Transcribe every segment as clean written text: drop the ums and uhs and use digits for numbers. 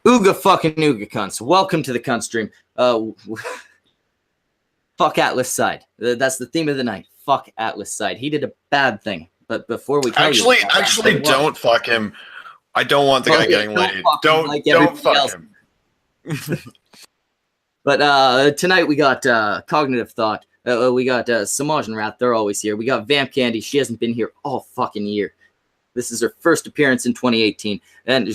Ooga fucking ooga cunts. Welcome to the cunt stream. Fuck Atlas Sighed. That's the theme of the night. Fuck Atlas Sighed. He did a bad thing. But before we tell actually, you don't fuck him. I don't want the guy getting laid. Don't fuck him. But tonight we got Cognitive Thought. We got Samaj and Wrath. They're always here. We got Vamp Candy. She hasn't been here all fucking year. This is her first appearance in 2018. And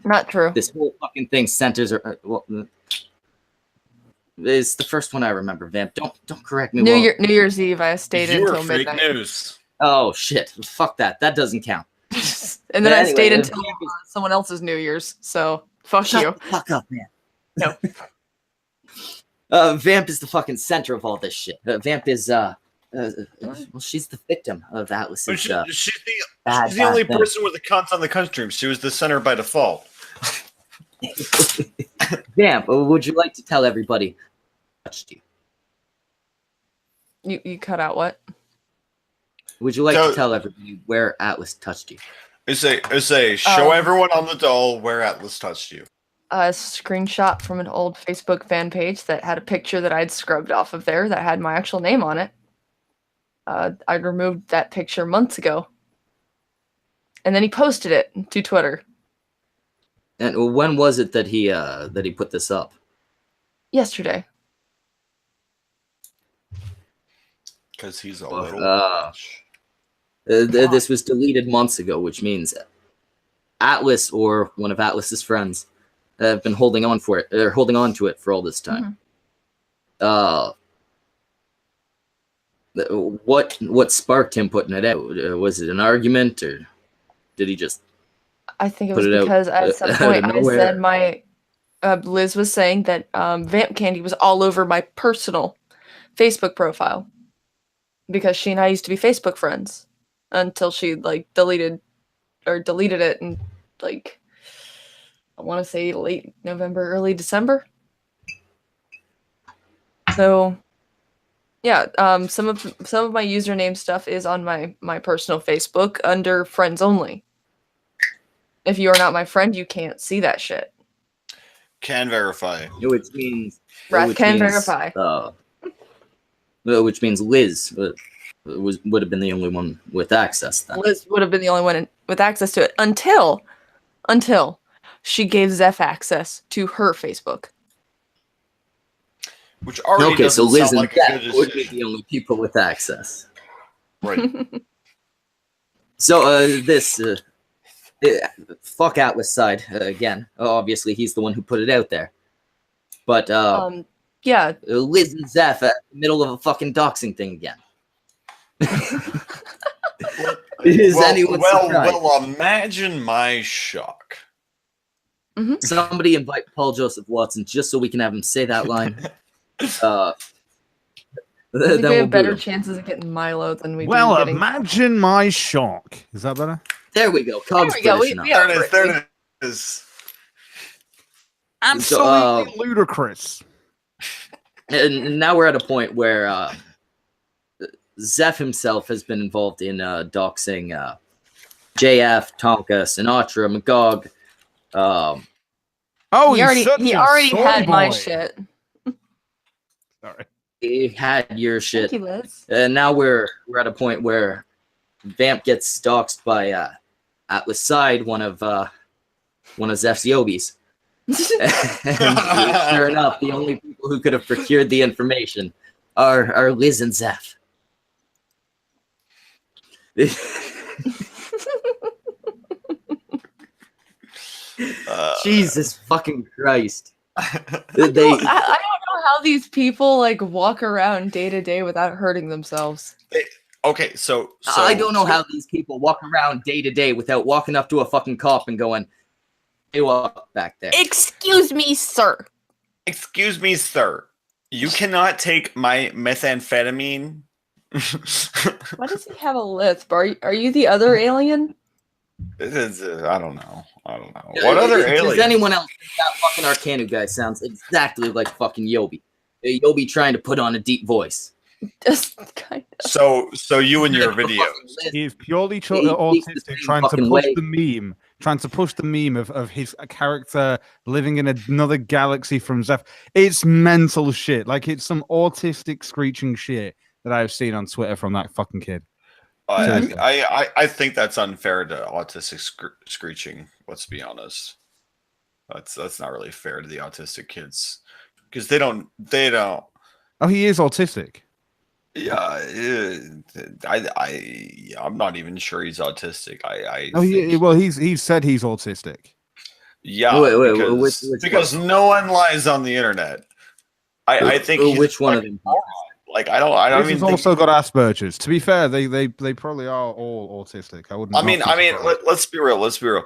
not true. This whole fucking thing centers it's the first one I remember. Vamp, don't correct me. New Year's Eve. I stayed until fake midnight. News. Oh shit! Fuck that. That doesn't count. And then I stayed until someone else's New Year's. So fuck you. Shut the fuck up, man. No. Vamp is the fucking center of all this shit. Vamp is well, she's the victim of Atlas's. She's the only person with a cunt on the cunt stream. She was the center by default. Vamp, would you like to tell everybody who touched you? You cut out what? Would you like to tell everybody where Atlas touched you? Say show everyone on the doll where Atlas touched you. A screenshot from an old Facebook fan page that had a picture that I'd scrubbed off of there that had my actual name on it. I removed that picture months ago. And then he posted it to Twitter. And when was it that he put this up? Yesterday. Because he's a little this was deleted months ago, which means Atlas or one of Atlas's friends have been holding on to it for all this time. Mm-hmm. What sparked him putting it out? Was it an argument, or did he just? I think it was because at some point I said Lizz was saying that Vamp Candy was all over my personal Facebook profile because she and I used to be Facebook friends until she deleted it in I want to say late November, early December. So yeah, some of my username stuff is on my personal Facebook under friends only. If you are not my friend, you can't see that shit. Can verify. Which means verify. Which means Liz would have been the only one with access then. Liz would have been the only one with access to it until she gave Zeph access to her Facebook. Which already okay, so Liz and like Zeph would be the only people with access. Right. So fuck Atlas Sighed again. Obviously, he's the one who put it out there. But yeah, Liz and Zeph at the middle of a fucking doxing thing again. Well, imagine my shock. Mm-hmm. Somebody invite Paul Joseph Watson just so we can have him say that line. I think we have better chances of getting Milo than we do getting... imagine my shock. Is that better? There we go. There we go. There it is. Absolutely ludicrous. And now we're at a point where Zeph himself has been involved in doxing JF, Tonka, Sinatra, Magog. He already had my shit. Sorry. He had your shit. Thank you, Liz. And now we're at a point where Vamp gets doxed by Atlas Sighed, one of Zeph's yobis. And sure enough, the only people who could have procured the information are Liz and Zeph. Jesus fucking Christ. I don't know how these people walk around day to day without hurting themselves. Okay, so I don't know how these people walk around day to day without walking up to a fucking cop and going, "Hey, walk back there." Excuse me, sir. Excuse me, sir. You cannot take my methamphetamine. Why does he have a lisp? Are you the other alien? I don't know. What other alien? Does anyone else think that fucking Arcanu guy sounds exactly like fucking Yobi? Yobi trying to put on a deep voice. Just kind of. So you and your videos. He is purely He speaks the autistic, same trying to fucking push way. the meme of his character living in another galaxy from Zeph. It's mental shit. Like, it's some autistic screeching shit that I've seen on Twitter from that fucking kid. I think that's unfair to autistic screeching. Let's be honest. That's not really fair to the autistic kids because they don't. Oh, he is autistic. Yeah, I'm not even sure he's autistic. He's said he's autistic. Yeah, because no one lies on the internet. I think which one of them? Like I don't. He's also got Asperger's. To be fair, they probably are all autistic. I wouldn't. I mean, let's be real. Let's be real.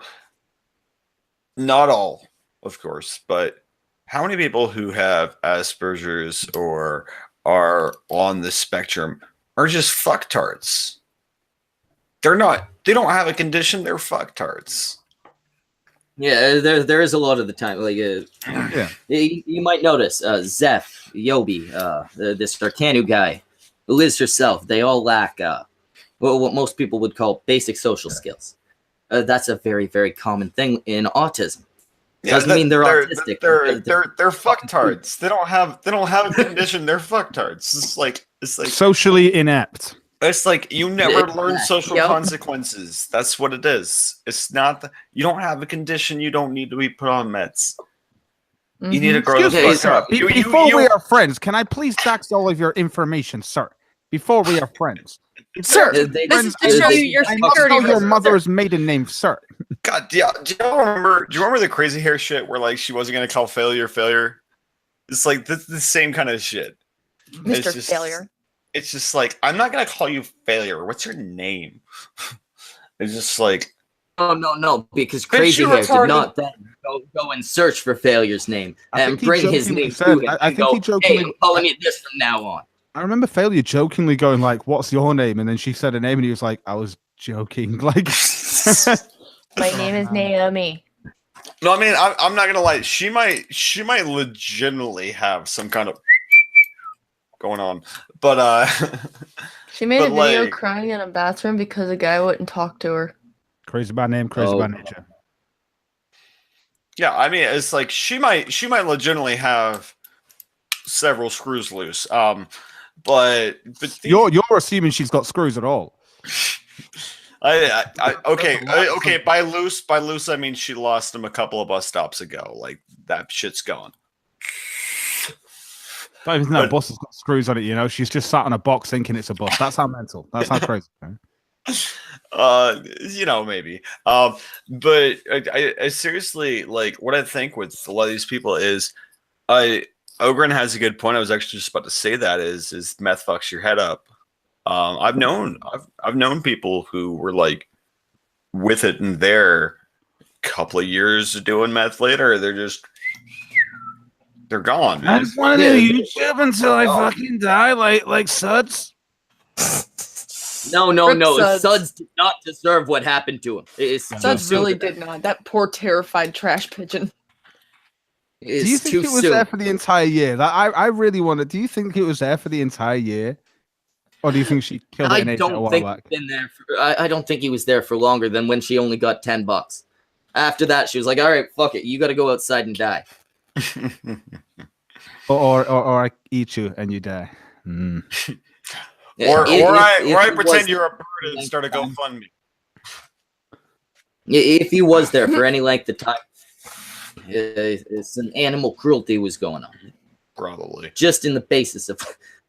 Not all, of course, but how many people who have Asperger's or are on the spectrum are just fucktards? They don't have a condition. They're fucktards. Yeah, there is a lot of the time. Like, you might notice Zeph, Yobi, this Arcanu guy, Lizz herself. They all lack what most people would call basic social skills. That's a very, very common thing in autism. Doesn't mean they're autistic. They're fucktards. They don't have a condition. They're fucktards. It's like socially inept. It's like you never learn social consequences. That's what it is. It's not you don't have a condition. You don't need to be put on meds. Mm-hmm. You need to grow the fuck up. Before we are friends, can I please dox all of your information, sir? Before we are friends. Sir, this is to show you your security. Your mother's maiden name, sir. God, do you remember the crazy hair shit where like she wasn't gonna call failure? It's like the same kind of shit. Mr. Failure. It's just like I'm not gonna call you failure. What's your name? It's just like no, because crazy hair did not then go and search for Failure's name and bring his name to him. I think he jokingly. Hey, I'm calling it this from now on. I remember Failure jokingly going like, "What's your name?" And then she said a name, and he was like, "I was joking." Like, my name is Naomi. No, I mean, I'm not gonna lie. She might legitimately have some kind of going on, but she made a video crying in a bathroom because a guy wouldn't talk to her. Crazy by name, crazy by nature. Yeah, I mean, it's like she might legitimately have several screws loose. But you're assuming she's got screws at all. Okay. By loose, I mean she lost them a couple of bus stops ago. Like that shit's gone. Don't even know a bus has got screws on it. You know, she's just sat on a box thinking it's a bus. That's how mental. That's how crazy. Maybe. But I seriously like what I think with a lot of these people is Ogren has a good point. I was actually just about to say that is meth fucks your head up. I've known people who were like with it and there a couple of years doing meth later, they're gone. I just want to do YouTube until I fucking die, like Suds. No. Suds did not deserve what happened to him. Suds really did not. That poor terrified trash pigeon. Do you think it was there for the entire year? I really wanted. Do you think it was there for the entire year, or do you think she killed it and ate it a while back? I don't think he was there for longer than when she only got $10. After that, she was like, "All right, fuck it, you got to go outside and die." or I eat you and you die. Mm. Or I pretend you're a bird and start a GoFundMe. If he was there for any length of time. Some animal cruelty was going on. Probably. Just in the basis of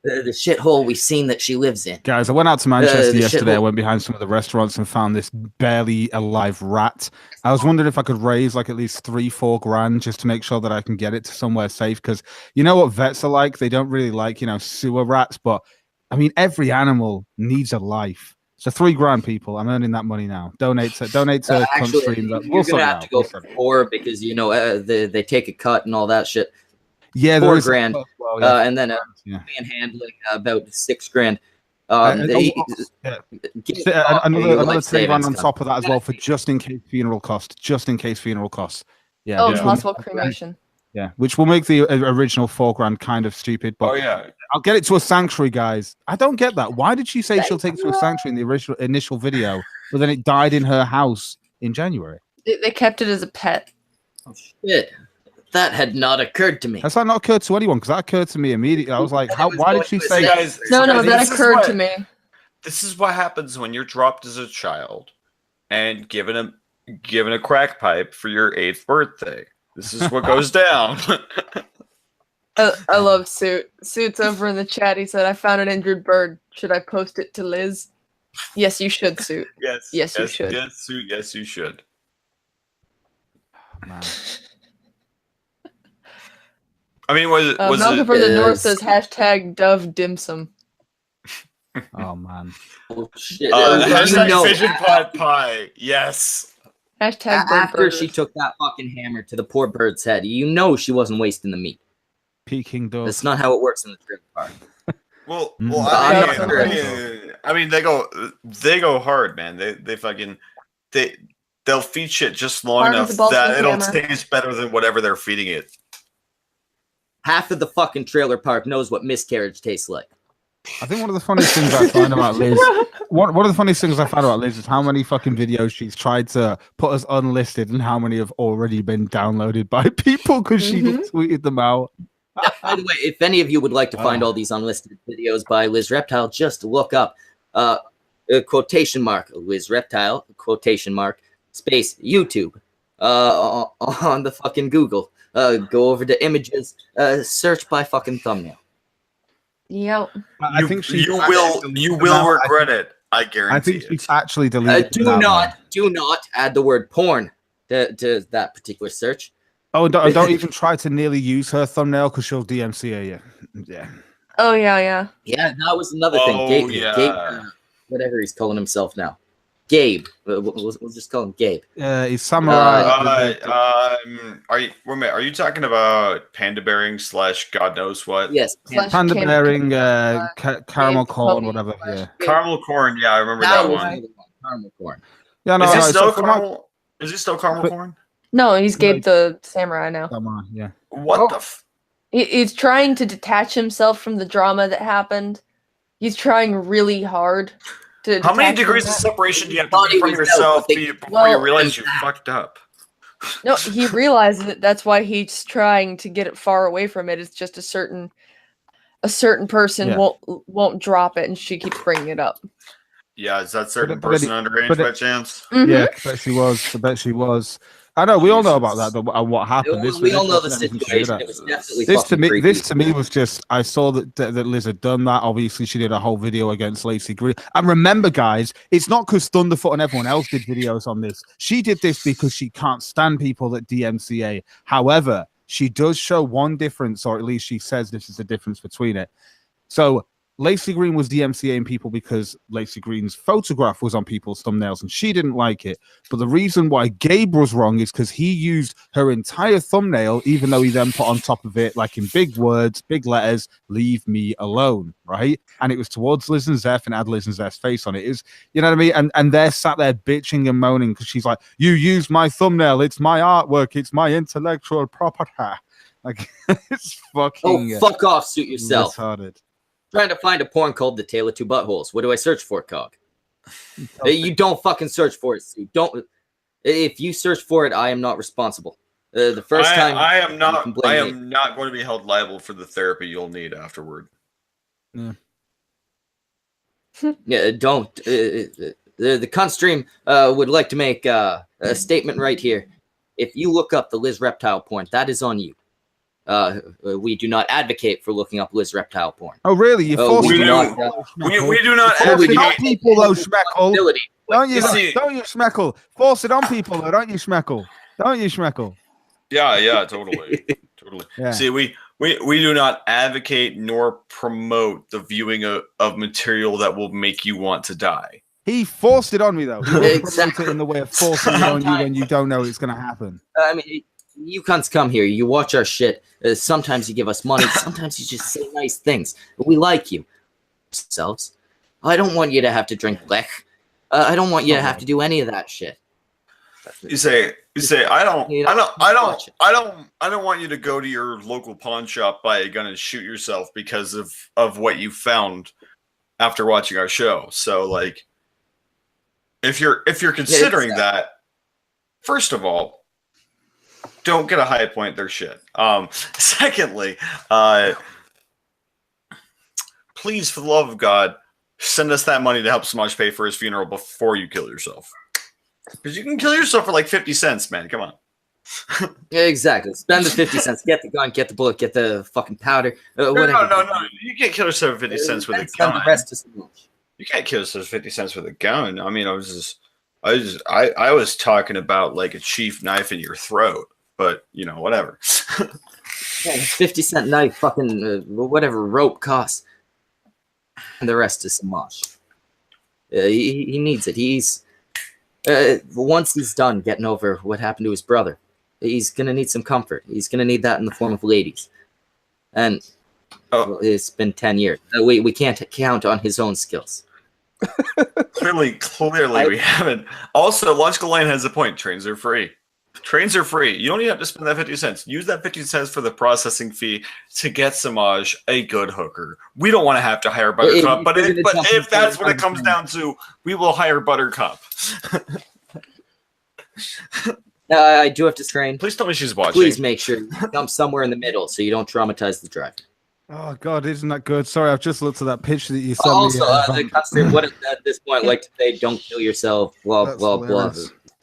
the shithole we've seen that she lives in. Guys, I went out to Manchester yesterday. I went behind some of the restaurants and found this barely alive rat. I was wondering if I could raise like at least $3-4 grand just to make sure that I can get it to somewhere safe. Because you know what vets are like? They don't really like, sewer rats. But I mean, every animal needs a life. So $3 grand, people. I'm earning that money now. Donate to actually, you're gonna have to go for 4 because they take a cut and all that shit. Yeah, $4 grand, and then manhandling about $6 grand. Another $3 grand on top of that as well for just in case funeral costs. Yeah, possible cremation. Yeah, which will make the original $4,000 kind of stupid. But I'll get it to a sanctuary, guys. I don't get that. Why did she say she'll take it to a sanctuary in the initial video, but then it died in her house in January? They kept it as a pet. Oh shit! That had not occurred to me. That's not occurred to anyone because that occurred to me immediately. I was like, "How? Why did she say?" No, that occurred to me. This is what happens when you're dropped as a child and given a crack pipe for your 8th birthday. This is what goes down. I love Suit. Suit's over in the chat. He said, "I found an injured bird. Should I post it to Lizz?" Yes, you should, Suit. Yes, you should. Yes, Suit. Yes, you should. Man. I mean, was Malcolm it? from the North says #Dove Dimsum. Oh man. Oh shit! Pigeon pot pie. Yes. After she took that fucking hammer to the poor bird's head, you know she wasn't wasting the meat. Peking dog. That's not how it works in the trailer park. I mean, they go hard, man. They'll feed shit just long enough that it'll taste better than whatever they're feeding it. Half of the fucking trailer park knows what miscarriage tastes like. I think one of the funniest things I find about Lizz, one of the funniest things I found about Lizz is how many fucking videos she's tried to put as unlisted and how many have already been downloaded by people because she tweeted them out. By the way, if any of you would like to find all these unlisted videos by Lizz Reptile, just look up quotation mark Lizz Reptile quotation mark space YouTube on the fucking Google. Go over to images, search by fucking thumbnail. Yep. I think you will regret it. I guarantee. I think she's actually deleted. Do not add the word porn to that particular search. Oh, don't even try to nearly use her thumbnail because she'll DMCA you. Yeah. Oh yeah. Yeah, that was another thing. Gabe, whatever he's calling himself now. Gabe. We'll just call him Gabe. He's samurai. Are you talking about panda bearing / God knows what? Yes, panda bearing, caramel corn, whatever. Yeah, caramel corn. Yeah, I remember that one. Caramel corn. Yeah, no, is it still caramel? Is it still caramel corn? No, he's Gabe the samurai now. Yeah. What the? He's trying to detach himself from the drama that happened. He's trying really hard. How many degrees of separation do you have to be from yourself before you realize you fucked up? No, he realizes it. That's why he's trying to get it far away from it. It's just a certain person won't drop it, and she keeps bringing it up. Yeah, is that certain person underage by chance? Mm-hmm. Yeah, I bet she was. I know we all know about that, but what happened? We all know the situation. It was definitely this to me was just I saw that Lizz had done that. Obviously, she did a whole video against Lacey Green. And remember, guys, it's not because Thunderfoot and everyone else did videos on this. She did this because she can't stand people that DMCA. However, she does show one difference, or at least she says this is the difference between it. So Lacey Green was DMCAing people because Lacey Green's photograph was on people's thumbnails and she didn't like it. But the reason why Gabe was wrong is because he used her entire thumbnail, even though he then put on top of it, like in big words, big letters, "Leave me alone," right? And it was towards Lizz and Zeph and had Lizz and Zeph's face on it. Is you know what I mean? And they're sat there bitching and moaning because she's like, "You used my thumbnail. It's my artwork. It's my intellectual property." Like it's fucking. Oh, fuck off! Suit yourself. Retarded. Trying to find a porn called The Tale of Two Buttholes. What do I search for, Cog? You don't fucking search for it. You don't. If you search for it, I am not responsible. The first time I am not going to be held liable for the therapy you'll need afterward. Yeah. Yeah, don't. The cunt stream would like to make a statement right here. If you look up the Lizz Reptile porn, that is on you. We do not advocate for looking up Lizz Reptile porn. Oh, really? You force we do not advocate on people, though, Schmeckle. Don't you, Schmeckle? Force it on people, though, don't you, Schmeckle? Don't you, Schmeckle? Yeah, totally. Yeah. See, we do not advocate nor promote the viewing of material that will make you want to die. He forced it on me, though. He exactly. it in the way of forcing it on you when you don't know it's going to happen. I mean, you cunts come here. You watch our shit. Sometimes you give us money. Sometimes you just say nice things. But we like you. Selves. I don't want you to have to drink Lech. I don't want you to have to do any of that shit. You say You say, I don't want you to go to your local pawn shop, buy a gun, and shoot yourself because of what you found after watching our show. So, like, if you're considering that, first of all, don't get a high point their shit. Secondly, please, for the love of God, send us that money to help Samaj pay for his funeral before you kill yourself. Because you can kill yourself for like 50 cents, man. Come on. Yeah, exactly. Spend the 50 cents. Get the gun, get the bullet, get the fucking powder. Whatever. No. You can't kill yourself for 50 cents with a gun. The rest is you can't kill yourself for 50 cents with a gun. I mean, I was talking about like a chief knife in your throat, but you know, whatever. Yeah, 50-cent knife, fucking whatever rope costs. And the rest is Samaj. He needs it. He's once he's done getting over what happened to his brother, he's gonna need some comfort. He's gonna need that in the form of ladies. And well, it's been 10 years. We can't count on his own skills. Clearly, we haven't. Also, Logical Line has a point. Trains are free. Trains are free. You don't even have to spend that 50 cents. Use that 50 cents for the processing fee to get Samaj a good hooker. We don't want to have to hire Buttercup, but if that's what it comes down to, we will hire Buttercup. I do have to train. Please tell me she's watching. Please make sure you jump somewhere in the middle so you don't traumatize the driver. Oh God, isn't that good? Sorry, I've just looked at that picture that you sent also, me. the customer would at this point like to say, "Don't kill yourself." Blah blah blah.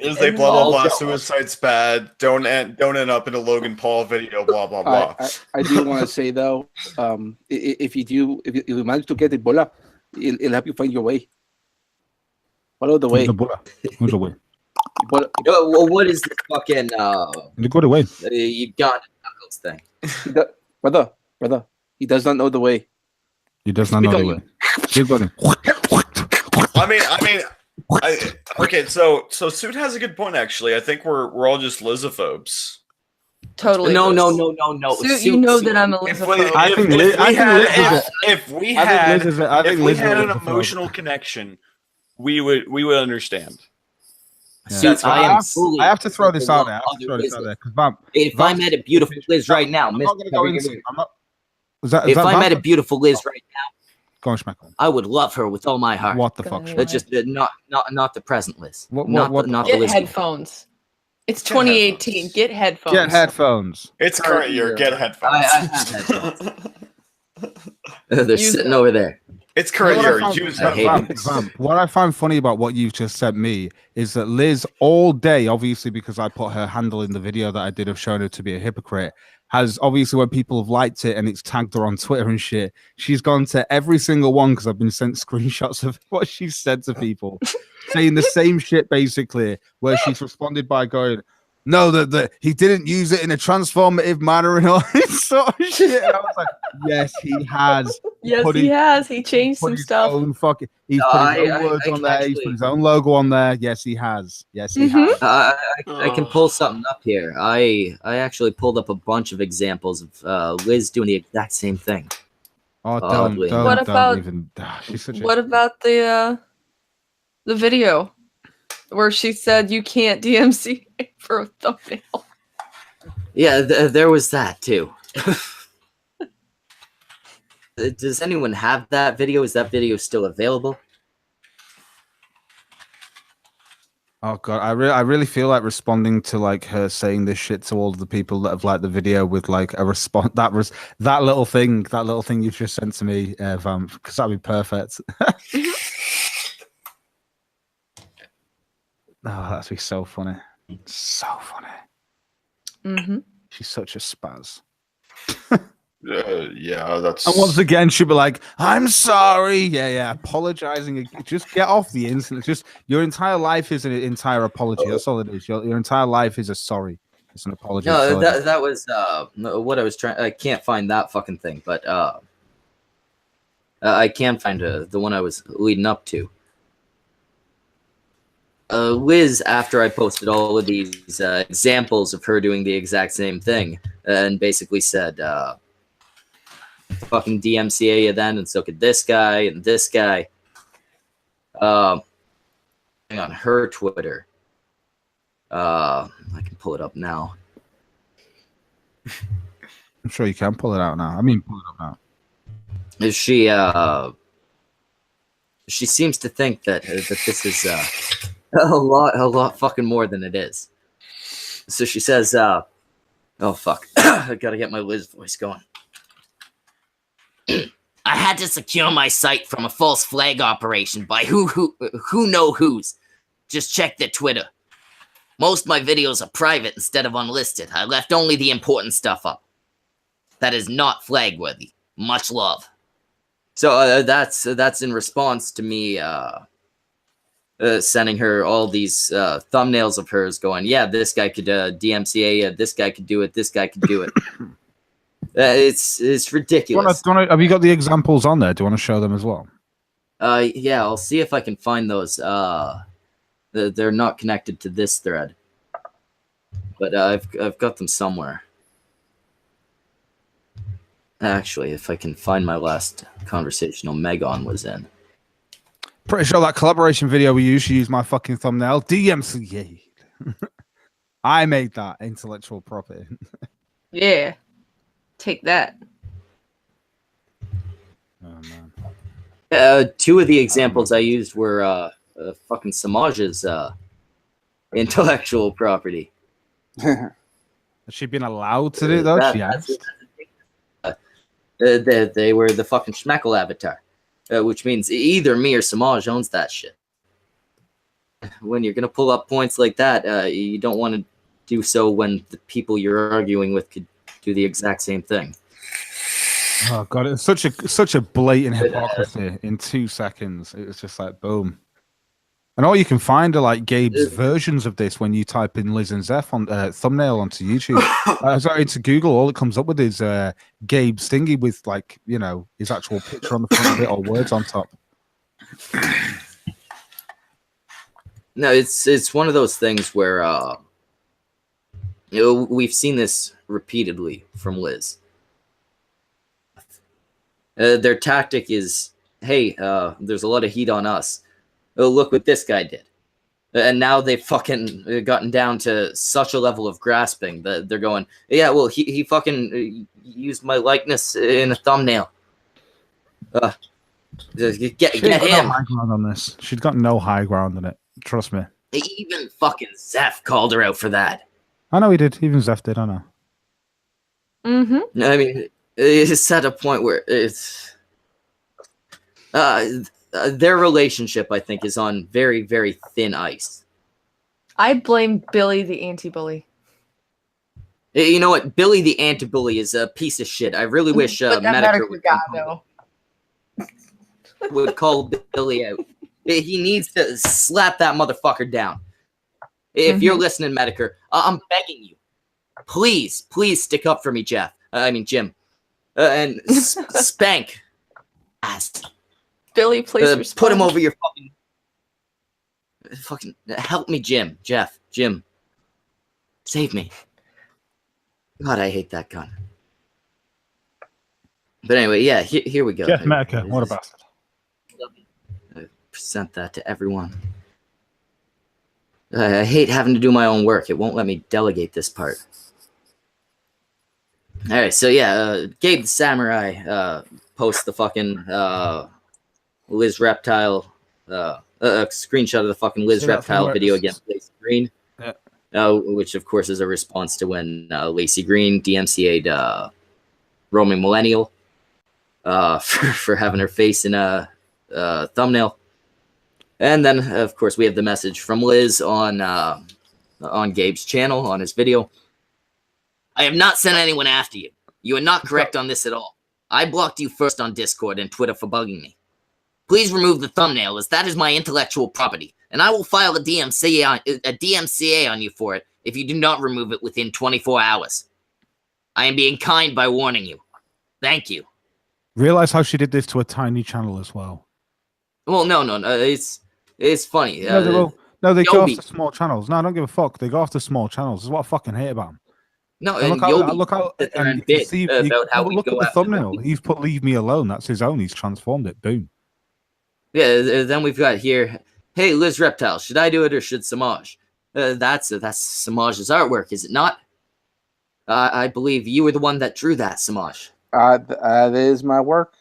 Is they blah blah blah? Suicide's bad. Don't end up in a Logan Paul video. Blah blah blah. I do want to say though, if you manage to get Ebola, it'll help you find your way. Follow the way. Who's the way? Well, what is the fucking you go the way. Uganda knuckles thing? Brother, he does not know the way. He does not know the way. Okay, so Suit has a good point. Actually, I think we're all just Lizzophobes. Totally. No. Suit, you know that I'm a Lizzophobe. If we had an emotional connection, we would understand. Yeah. I have to throw this out there. If I met a beautiful Liz right now, if I met a beautiful Liz right now, I would love her with all my heart. What the fuck? That's just not the present Liz. Not Get the Liz. headphones. It's 2018. Get headphones. Get headphones. It's current year. Get headphones. I have headphones. They're sitting over there. It's current year. Use headphones. What I find funny about what you've just sent me is that Liz all day, obviously because I put her handle in the video that I did of showing her to be a hypocrite, has obviously when people have liked it and it's tagged her on Twitter and shit, she's gone to every single one because I've been sent screenshots of what she's said to people, saying the same shit basically, where she's responded by going, no, that he didn't use it in a transformative manner and all this sort of shit. And I was like, yes, he has. Yes, he has. He changed some stuff. He's put his own words on there. He's put his own logo on there. Yes, he has. Yes, he has. I can pull something up here. I actually pulled up a bunch of examples of Liz doing the exact same thing. Oh, what about the video where she said you can't DMC for a thumbnail? Yeah, there was that too. Does anyone have that video? Is that video still available? Oh God, I really feel like responding to like her saying this shit to all of the people that have liked the video with like a response. That little thing you just sent to me, Vamp, because that'd be perfect. Oh, that'd be so funny. So funny. Mm-hmm. She's such a spaz. Yeah, that's. And once again, she'll be like, "I'm sorry." Yeah, apologizing. Just get off the internet. Just your entire life is an entire apology. That's all it is. Your entire life is a sorry. It's an apology. No, that was what I was trying. I can't find that fucking thing, but I can find the one I was leading up to. Liz, after I posted all of these examples of her doing the exact same thing, and basically said, fucking DMCA you then, and so could this guy and this guy. On her Twitter, I can pull it up now. I'm sure you can pull it out now. I mean, pull it up now. She seems to think that this is a lot fucking more than it is. So she says, "Oh fuck, I gotta get my Lizz voice going." I had to secure my site from a false flag operation by who know who's. Just check their Twitter. Most of my videos are private instead of unlisted. I left only the important stuff up. That is not flag worthy. Much love. So that's in response to me sending her all these thumbnails of hers going, yeah, this guy could DMCA, this guy could do it, this guy could do it. It's ridiculous. Have you got the examples on there? Do you want to show them as well? Yeah, I'll see if I can find those. They're not connected to this thread, but I've got them somewhere. Actually, if I can find my last conversational Megon was in. Pretty sure that collaboration video we usually use my fucking thumbnail. DMCA. I made that intellectual property. Yeah. Take that. Oh, man. Two of the examples I used were fucking Samaja's intellectual property. Has she been allowed to do though? They were the fucking Schmeckle avatar, which means either me or Samaj owns that shit. When you're gonna pull up points like that, you don't want to do so when the people you're arguing with could do the exact same thing. Oh god, it's such a blatant hypocrisy in 2 seconds. It was just like boom. And all you can find are like Gabe's versions of this when you type in Lizz and Zeph on thumbnail onto YouTube. Sorry, into Google, all it comes up with is Gabe Stingy with like, you know, his actual picture on the front of it or words on top. No, it's one of those things where you know, we've seen this repeatedly from Lizz. Their tactic is, hey, there's a lot of heat on us. Oh, look what this guy did. And now they've fucking gotten down to such a level of grasping that they're going, yeah, well, he fucking used my likeness in a thumbnail. Get him. No high ground on this. She's got no high ground on it. Trust me. Even fucking Zeph called her out for that. I know he did. Even Zeph did. I know. Mm-hmm. I mean, it's at a point where it's... their relationship, I think, is on very, very thin ice. I blame Billy the anti-bully. You know what? Billy the anti-bully is a piece of shit. I really wish Medicare would call Billy out. He needs to slap that motherfucker down. If you're listening, Medicare, I'm begging you. Please stick up for me, Jim. And spank ass. Billy, please put him over your fucking help me, Jim. Save me. God, I hate that gun. But anyway, yeah, here we go. Jeff Medica, what a bastard. Present that to everyone. I hate having to do my own work. It won't let me delegate this part. All right, so yeah, Gabe the Samurai posts the fucking Lizz Reptile, a screenshot of the fucking Lizz Reptile video against Lacey Green, which of course is a response to when Lacey Green DMCA'd Roaming Millennial for having her face in a thumbnail. And then, of course, we have the message from Lizz on Gabe's channel, on his video. I have not sent anyone after you. You are not correct on this at all. I blocked you first on Discord and Twitter for bugging me. Please remove the thumbnail, as that is my intellectual property, and I will file a DMCA on you for it if you do not remove it within 24 hours. I am being kind by warning you. Thank you. Realize how she did this to a tiny channel as well. Well, no, it's funny. No, they go after small channels. No, I don't give a fuck. They go after small channels. This is what I fucking hate about them. No, and look how and you can see, look at the thumbnail. He's put "Leave Me Alone." That's his own. He's transformed it. Boom. Yeah. Then we've got here. Hey, Lizz Reptile, should I do it or should Samaj? That's Samage's artwork, is it not? I believe you were the one that drew that, Samaj. That is my work.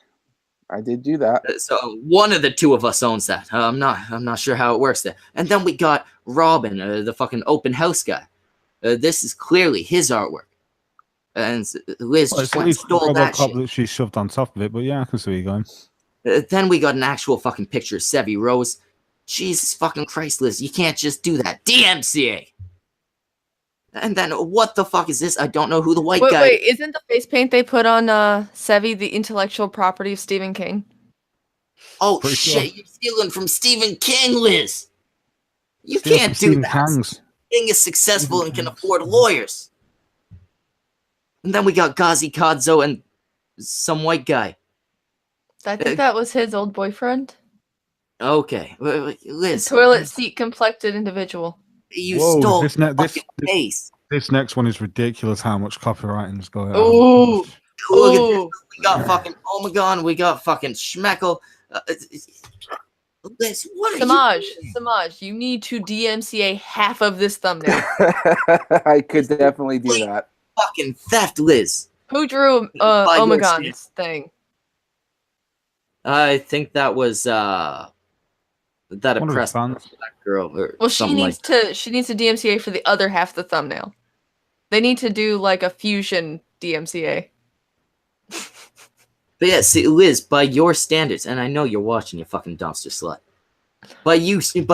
I did do that. So one of the two of us owns that. I'm not sure how it works there. And then we got Robin, the fucking open house guy. This is clearly his artwork. And Liz just went and stole that shit. That she shoved on top of it, but yeah, I can see where you're going. Then we got an actual fucking picture of Sevy Rose. Jesus fucking Christ, Liz, you can't just do that. DMCA. And then what the fuck is this? I don't know who the white guy. Wait, isn't the face paint they put on Sevy the intellectual property of Stephen King? Oh shit, you're stealing from Stephen King, Liz. You can't do that. King is successful and can afford lawyers. And then we got Ghazi Kadzo and some white guy. I think that was his old boyfriend. Okay, Liz. Toilet seat complected individual. You stole this face. This next one is ridiculous. How much copywriting is going on? Ooh, look at this. We got fucking Omegon. We got fucking Schmeckel. Liz, what are you? Samaj, you need to DMCA half of this thumbnail. I could definitely do that. Fucking theft, Liz. Who drew Omegon's thing? I think that was that oppressed black girl. Well, she needs to DMCA for the other half of the thumbnail. They need to do like a fusion DMCA. But yeah, see, Liz, by your standards, and I know you're watching, you fucking dumpster slut. By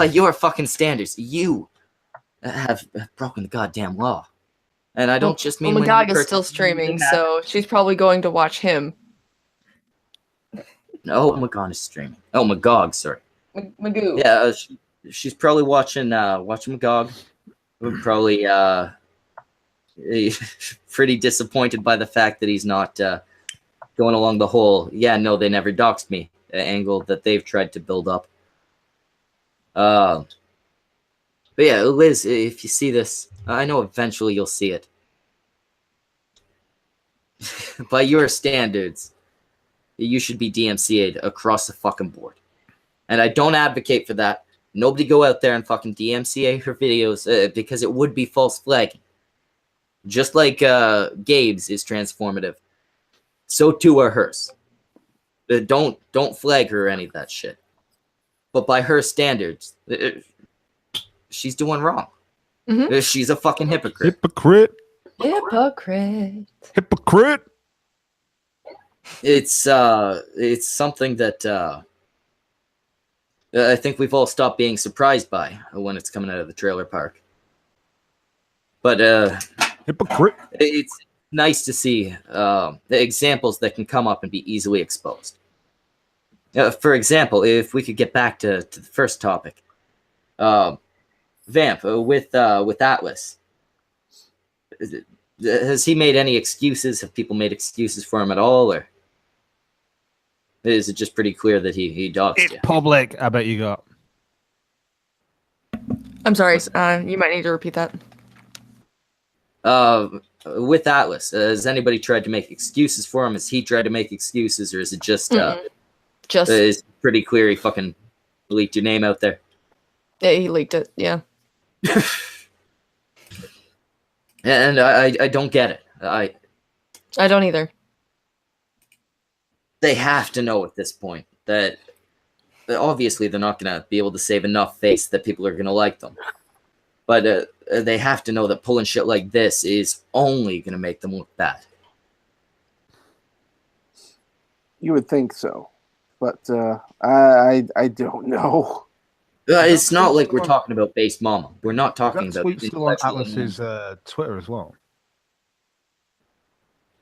your fucking standards, you have broken the goddamn law. And I don't just mean. Well, Magog is still streaming, so she's probably going to watch him. No, Magog is streaming. Oh, Magog, sorry. Magoo. Yeah, she's probably watching Magog. We're probably pretty disappointed by the fact that he's not going along the whole, yeah, no, they never doxed me angle that they've tried to build up. But yeah, Liz, if you see this, I know eventually you'll see it. By your standards, you should be DMCA'd across the fucking board. And I don't advocate for that. Nobody go out there and fucking DMCA her videos because it would be false flagging. Just like Gabe's is transformative, so too are hers. Don't flag her or any of that shit. But by her standards, she's doing wrong. Mm-hmm. She's a fucking hypocrite. Hypocrite. It's something that I think we've all stopped being surprised by when it's coming out of the trailer park. But hypocrite. It's nice to see examples that can come up and be easily exposed. For example, if we could get back to the first topic, Vamp with Atlas. Has he made any excuses? Have people made excuses for him at all, or is it just pretty clear that he doxed you? Public, I bet you got. I'm sorry, you might need to repeat that. With Atlas, has anybody tried to make excuses for him? Has he tried to make excuses, or is it just it's pretty clear he fucking leaked your name out there? Yeah, he leaked it. Yeah. And I don't get it. I don't either. They have to know at this point that obviously they're not going to be able to save enough face that people are going to like them. But they have to know that pulling shit like this is only going to make them look bad. You would think so. But I don't know. It's not like we're talking about Base Mama. We're not talking about. Tweet still on Atlas's Twitter as well.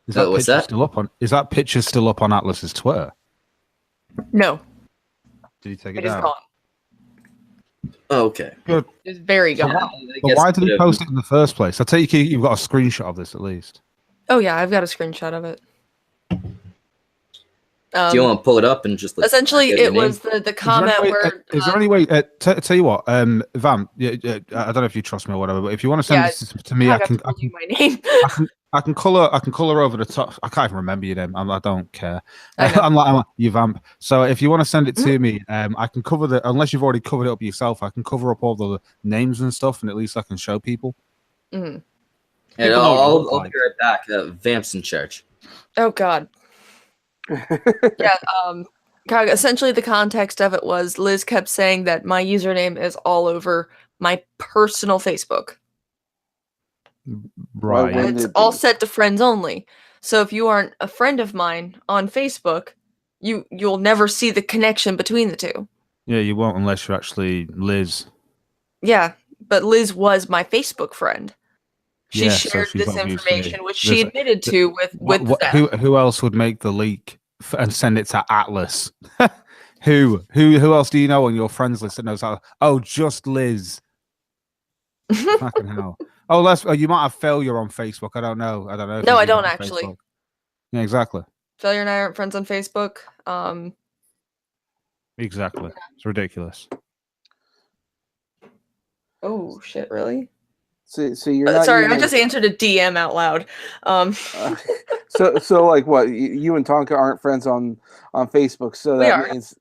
Is that picture still up on Atlas's Twitter? No. Did he take it down? Is gone. Oh, okay. Good. It's very gone. But why did he post it in the first place? I take it you've got a screenshot of this at least. Oh yeah, I've got a screenshot of it. Do you want to pull it up and just essentially it was the comment where is there any way tell you what Van, I don't know if you trust me or whatever, but if you want to send this to me, I can my name. I can color over the top. I can't even remember your name. I don't care. I know. I'm like you vamp. So if you want to send it to me, I can cover unless you've already covered it up yourself. I can cover up all the names and stuff, and at least I can show people. Mm-hmm. And I'll be right back. Vamps in church. Oh God. Yeah. Essentially, the context of it was Liz kept saying that my username is all over my personal Facebook. Right. And it's all set to friends only. So if you aren't a friend of mine on Facebook, you'll never see the connection between the two. Yeah, you won't unless you're actually Liz. Yeah, but Liz was my Facebook friend. She shared so this information, which she admitted to with who else would make the leak and send it to Atlas? Who else do you know on your friends list that knows how? Oh, just Liz. Fucking hell. Oh, you might have Failure on Facebook. I don't know. No, I don't actually. Facebook. Yeah, exactly. Failure and I aren't friends on Facebook. Exactly. It's ridiculous. Oh shit! Really? So you're not. Sorry, I just answered a DM out loud. So like what? You and Tonka aren't friends on Facebook. So that means.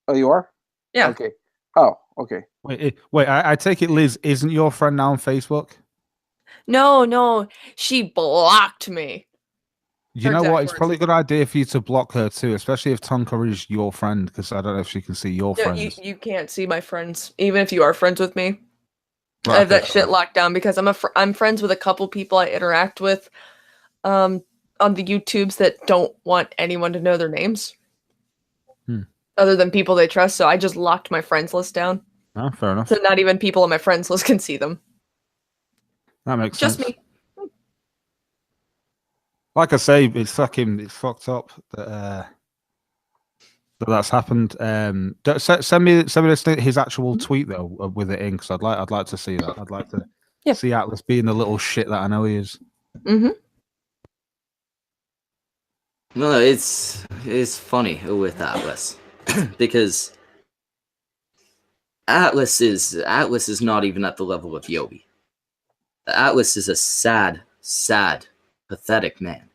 Oh, you are? Yeah. Okay. Oh, okay. Wait. I take it Liz isn't your friend now on Facebook? No, she blocked me. You know what? It's probably a good idea for you to block her too, especially if Tonka is your friend, because I don't know if she can see your friends. You can't see my friends, even if you are friends with me. Right, I have that shit locked down because I'm friends with a couple people I interact with on the YouTubes that don't want anyone to know their names. Other than people they trust, so I just locked my friends list down. Oh, fair enough. So not even people on my friends list can see them. That makes sense. Just me. Like I say, it's fucked up that that's happened. Send me his actual tweet though with it in, because I'd like to see that. I'd like to see Atlas being the little shit that I know he is. Mm-hmm. No, it's funny with Atlas because Atlas is not even at the level of Yobi. Atlas is a sad, pathetic man.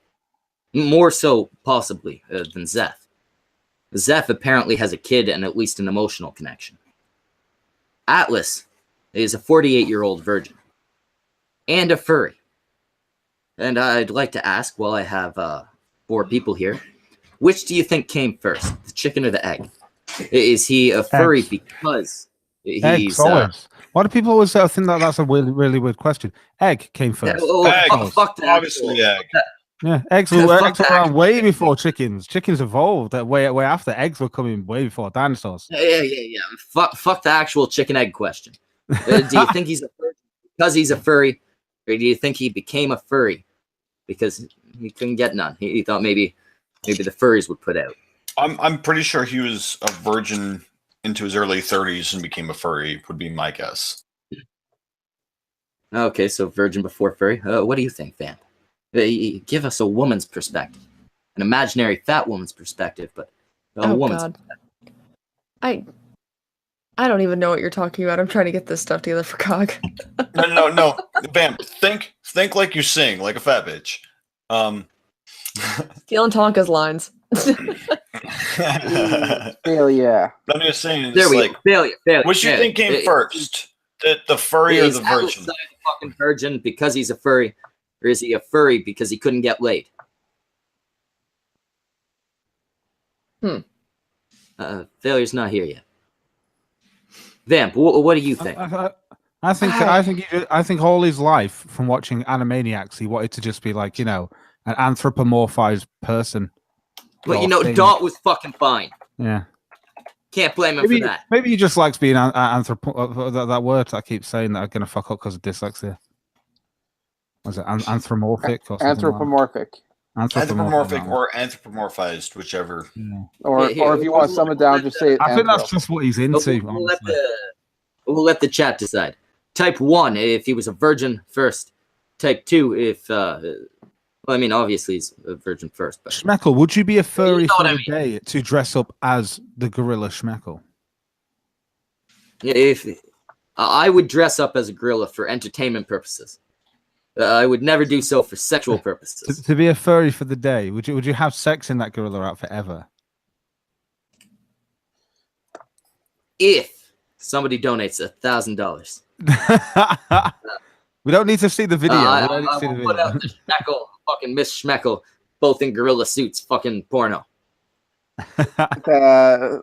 More so, possibly, than Zeph. Zeph apparently has a kid and at least an emotional connection. Atlas is a 48-year-old virgin. And a furry. And I'd like to ask, while I have 4 people here, which do you think came first, the chicken or the egg? Is he a furry because he's... Why do people always think that that's a really, really weird question? Egg came first. Fuck that. Obviously, egg. Yeah, eggs were around way before chickens. Chickens evolved way after. Eggs were coming way before dinosaurs. Yeah. Fuck the actual chicken egg question. Do you think he's a furry because he's a furry, or do you think he became a furry because he couldn't get none? He thought maybe the furries would put out. I'm pretty sure he was a virgin into his early 30s and became a furry, would be my guess. Okay, so virgin before furry. What do you think, Vamp? Give us a woman's perspective, an imaginary fat woman's perspective, but a woman's perspective. I don't even know what you're talking about. I'm trying to get this stuff together for Cog. No. Vamp, think like you sing, like a fat bitch. Stealing Tonka's lines. Failure. I'm just saying, there we go. Failure. Which do you think came first? The furry or the virgin? Is a fucking virgin because he's a furry, or is he a furry because he couldn't get laid? Failure's not here yet. Vamp, what do you think? I think all his life from watching Animaniacs, he wanted to just be like, an anthropomorphized person. But Dot was fucking fine. Yeah. Can't blame him for that. Maybe he just likes being that word I keep saying that I'm gonna fuck up because of dyslexia. Was it anthropomorphic? Or anthropomorphic. Anthropomorphic or anthropomorphized, whichever. Yeah. Or if you want to sum it down, just say it. I think that's just what he's into. We'll let the chat decide. Type 1 if he was a virgin first. Type 2 if obviously he's a virgin first. But Schmeckle, would you be a furry for a day to dress up as the gorilla Schmeckle? If I would dress up as a gorilla for entertainment purposes, I would never do so for sexual purposes. To be a furry for the day, would you have sex in that gorilla outfit ever? If somebody donates $1,000. We don't need to see the video. I will put out the Schmeckle, fucking Miss Schmeckle, both in gorilla suits, fucking porno. The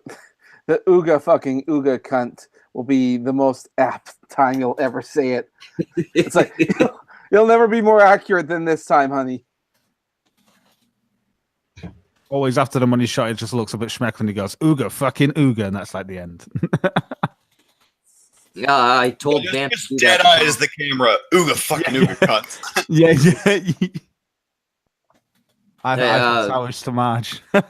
Ooga cunt will be the most apt time you'll ever say it. It's like, you'll never be more accurate than this time, honey. Always after the money shot, it just looks a bit Schmeckle and he goes, Ooga, fucking Ooga, and that's like the end. I told Vamp. Dead eyes the camera. Ooga, fucking Ooga cunt. Yeah. I Towers to Marge. 1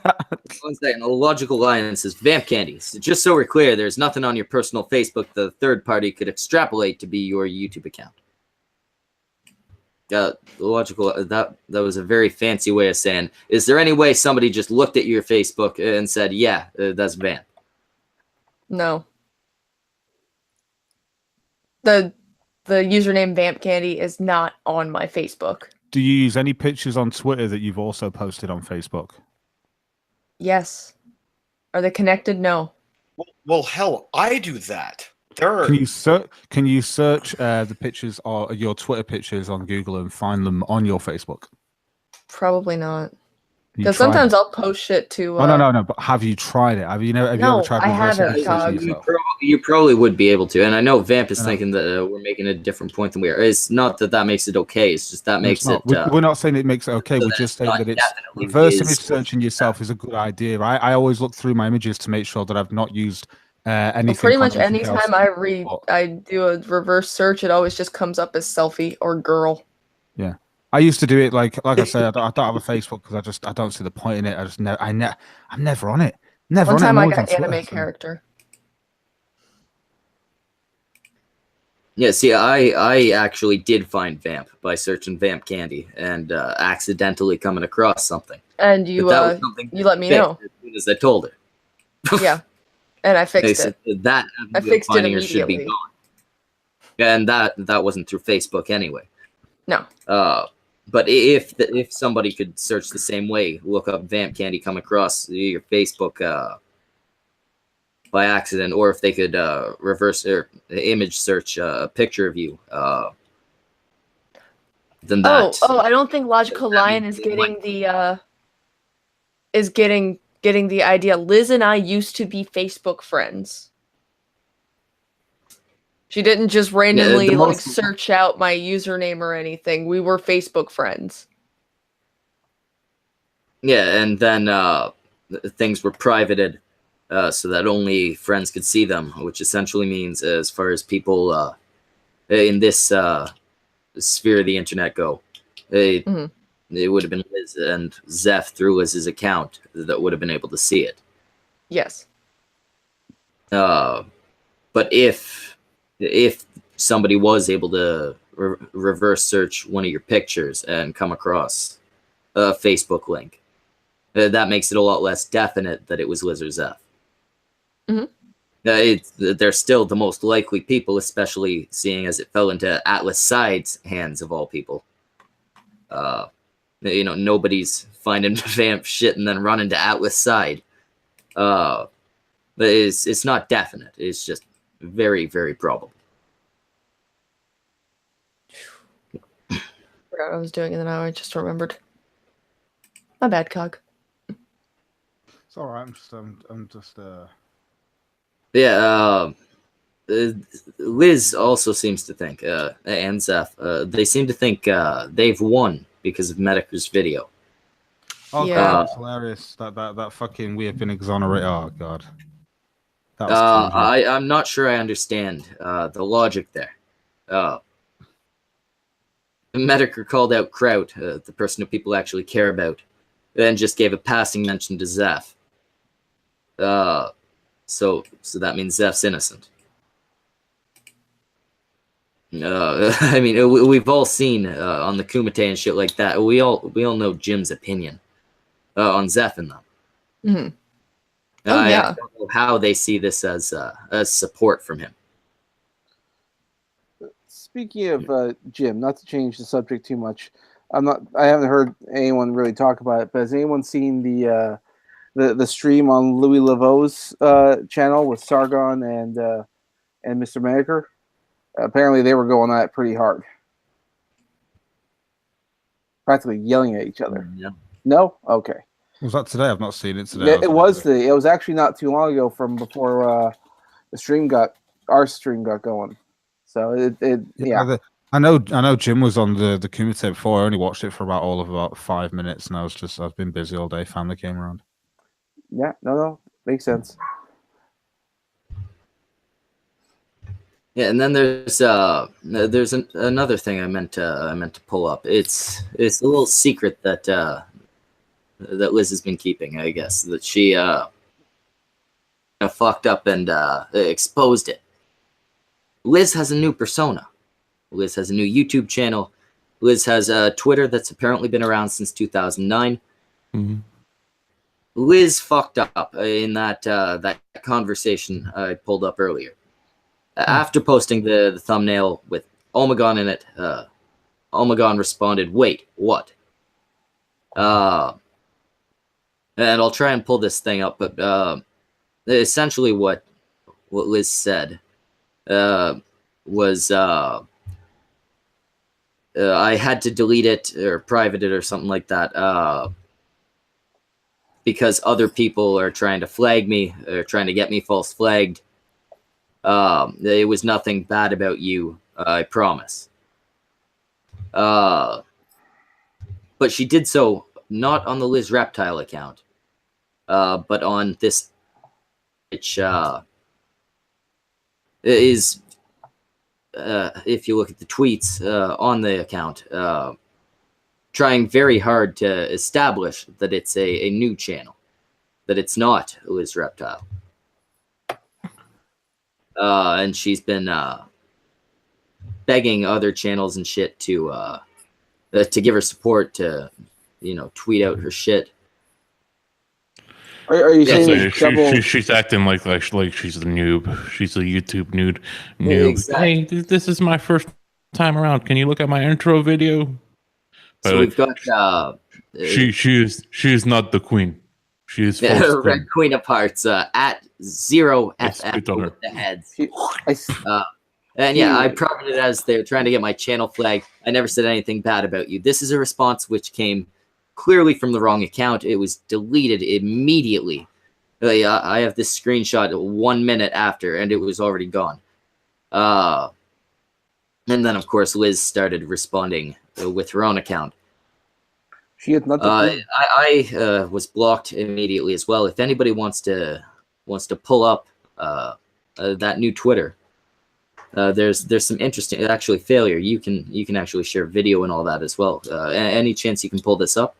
second. The logical alliance is Vamp Candies. Just so we're clear, there's nothing on your personal Facebook the third party could extrapolate to be your YouTube account. The logical that was a very fancy way of saying, is there any way somebody just looked at your Facebook and said, yeah, that's Vamp? No. The username Vamp Candy is not on my Facebook. Do you use any pictures on Twitter that you've also posted on Facebook? Yes. Are they connected? No. Well, hell, I do that. Can you search the pictures or your Twitter pictures on Google and find them on your Facebook? Probably not. Because sometimes I'll post shit to. No. But have you tried it? Have you ever tried? I haven't. You probably would be able to, and I know Vamp is thinking that we're making a different point than we are. It's not that makes it okay. It's just that makes it. We're not saying it makes it okay. We're just saying that it's reverse image searching yourself is a good idea. I always look through my images to make sure that I've not used anything. Well, pretty much anytime I do a reverse search, it always just comes up as selfie or girl. Yeah. I used to do it like I said. I don't have a Facebook because I don't see the point in it. I'm never on it. Never. One time I got anime character. Yeah, see, I actually did find Vamp by searching Vamp Candy and accidentally coming across something. And you let me know as soon as I told her. Yeah, and I fixed it. That I fixed it immediately. Should be gone. And that wasn't through Facebook anyway. No. But if somebody could search the same way, look up Vamp Candy, come across your Facebook by accident, or if they could reverse or image search a picture of you, then that. Oh, I don't think Logical Lion is getting the idea. Liz and I used to be Facebook friends. She didn't just randomly search out my username or anything. We were Facebook friends. Yeah, and then things were privated so that only friends could see them, which essentially means, as far as people in this sphere of the internet go, it would have been Liz and Zeph through Liz's account that would have been able to see it. Yes. But if somebody was able to reverse search one of your pictures and come across a Facebook link, that makes it a lot less definite that it was Liz or Zeph. They're still the most likely people, especially seeing as it fell into Atlas Side's hands of all people. Nobody's finding Vamp shit and then running to Atlas Side. But it's not definite. It's just very, very probable. Forgot what I was doing, and then I just remembered. My bad, Cog. It's all right. I'm just. Yeah. Liz also seems to think, and Zeph, they seem to think they've won because of Medicare's video. Oh, yeah. God, that's hilarious. That fucking we have been exonerated. Oh, God. That was I'm not sure I understand the logic there. Medicare called out Kraut, the person who people actually care about, and just gave a passing mention to Zeph. So that means Zeph's innocent. I mean, we've all seen on the Kumite and shit like that. We all know Jim's opinion on Zeph and them. Mm-hmm. I don't know how they see this as support from him. speaking of Jim, not to change the subject too much, I haven't heard anyone really talk about it, but has anyone seen the stream on Louis Laveau's channel with Sargon and Mr. Maker? Apparently, they were going at it pretty hard, practically yelling at each other. Yeah. No, okay. Was that today? I've not seen it today. It was actually not too long ago from before our stream got going. So yeah. I know Jim was on the Kumite before. I only watched it for about 5 minutes, and I've been busy all day. Family came around. Yeah, no, makes sense. Yeah, and then there's another thing I meant to pull up. It's a little secret that Liz has been keeping, I guess, that she fucked up and exposed it. Liz has a new persona. Liz has a new YouTube channel. Liz has a Twitter that's apparently been around since 2009. Mm-hmm. Liz fucked up in that conversation I pulled up earlier. After posting the thumbnail with Omegon in it, Omegon responded, "Wait, what?" And I'll try and pull this thing up, but essentially what Liz said was I had to delete it or private it or something like that because other people are trying to flag me or trying to get me false flagged. It was nothing bad about you, I promise. But she did so not on the Liz Reptile account, but on this, which is, if you look at the tweets on the account, trying very hard to establish that it's a new channel, that it's not Liz Reptile. And she's been begging other channels and shit to give her support to, tweet out her shit. Are you saying she's acting like she's the noob? She's a YouTube noob. Exactly. Hey, this is my first time around. Can you look at my intro video? But so we've got she is not the queen. She is Red Queen of Hearts at 0FF with the heads. And yeah, I promoted it as they're trying to get my channel flagged. I never said anything bad about you. This is a response which came clearly from the wrong account. It was deleted immediately. I have this screenshot 1 minute after, and it was already gone. And then, of course, Liz started responding with her own account. She had nothing. I was blocked immediately as well. If anybody wants to pull up that new Twitter, there's some interesting, actually failure. You can actually share video and all that as well. Any chance you can pull this up?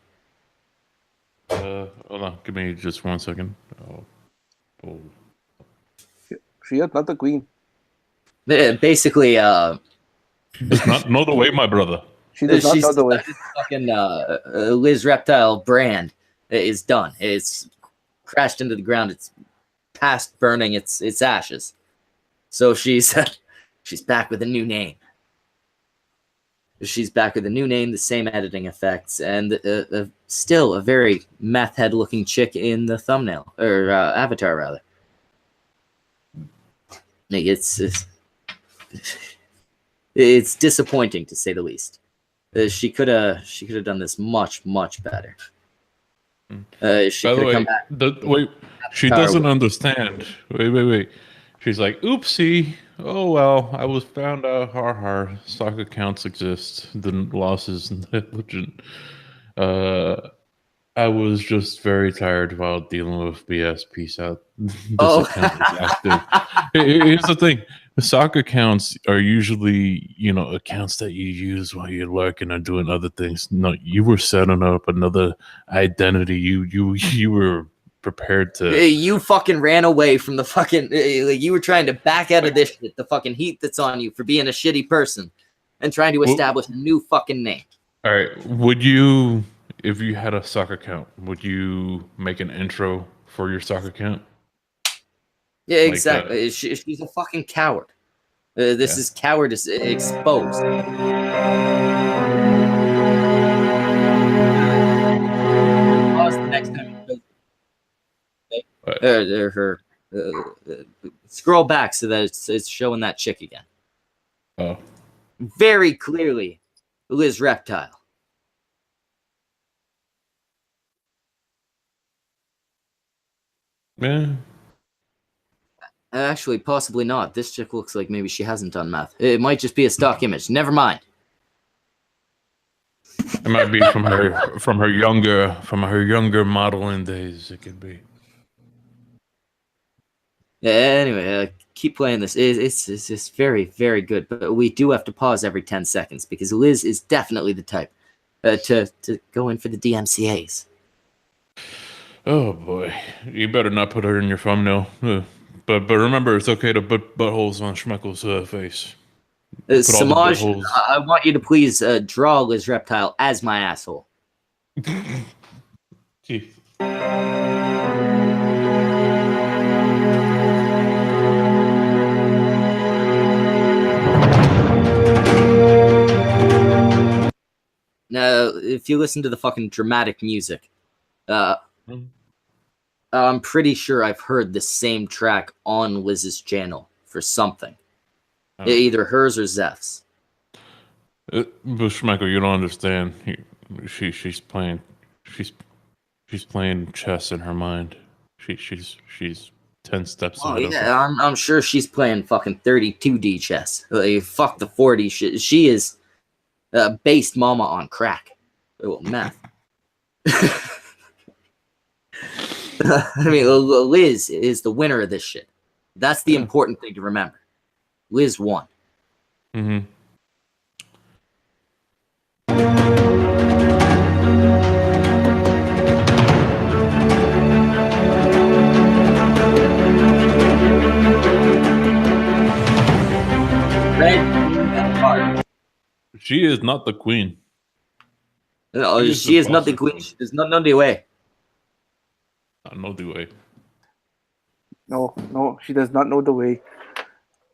Hold on, give me just 1 second. She had not the queen. Basically, does not know the way, my brother. She does not know the way. Fucking Liz Reptile brand is done. It's crashed into the ground. It's past burning its ashes. So she's back with a new name. She's back with a new name, the same editing effects, and still a very meth head looking chick in the thumbnail or avatar rather. It's disappointing to say the least. She could have done this much better. She could have come back. Wait, she doesn't understand. Wait. She's like, oopsie. Oh well, I was found out our stock accounts exist. The loss is negligent. I was just very tired while dealing with BS. Peace out. This account is active. Here's the thing. Stock accounts are usually, accounts that you use while you're lurking or doing other things. No, you were setting up another identity. You were prepared to. You fucking ran away from the fucking. You were trying to back out of this shit, the fucking heat that's on you for being a shitty person, and trying to establish a new fucking name. All right, would you, if you had a stock account, would you make an intro for your stock account? Yeah, exactly. She's a fucking coward. This is cowardice exposed. Pause the next time. Scroll back so that it's showing that chick again. Oh. Very clearly, Lizz Reptile. Yeah. Actually, possibly not. This chick looks like maybe she hasn't done math. It might just be a stock image. Never mind. It might be from her younger modeling days. It could be. Anyway, keep playing this. It's very, very good. But we do have to pause every 10 seconds because Lizz is definitely the type to go in for the DMCAs. Oh boy, you better not put her in your thumbnail. But remember, it's okay to put buttholes on Schmeckle's face. Samaj, I want you to please draw Lizz Reptile as my asshole. Keith. Now, if you listen to the fucking dramatic music, I'm pretty sure I've heard the same track on Lizz's channel for something. Either hers or Zeph's. Bushmichael, you don't understand. She's playing chess in her mind. She's 10 steps ahead of her. I'm sure she's playing fucking 32D chess. Like, fuck the 40. She is based mama on crack. Well, meth. I mean, Lizz is the winner of this shit. That's the important thing to remember. Lizz won. Mm-hmm. Red. She is not the queen. No, she is not the queen. There's no way. No the way. No, she does not know the way.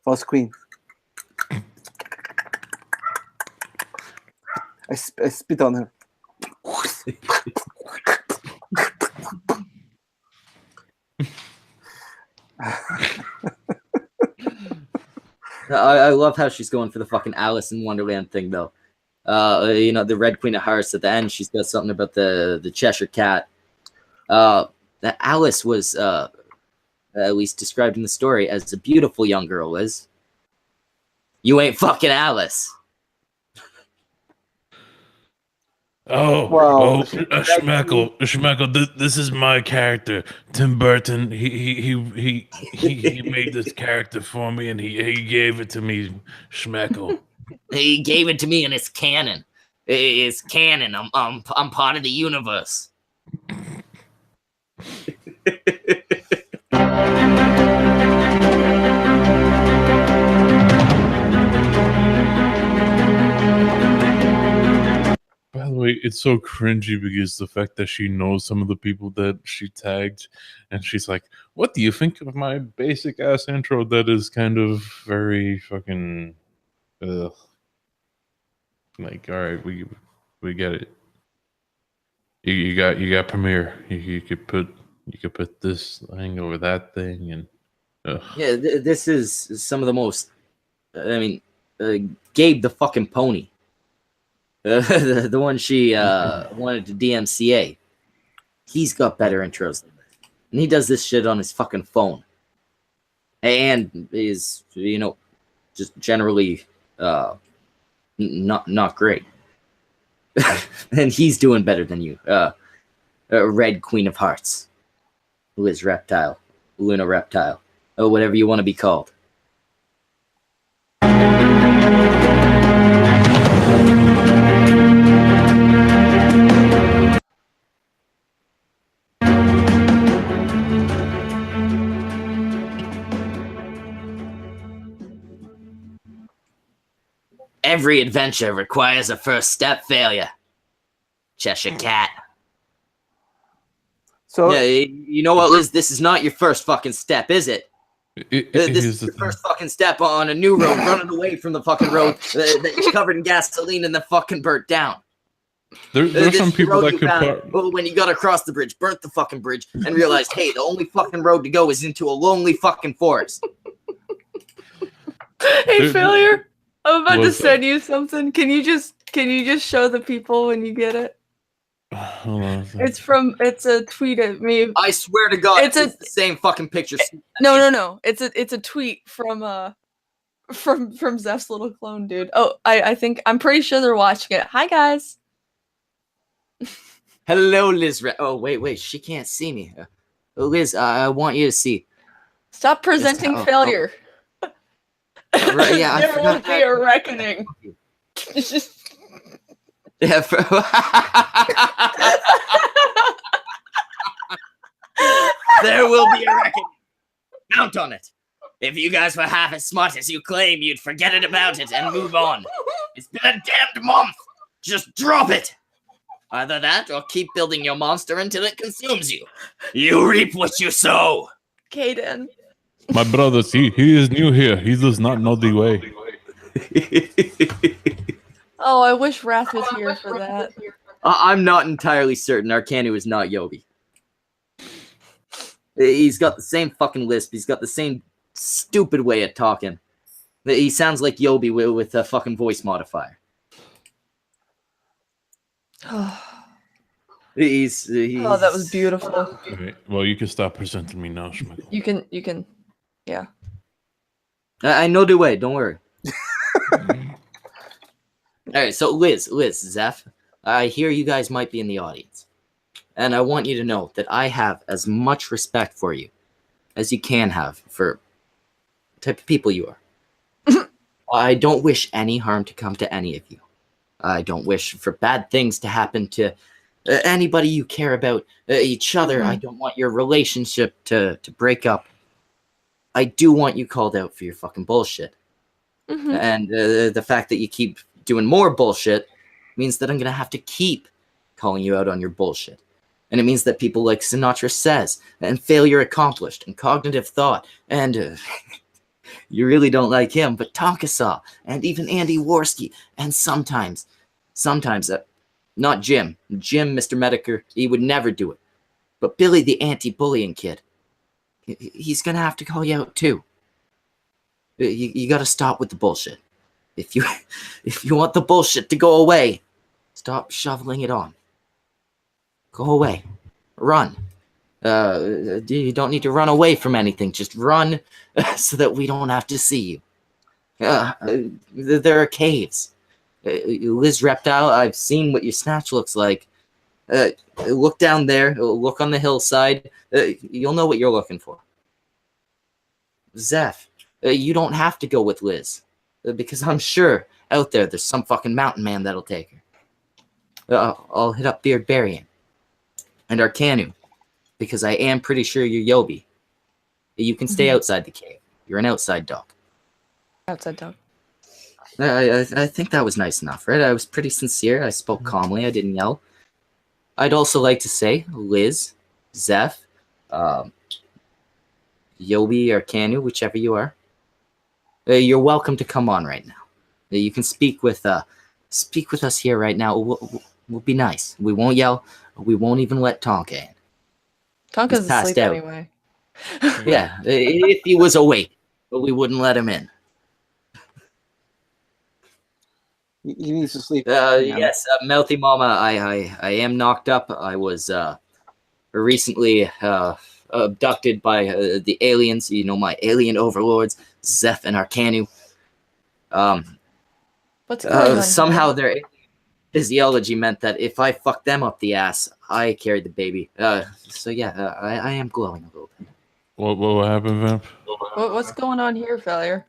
False queen. I spit on her. I love how she's going for the fucking Alice in Wonderland thing, though. You know, the Red Queen of Hearts at the end, she's got something about the Cheshire Cat. That Alice was at least described in the story as a beautiful young girl, Liz. You ain't fucking Alice. Schmeckle, this is my character, Tim Burton. He made this character for me, and he gave it to me, Schmeckle. He gave it to me, and it's canon. It's canon. I'm part of the universe. By the way, it's so cringy because the fact that she knows some of the people that she tagged, and she's like, "What do you think of my basic ass intro? That is kind of very fucking, like, all right, we get it. You got Premiere. You could put this thing over that thing, and yeah, this is some of the most. I mean, Gabe the fucking pony. The one she wanted to DMCA. He's got better intros than this. And he does this shit on his fucking phone. And is, you know, just generally not great. And he's doing better than you. Red Queen of Hearts. Lizz Reptile. Luna Reptile. Or whatever you want to be called. Every adventure requires a first step failure. Cheshire Cat. So yeah, you know what, Liz? This is not your first fucking step, is it? This is your first fucking step on a new road, running away from the fucking road that's covered in gasoline and then fucking burnt down. There's some people that could when you got across the bridge, burnt the fucking bridge, and realized, hey, the only fucking road to go is into a lonely fucking forest. Hey, Failure, I'm about to send you something. Can you just show the people when you get it? Hold on. It's a tweet at me. I swear to God, it's the same fucking picture. No. It's a tweet from Zeph's little clone dude. Oh, I'm pretty sure they're watching it. Hi guys. Hello, Liz. Oh, wait, she can't see me. Liz, I want you to see. Stop presenting failure. Right, yeah, there will be a reckoning. Yeah. There will be a reckoning. Count on it. If you guys were half as smart as you claim, you'd forget it about it and move on. It's been a damned month. Just drop it. Either that or keep building your monster until it consumes you. You reap what you sow. Caden. My brother, see, he is new here. He does not know the way. Oh, I wish Wrath was here for that. I'm not entirely certain Arcanu is not Yobi. He's got the same fucking lisp. He's got the same stupid way of talking. He sounds like Yobi with a fucking voice modifier. He's Oh, that was beautiful. Okay. Well, you can stop presenting me now, Schmeichel. You can, yeah. I know the way. Don't worry. All right, so Liz, Zeph, I hear you guys might be in the audience, and I want you to know that I have as much respect for you as you can have for the type of people you are. I don't wish any harm to come to any of you. I don't wish for bad things to happen to anybody you care about, each other. I don't want your relationship to break up. I do want you called out for your fucking bullshit. And the fact that you keep doing more bullshit means that I'm going to have to keep calling you out on your bullshit. And it means that people like Sinatra Says, and Failure Accomplished, and Cognitive Thought, and you really don't like him, but Tonka Saw, and even Andy Worski, and sometimes, not Jim, Mr. Medicare, he would never do it. But Billy the anti-bullying kid, he's going to have to call you out too. You got to stop with the bullshit. If you want the bullshit to go away, stop shoveling it on. Go away. Run. You don't need to run away from anything. Just run so that we don't have to see you. There are caves. Liz Reptile, I've seen what your snatch looks like. Look down there. Look on the hillside. You'll know what you're looking for. Zeph, you don't have to go with Liz. Because I'm sure out there's some fucking mountain man that'll take her. I'll hit up Beard Barian. And Arcanu. Because I am pretty sure you're Yobi. You can stay outside the cave. You're an outside dog. Outside dog. I think that was nice enough, right? I was pretty sincere. I spoke calmly. I didn't yell. I'd also like to say, Liz, Zeph, Yobi, Arcanu, whichever you are. You're welcome to come on right now. You can speak with us here right now. We'll be nice. We won't yell. We won't even let Tonka in. Tonka's asleep anyway. Yeah, if he was awake, but we wouldn't let him in. He needs to sleep. Yes, Melty Mama, I am knocked up. I was recently abducted by the aliens. You know, my alien overlords, Zeph and Arcanu. What's going on? Somehow their physiology meant that if I fucked them up the ass, I carried the baby. So yeah, I am glowing a little bit. What happened, Vamp? What's going on here, Failure?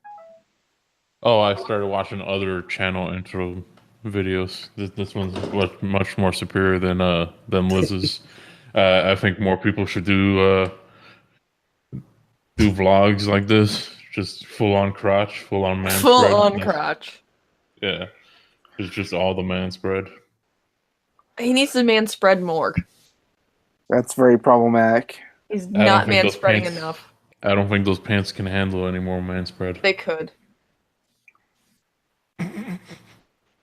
Oh, I started watching other channel intro videos. This one's much more superior than Lizz's. I think more people should do vlogs like this. Just full on crotch, full on man spread. Full on crotch. Yeah, it's just all the man spread. He needs to man spread more. That's very problematic. He's not man spreading enough. I don't think those pants can handle any more man spread. They could.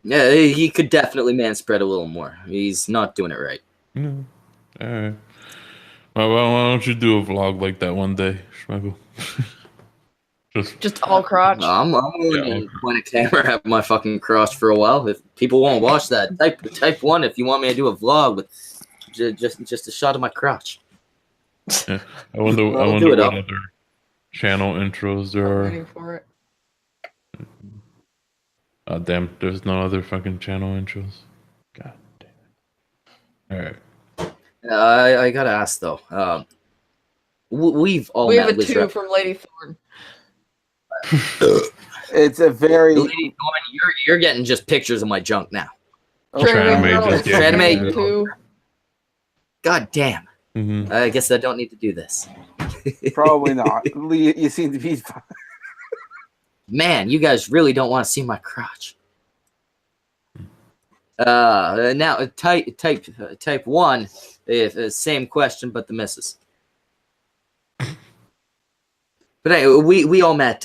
Yeah, he could definitely man spread a little more. He's not doing it right. No. All right. Well, why don't you do a vlog like that one day, Schmegel? Just all crotch. I'm willing to point a camera at my fucking crotch for a while. If people won't watch that, type 1 if you want me to do a vlog with just a shot of my crotch. Yeah. I wonder what other channel intros there are. Waiting for it. Oh, damn, there's no other fucking channel intros. God damn it. Alright. I gotta ask though. We have a 2 from Lady Thorn. It's a very Lady Thorn, you're getting just pictures of my junk now. Tranmate 2. God damn. Mm-hmm. I guess I don't need to do this. Probably not. You seem to be fine. Man, you guys really don't want to see my crotch. Now type 1, same question, but the missus. But anyway, we all met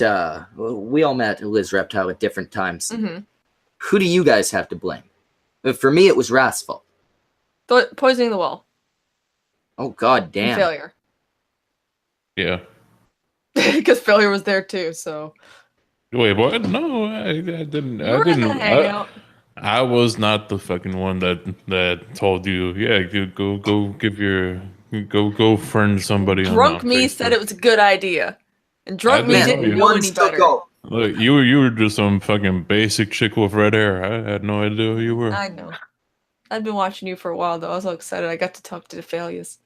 Liz Reptile at different times. Mm-hmm. Who do you guys have to blame? For me, it was Rath's fault. Poisoning the well. Oh god damn! And failure. Yeah. Because failure was there too. So. Wait, what? No, I didn't. I didn't. I was not the fucking one that told you. Yeah, go friend somebody. Drunk me Facebook. said it was a good idea, and drunk me didn't know any better. Look, you were just some fucking basic chick with red hair. I had no idea who you were. I know. I've been watching you for a while though. I was so excited. I got to talk to the failures.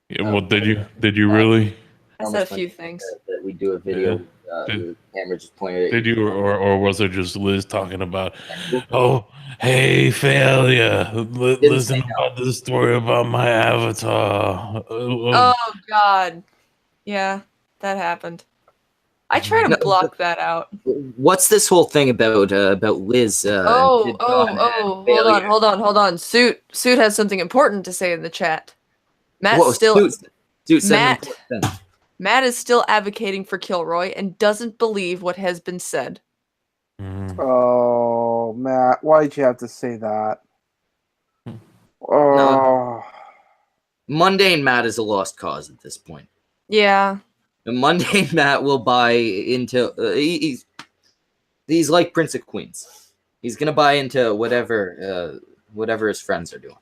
Yeah, well, did you really? I said a few things. That we do a video. The camera just pointed at Did you, or was it just Liz talking about? Oh, hey, failure! Listen about this story about my avatar. Oh God, yeah, that happened. I try to block that out. What's this whole thing about Liz? Hold on. Suit has something important to say in the chat. Matt is still advocating for Kilroy and doesn't believe what has been said. Oh, Matt, why'd you have to say that? Oh, no. Mundane Matt is a lost cause at this point. Yeah. And Mundane Matt will buy into. He's like Prince of Queens. He's gonna buy into whatever his friends are doing.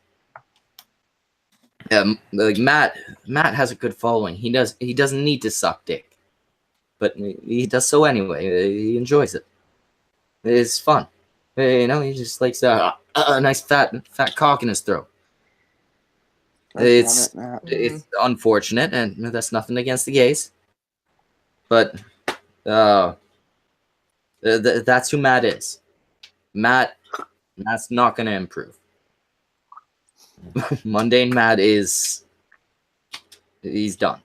Like Matt has a good following. He doesn't need to suck dick, but he does so anyway. He enjoys it. It's fun. You know, he just likes a nice fat cock in his throat. It's unfortunate, and that's nothing against the gays, but that's who Matt is. Matt's not gonna improve. Mundane Matt he's done.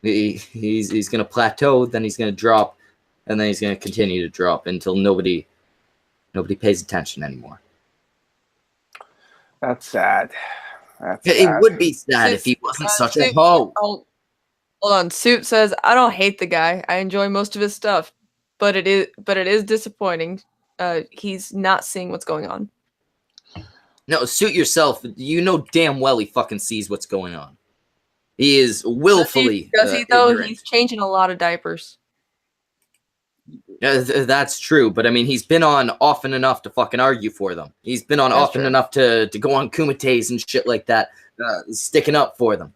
He's gonna plateau, then he's gonna drop, and then he's gonna continue to drop until nobody pays attention anymore. That's sad. It would be sad if he wasn't such a hoe. Hold on. Suit says, I don't hate the guy. I enjoy most of his stuff, but it is disappointing. He's not seeing what's going on. No, Suit yourself. You know damn well he fucking sees what's going on. He is willfully. Does he though? Ignorant. He's changing a lot of diapers. That's true, but I mean, he's been on often enough to fucking argue for them. He's been on often enough to go on Kumites and shit like that, sticking up for them.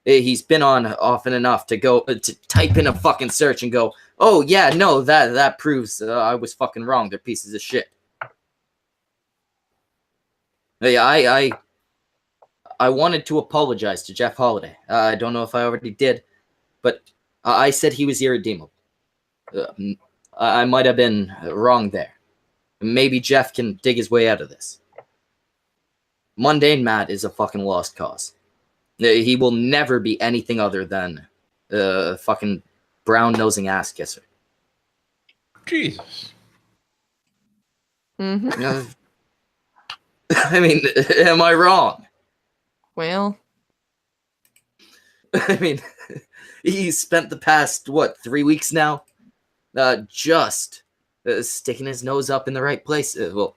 He's been on often enough to go to type in a fucking search and go, oh yeah, no, that proves I was fucking wrong. They're pieces of shit. I wanted to apologize to Jeff Holiday. I don't know if I already did, but I said he was irredeemable. I might have been wrong there. Maybe Jeff can dig his way out of this. Mundane Matt is a fucking lost cause. He will never be anything other than a fucking brown-nosing ass kisser. Jesus. Mm-hmm. I mean, am I wrong? Well, I mean, He's spent the past, 3 weeks now? Just sticking his nose up in the right place. Well,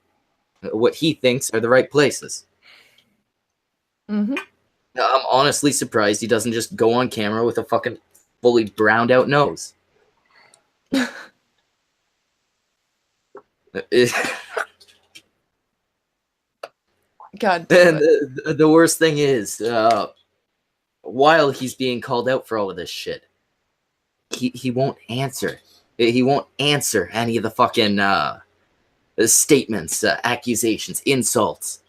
what he thinks are the right places. Mm-hmm. I'm honestly surprised he doesn't just go on camera with a fucking fully browned out nose. God damn And it. the worst thing is, while he's being called out for all of this shit, he won't answer. He won't answer any of the fucking statements, accusations, insults.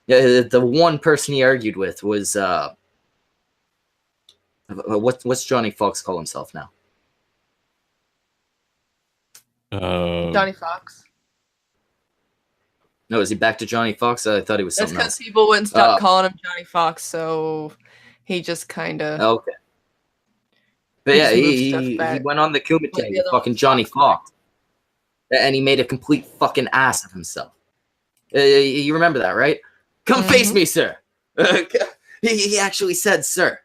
The one person he argued with was what's Johnny Fox call himself now? Johnny Fox. No, is he back to Johnny Fox? I thought he was That's something because else. people wouldn't stop calling him Johnny Fox, so he just kind of. Okay. But yeah, he went on the Kumite with fucking Johnny Fox. And he made a complete fucking ass of himself. You remember that, right? Come face me, sir. He actually said, sir.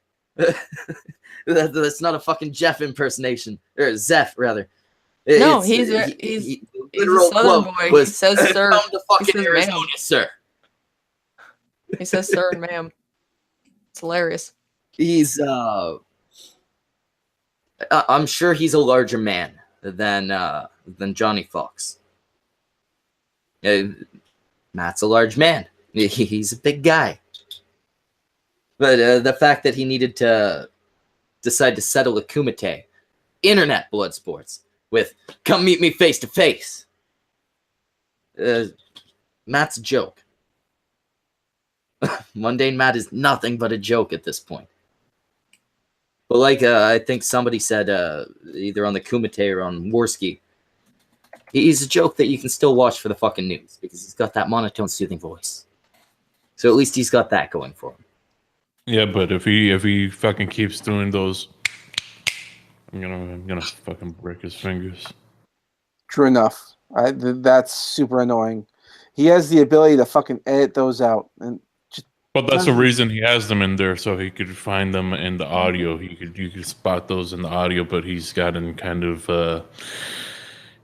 That's not a fucking Jeff impersonation. Or Zeph, rather. No, he's a Southern boy. He says, sir. Come to fucking he says, Arizona, ma'am. sir. He says, sir and ma'am. It's hilarious. He's, I'm sure he's a larger man than Johnny Fox. Matt's a large man. He's a big guy. But the fact that he needed to decide to settle a kumite, internet blood sports, with come meet me face to face. Matt's a joke. Mundane Matt is nothing but a joke at this point. But like I think somebody said, either on the Kumite or on Warski, he's a joke that you can still watch for the fucking news because he's got that monotone, soothing voice. So at least he's got that going for him. Yeah, but if he fucking keeps doing those, I'm gonna fucking break his fingers. True enough. That's super annoying. He has the ability to fucking edit those out, and but that's the reason he has them in there, so he could find them in the audio. You could spot those in the audio, but he's gotten kind of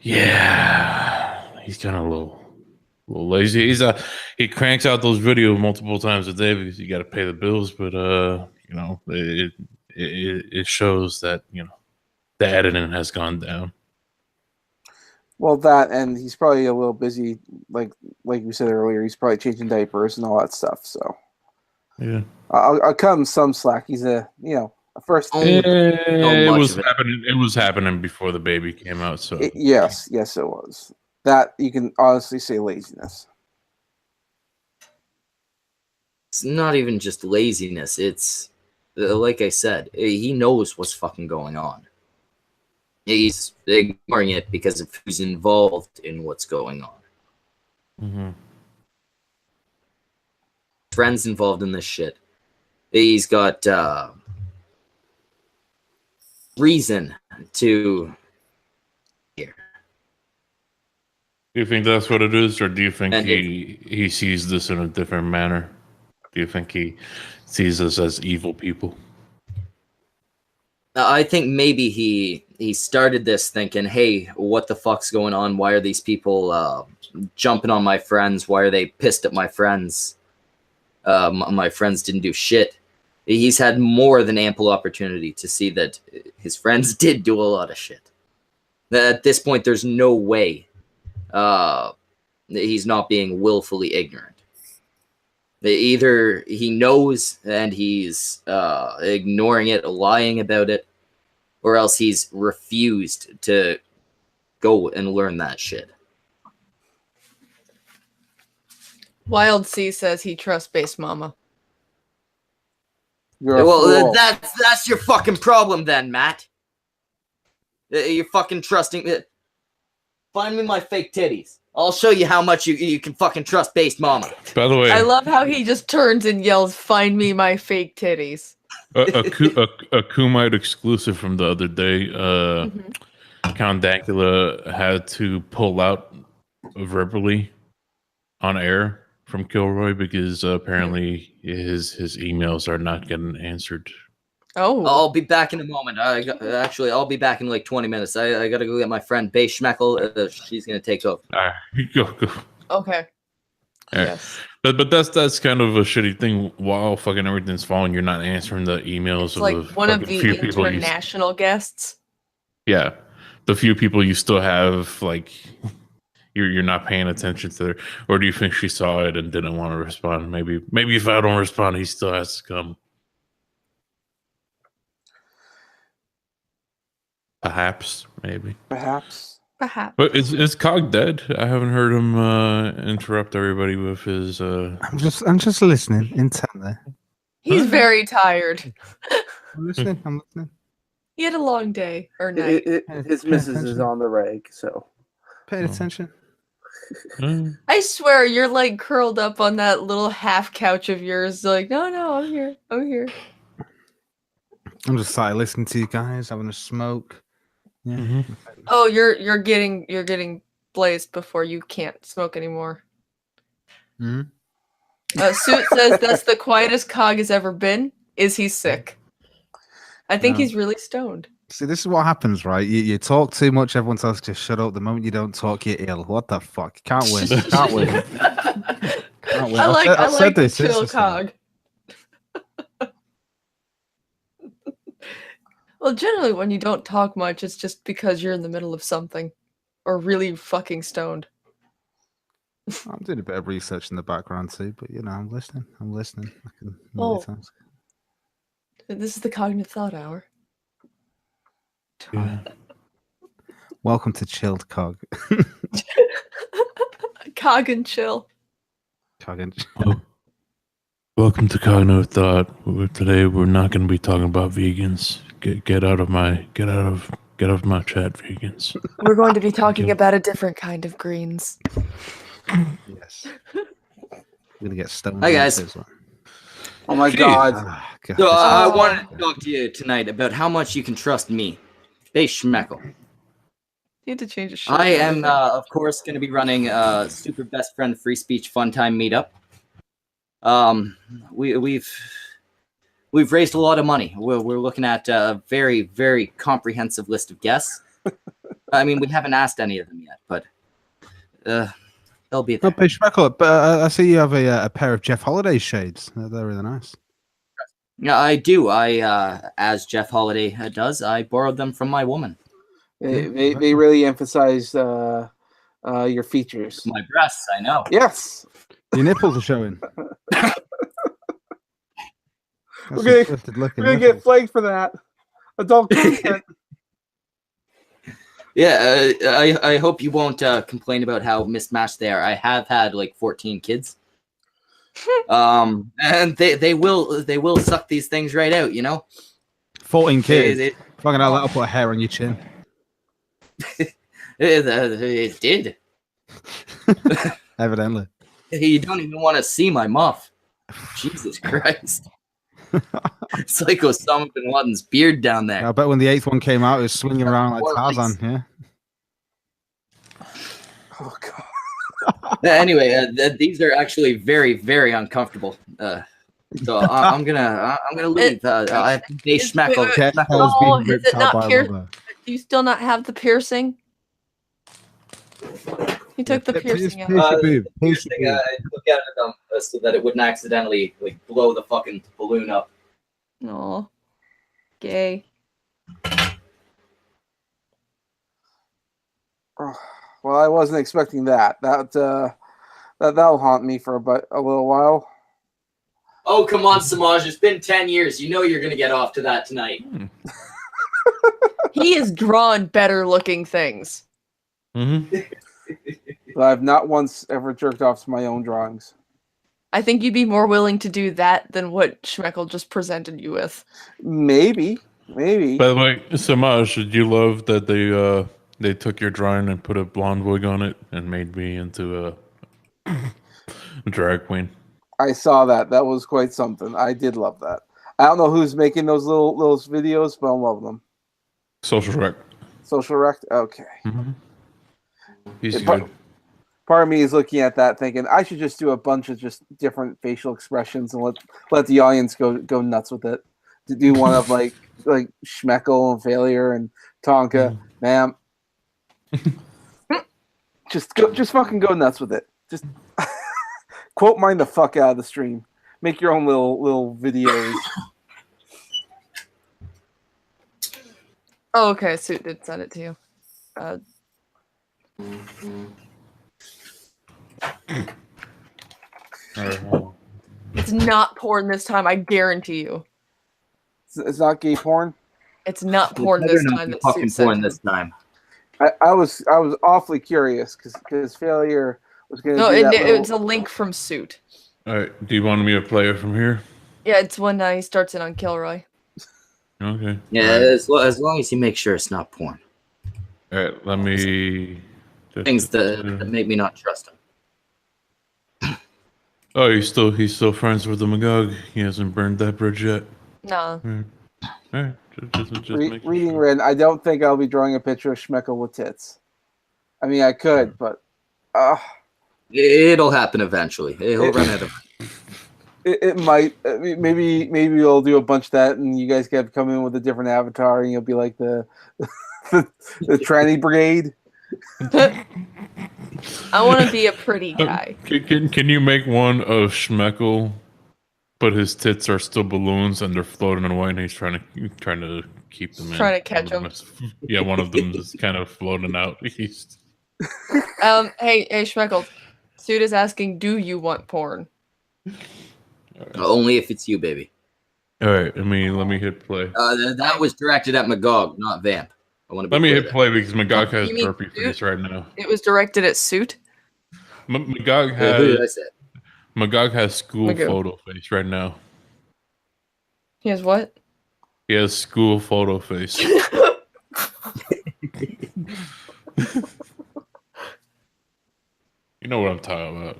he's kind of a little lazy. He cranks out those videos multiple times a day because you got to pay the bills, but it shows that the editing has gone down. Well, that, and he's probably a little busy, like we said earlier. He's probably changing diapers and all that stuff. So yeah, I'll cut him some slack. He's a first. It was happening before the baby came out. So yes, it was. That you can honestly say laziness. It's not even just laziness. It's like I said, he knows what's fucking going on. He's ignoring it because of who's involved in what's going on. Mm-hmm. Friends involved in this shit. He's got reason to here. Do you think that's what it is, or do you think he sees this in a different manner? Do you think he sees us as evil people? I think maybe he started this thinking, hey, what the fuck's going on? Why are these people jumping on my friends? Why are they pissed at my friends? My friends didn't do shit. He's had more than ample opportunity to see that his friends did do a lot of shit. At this point, there's no way he's not being willfully ignorant. Either he knows and he's ignoring it, lying about it, or else he's refused to go and learn that shit. Wild C says he trusts Base Mama. Well, that's your fucking problem then, Matt. You're fucking trusting. Find me my fake titties. I'll show you how much you can fucking trust Base Mama. By the way, I love how he just turns and yells, "Find me my fake titties." a Kumite exclusive from the other day. Count Dankula had to pull out verbally on air from Kilroy because apparently his emails are not getting answered. Oh. I'll be back in a moment. Actually, I'll be back in like 20 minutes. I gotta go get my friend Bay Schmeckle. She's gonna take over. All right, go. Okay. Right. Yes. But that's kind of a shitty thing. While fucking everything's falling, you're not answering the emails It's of like the one of fucking the few people international guests. Yeah, the few people you still have, like you're not paying attention to her, or do you think she saw it and didn't want to respond? Maybe if I don't respond, he still has to come. Perhaps, maybe. Perhaps. But is Cog dead? I haven't heard him interrupt everybody with his. I'm just listening intently. He's very tired. I'm listening. He had a long day or night. His missus is on the reg, so paying attention. I swear, you're like curled up on that little half couch of yours, like, no, I'm here. I'm just sat listening to you guys, having a smoke. Yeah. Mm-hmm. Oh, you're getting blazed before you can't smoke anymore. Mm-hmm. Suit says that's the quietest Cog has ever been. Is he sick? I think he's really stoned. See, this is what happens, right? You talk too much, everyone tells you to shut up. The moment you don't talk, you're ill. What the fuck? Can't win. Can't win. Can't win. I like this. chill Cog. Well, generally when you don't talk much, it's just because you're in the middle of something. Or really fucking stoned. I'm doing a bit of research in the background too, but I'm listening. I can multitask. This is the Cognitive Thought Hour. Yeah. Welcome to Chilled Cog. Cog and chill. Cog and chill. Oh. Welcome to Cognitive Thought. Today we're not going to be talking about vegans. Get out of my chat, vegans. We're going to be talking about a different kind of greens. Yes. We're gonna get stoned. Hi guys. Oh my god. So I wanted to talk to you tonight about how much you can trust me. Bay Schmeckle. You need to change the shirt. I am, of course, going to be running a Super Best Friend Free Speech Fun Time meetup. We've raised a lot of money. We're looking at a very, very comprehensive list of guests. I mean, we haven't asked any of them yet, but they'll be there. Bay Schmeckle, but I see you have a pair of Jeff Holiday shades. They're really nice. Yeah, I do. As Jeff Holiday does, I borrowed them from my woman. They really emphasize your features. My breasts, I know. Yes. Your nipples are showing. We're gonna get flagged for that. Adult content. Yeah, I hope you won't complain about how mismatched they are. I have had like 14 kids. And they will suck these things right out, 14 kids. Fucking hell, that'll put a hair on your chin. It did. Evidently. You don't even want to see my muff. Jesus Christ. It's like Osama bin Laden's beard down there. I bet when the 8th one came out, it was swinging around like Tarzan. Yeah. Oh god. Anyway, these are actually very, very uncomfortable. So I'm gonna leave. I have to Bay Schmeckle. Is it not pierced? Do you still not have the piercing? He took the piercing out. I took out of them so that it wouldn't accidentally blow the fucking balloon up. Aw. Gay. Well, I wasn't expecting that. That'll haunt me for a little while. Oh, come on, Samaj. It's been 10 years. You know you're going to get off to that tonight. He has drawn better looking things. Mm-hmm. I've not once ever jerked off to my own drawings. I think you'd be more willing to do that than what Schmeckle just presented you with. Maybe. By the way, Samaj, did you love that they took your drawing and put a blonde wig on it and made me into a drag queen? I saw that. That was quite something. I did love that. I don't know who's making those videos, but I love them. Social Rec. Social Rec? Okay. Mm-hmm. He's good. Part of me is looking at that thinking I should just do a bunch of just different facial expressions and let the audience go nuts with it. to do one of like Schmeckel and Failure and Tonka, ma'am. Just fucking go nuts with it. Just quote mine the fuck out of the stream. Make your own little videos. Oh, okay. Suit did send it to you. It's not porn this time. I guarantee you. It's not gay porn. It's not porn this time. It's fucking porn this time. I was awfully curious because Failure was going to. No, it's a link from Suit. All right. Do you want me to play it from here? Yeah, it's when he starts it on Kilroy. Okay. Yeah, as long as you make sure it's not porn. All right. Let me. Things that make me not trust him. Oh, he's still friends with the Magog. He hasn't burned that bridge yet. No. All right. Just reading Red, I don't think I'll be drawing a picture of Schmeckel with tits. I mean, I could, but it'll happen eventually. He'll run out of. It might. I mean, maybe we'll do a bunch of that, and you guys can come in with a different avatar, and you'll be like the tranny brigade. I want to be a pretty guy. Can you make one of Schmeckel, but his tits are still balloons and they're floating away, and he's trying to keep them in. Trying to catch them. Yeah, one of them is kind of floating out. Hey Schmeckel, Suit is asking, do you want porn? Right. Only if it's you, baby. All right, let me hit play. That was directed at Magog, not Vamp. Let me hit play because Magog has burpee face right now. It was directed at Suit. Magog has school photo face right now. He has what? He has school photo face. You know what I'm talking about.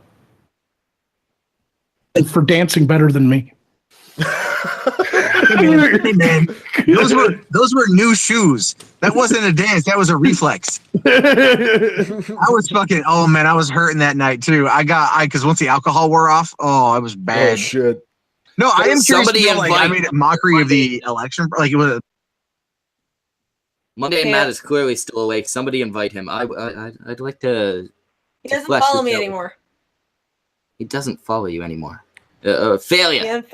And for dancing better than me. Hey man, those were new shoes. That wasn't a dance. That was a reflex. I was fucking. Oh man, I was hurting that night too. Because once the alcohol wore off, I was bad. Oh shit. No, I am curious. I made a mockery of the election. Like it was. Monday Matt is clearly still awake. Somebody invite him. I'd like to. He doesn't follow me anymore. He doesn't follow you anymore. Failure.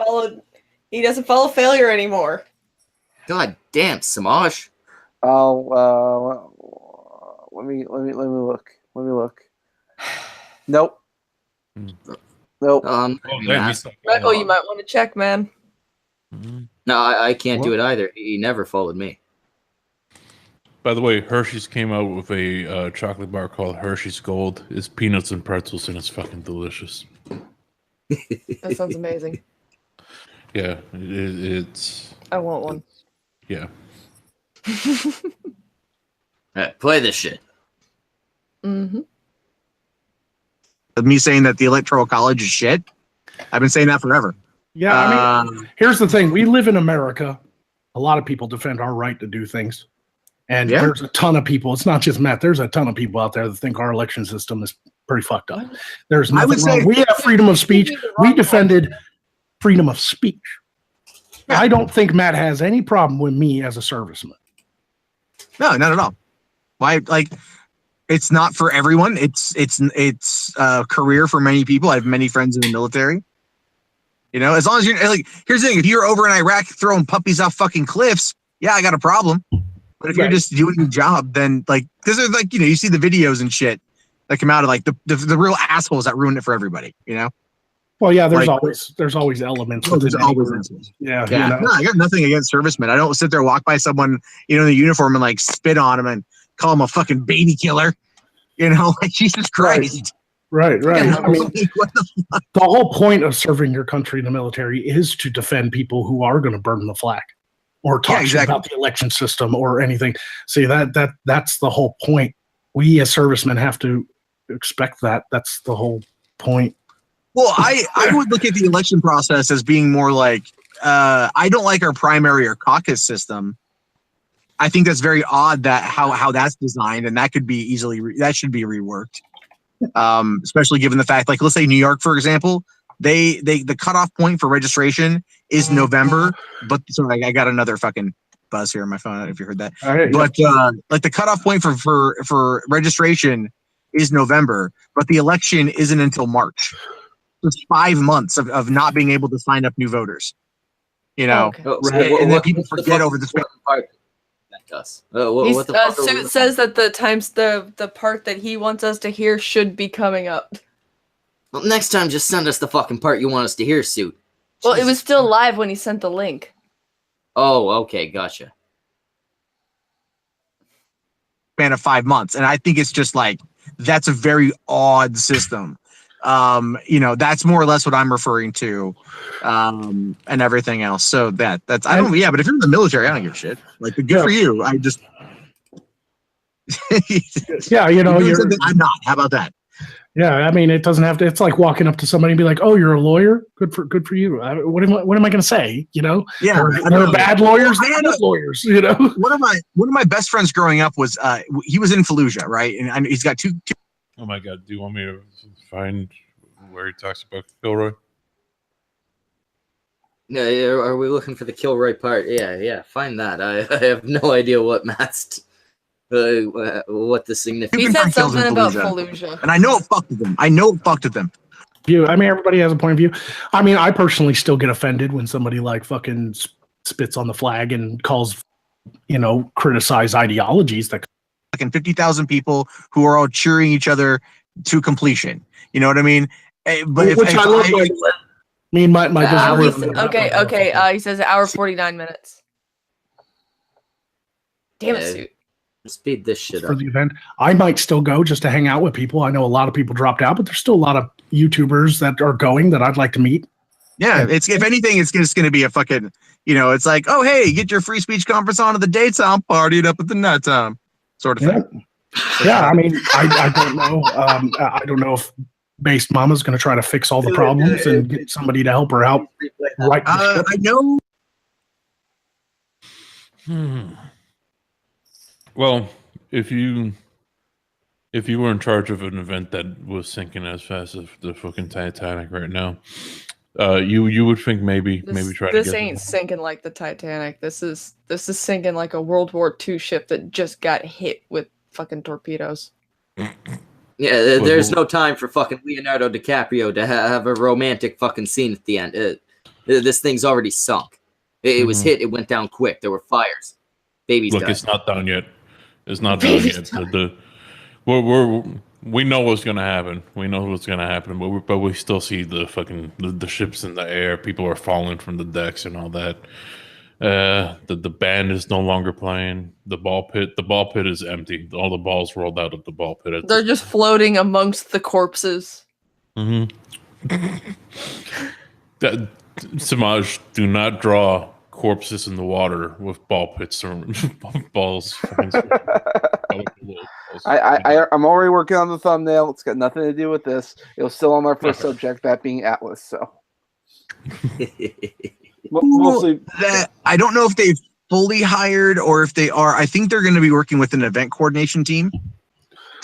He doesn't follow Failure anymore. God damn, Samaj. Oh, let me look. Nope. Nope. Michael, you might want to check, man. No, I can't do it either. He never followed me. By the way, Hershey's came out with a chocolate bar called Hershey's Gold. It's peanuts and pretzels, and it's fucking delicious. That sounds amazing. Yeah, it's. I want one. Yeah. All right, play this shit. Mm-hmm. Me saying that the Electoral College is shit. I've been saying that forever. Yeah, I mean, here's the thing: we live in America. A lot of people defend our right to do things, and there's a ton of people. It's not just Matt. There's a ton of people out there that think our election system is pretty fucked up. There's nothing wrong. We have freedom of speech. We defended freedom of speech. I don't think Matt has any problem with me as a serviceman. No, not at all. Why? Like, it's not for everyone. It's a career for many people. I have many friends in the military. You know, as long as you're like, here's the thing: if you're over in Iraq throwing puppies off fucking cliffs, yeah, I got a problem. But if you're just doing your job, then like, because there's like, you see the videos and shit that come out of like the real assholes that ruin it for everybody. You know. Well, yeah, there's always elements. There's always elements. Yeah. No, I got nothing against servicemen. I don't sit there, walk by someone, in the uniform and like spit on them and call them a fucking baby killer. Like Jesus Christ. Right. I mean, what the whole point of serving your country in the military is to defend people who are going to burn the flag or talk about the election system or anything. See, that's the whole point. We as servicemen have to expect that. That's the whole point. Well, I would look at the election process as being more like, I don't like our primary or caucus system. I think that's very odd that how that's designed, and that could be that should be reworked. Especially given the fact, like, let's say New York, for example, the cutoff point for registration is November. But sorry, I got another fucking buzz here on my phone. I don't know if you heard that. Right, but like the cutoff point for registration is November, but the election isn't until March. It's 5 months of not being able to sign up new voters. You know, and then people forget over the space. Suit says that the part that he wants us to hear should be coming up. Well, next time, just send us the fucking part you want us to hear, Suit. Well, it was still live when he sent the link. Oh, okay, gotcha. Span of 5 months, and I think it's just like that's a very odd system. You know, that's more or less what I'm referring to, and everything else. So that's I don't. Yeah, but if you're in the military, I don't give a shit. Like, good for you. I just yeah, you know, I'm not. How about that? Yeah, I mean, it doesn't have to. It's like walking up to somebody and be like, "Oh, you're a lawyer? Good for you." What am I going to say? You know, yeah, they're bad lawyers. They're good lawyers. You know, one of my best friends growing up was he was in Fallujah, right? And he's got two. Oh my god! Do you want me to find where he talks about Kilroy? Yeah, are we looking for the Kilroy part? Yeah. Find that. I have no idea what Matt's. What the significance? He said something about Fallujah, and I know it fucked with them. I mean, everybody has a point of view. I mean, I personally still get offended when somebody like fucking spits on the flag and calls, you know, criticize ideologies that. Fucking 50,000 people who are all cheering each other to completion. You know what I mean? But he says hour 49 minutes. Damn it, Suit. Speed this shit for up. The event. I might still go just to hang out with people. I know a lot of people dropped out, but there's still a lot of YouTubers that are going that I'd like to meet. Yeah, it's if anything, it's just going to be a fucking, you know, it's like, oh, hey, get your free speech conference on at the daytime, partied up at the nighttime, sort of thing. Yeah, I mean, I don't know. I don't know if Based Mama's going to try to fix all the problems and get somebody to help her out. Right. I know. Well, if you were in charge of an event that was sinking as fast as the fucking Titanic right now, you would think maybe try to get this ain't sinking like the Titanic. This is sinking like a World War II ship that just got hit with fucking torpedoes. Yeah, there's no time for fucking Leonardo DiCaprio to have a romantic fucking scene at the end. This thing's already sunk. It was hit. It went down quick. There were fires. Babies died. It's not done yet. It's not done yet. We know what's gonna happen. We know what's gonna happen, but we still see the fucking the ships in the air. People are falling from the decks and all that. The band is no longer playing. The ball pit is empty. All the balls rolled out of the ball pit. They're just floating amongst the corpses. Samaj, do not draw corpses in the water with ball pits or balls. I'm already working on the thumbnail. It's got nothing to do with this. It was still on our first subject, that being Atlas. So mostly I don't know if they've fully hired or if they are. I think they're going to be working with an event coordination team.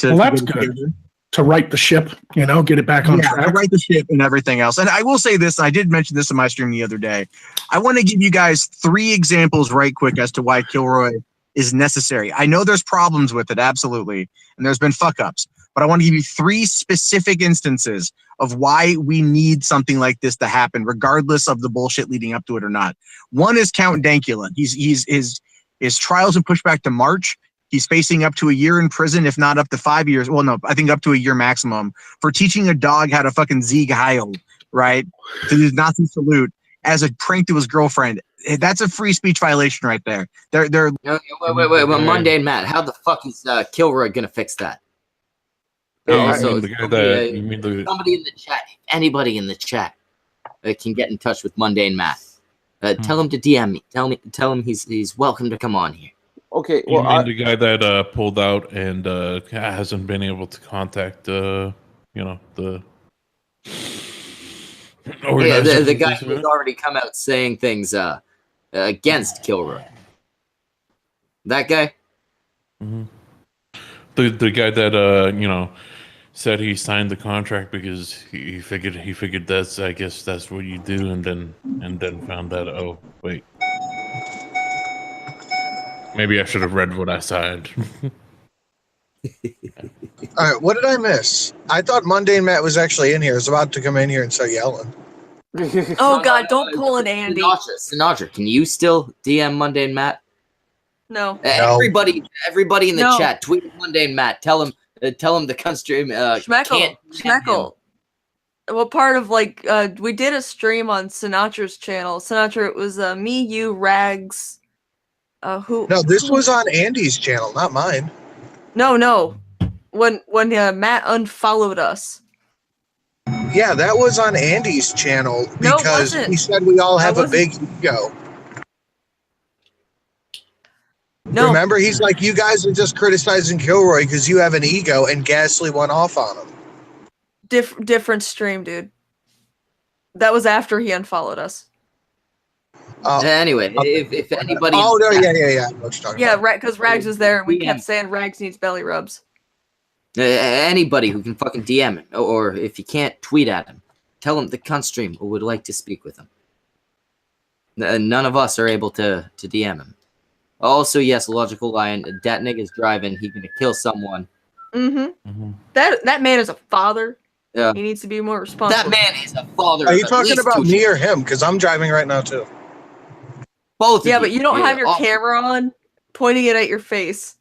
That's good. To right the ship, you know, get it back on track. Right the ship and everything else. And I will say this, I did mention this in my stream the other day. I want to give you guys 3 examples right quick as to why Kilroy is necessary. I know there's problems with it, absolutely. And there's been fuck ups. But I want to give you 3 specific instances of why we need something like this to happen, regardless of the bullshit leading up to it or not. One is Count Dankula. His trials have pushed back to March. He's facing up to a year in prison, if not up to 5 years. Well, no, I think up to a year maximum for teaching a dog how to fucking Sieg Heil, right? To do Nazi salute as a prank to his girlfriend. That's a free speech violation right there. They're wait, Mundane Matt, how the fuck is Kilroy gonna fix that? Somebody in the chat, anybody in the chat can get in touch with Mundane Matt. Tell him to DM me. Tell him he's welcome to come on here. Okay, well, you mean the guy that pulled out and hasn't been able to contact the guy who's already come out saying things against Kilroy. That guy. The guy that said he signed the contract because he figured that's, I guess that's what you do, and then found out, oh wait, maybe I should have read what I signed. All right, what did I miss? I thought Mundane Matt was actually in here. I was about to come in here and start yelling. Oh God, don't pull an Andy. Sinatra, can you still DM Mundane Matt? No. Everybody in the chat, tweet Mundane Matt. Tell him the cunt stream. Schmeckle. What part of we did a stream on Sinatra's channel. Sinatra, it was me, you, Rags. Who? No, this was on Andy's channel, not mine. No. When Matt unfollowed us. Yeah, that was on Andy's channel because he said we all have a big ego. No. Remember, he's like, you guys are just criticizing Kilroy because you have an ego, and Ghastly went off on him. Different stream, dude. That was after he unfollowed us. Anyway, if anybody... Oh, no, yeah. Yeah, because Rags was there, and we kept saying Rags needs belly rubs. Anybody who can fucking DM him, or if you can't, tweet at him. Tell him the cunt stream would like to speak with him. None of us are able to DM him. Also, yes, Logical Lion, that nigga's driving. He's gonna kill someone. Mm-hmm. That man is a father. Yeah. He needs to be more responsible. That man is a father. Are you talking about me or him? Because I'm driving right now, too. Both. Yeah, but you don't have your camera on, pointing it at your face.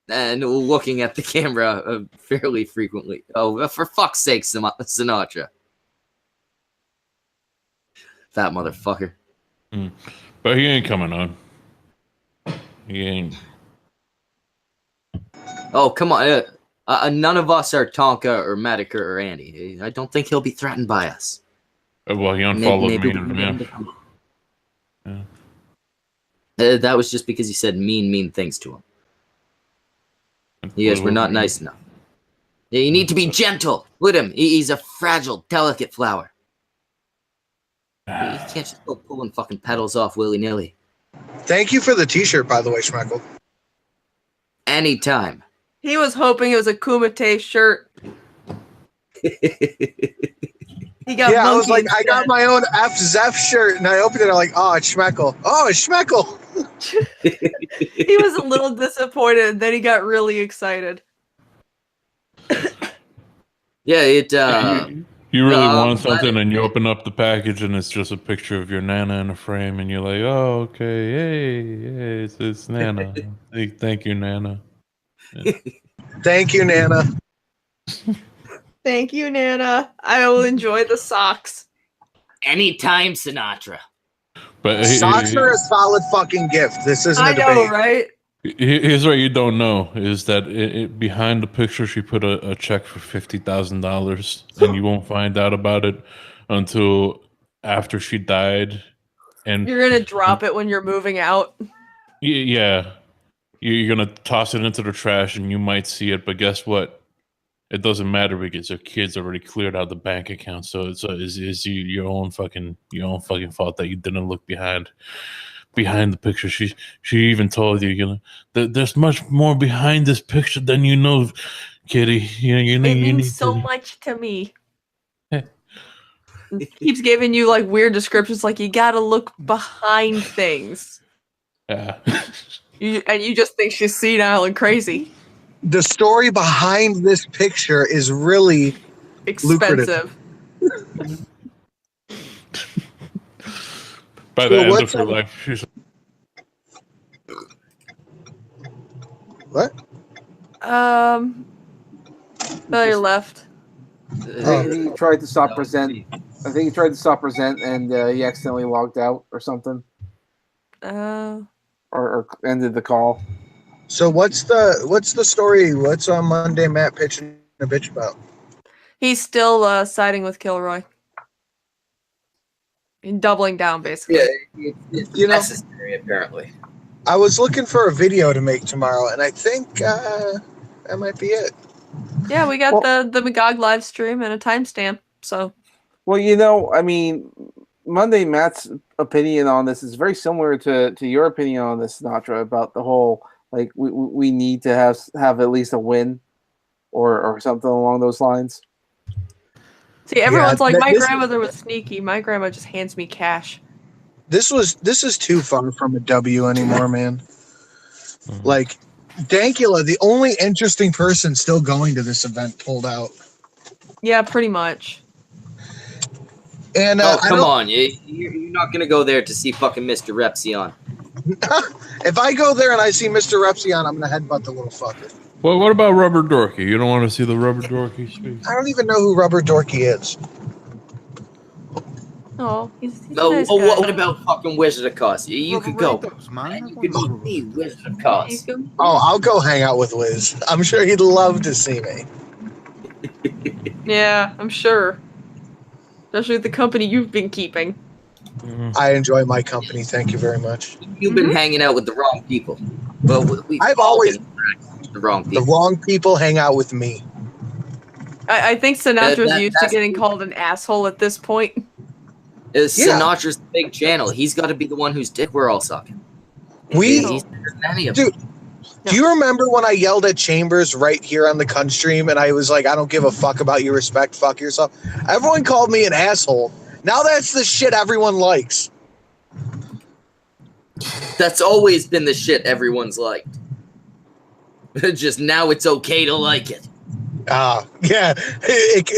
And looking at the camera fairly frequently. Oh, for fuck's sake, Sinatra. That motherfucker. But he ain't coming on. He ain't. Oh, come on. None of us are Tonka or Medica or Andy. I don't think he'll be threatened by us. Well, he unfollowed me. Yeah. That was just because he said mean things to him. You guys were not nice enough. Yeah, you need to be gentle. Look at him. He's a fragile, delicate flower. You can't just go pulling fucking petals off willy-nilly. Thank you for the t-shirt, by the way, Schmeckle. Anytime. He was hoping it was a Kumite shirt. I was like, I got my own F Zeph shirt, and I opened it, I'm like, oh, it's Schmeckle. Oh, it's Schmeckle. He was a little disappointed, and then he got really excited. Yeah, it... You really want something, and you open up the package, and it's just a picture of your Nana in a frame, and you're like, oh, okay, hey, it's Nana. Thank you, Nana. Yeah. Thank you, Nana. Thank you, Nana. I will enjoy the socks. Anytime, Sinatra. But socks are a solid fucking gift. This isn't a debate. I know, right? Here's what you don't know is that behind the picture she put a check for $50,000, and you won't find out about it until after she died. And you're gonna drop it when you're moving out. Yeah, you're gonna toss it into the trash, and you might see it. But guess what? It doesn't matter because your kids already cleared out the bank account. So it's your own fucking fault that you didn't look behind the picture. She even told you, there's much more behind this picture than you know, kitty. It means so much to me. Keeps giving you like weird descriptions, like you gotta look behind things. Yeah. You just think she's senile and crazy. The story behind this picture is really expensive. By the end of her life, she's... What? Failure left. I think he tried to stop present. And he accidentally logged out or something. Or ended the call. So what's the story? What's on Monday Matt pitching a bitch about? He's still siding with Kilroy. Doubling down, basically. Yeah, it's necessary, apparently. I was looking for a video to make tomorrow, and I think that might be it. Yeah, we got the Magog live stream and a timestamp. So, well, I mean, Monday Matt's opinion on this is very similar to your opinion on this, Sinatra, about the whole like we need to have at least a win. or something along those lines. See, everyone's like, my grandmother was sneaky. My grandma just hands me cash. This is too far from a W anymore, man. Like, Dankula, the only interesting person still going to this event, pulled out. Yeah, pretty much. And come on, you're not gonna go there to see fucking Mr. Repsion. If I go there and I see Mr. Repsion, I'm gonna headbutt the little fucker. Well, what about Rubber Dorky? You don't want to see the Rubber Dorky speak? I don't even know who Rubber Dorky is. Oh, he's a No, nice guy. what about fucking Wizard of Cost? You could go. Man. You could meet Wizard of Cost. Oh, I'll go hang out with Lizz. I'm sure he'd love to see me. Yeah, I'm sure. Especially with the company you've been keeping. I enjoy my company. Thank you very much. You've been hanging out with the wrong people. Well, I've always the wrong people. The wrong people hang out with me. I think Sinatra's used to getting called an asshole at this point. Sinatra's big channel. He's got to be the one whose dick we're all sucking. Dude, do you remember when I yelled at Chambers right here on the Kun stream and I was like, I don't give a fuck about your respect, fuck yourself? Everyone called me an asshole. Now that's the shit everyone likes. That's always been the shit everyone's liked. Just now it's okay to like it. Yeah.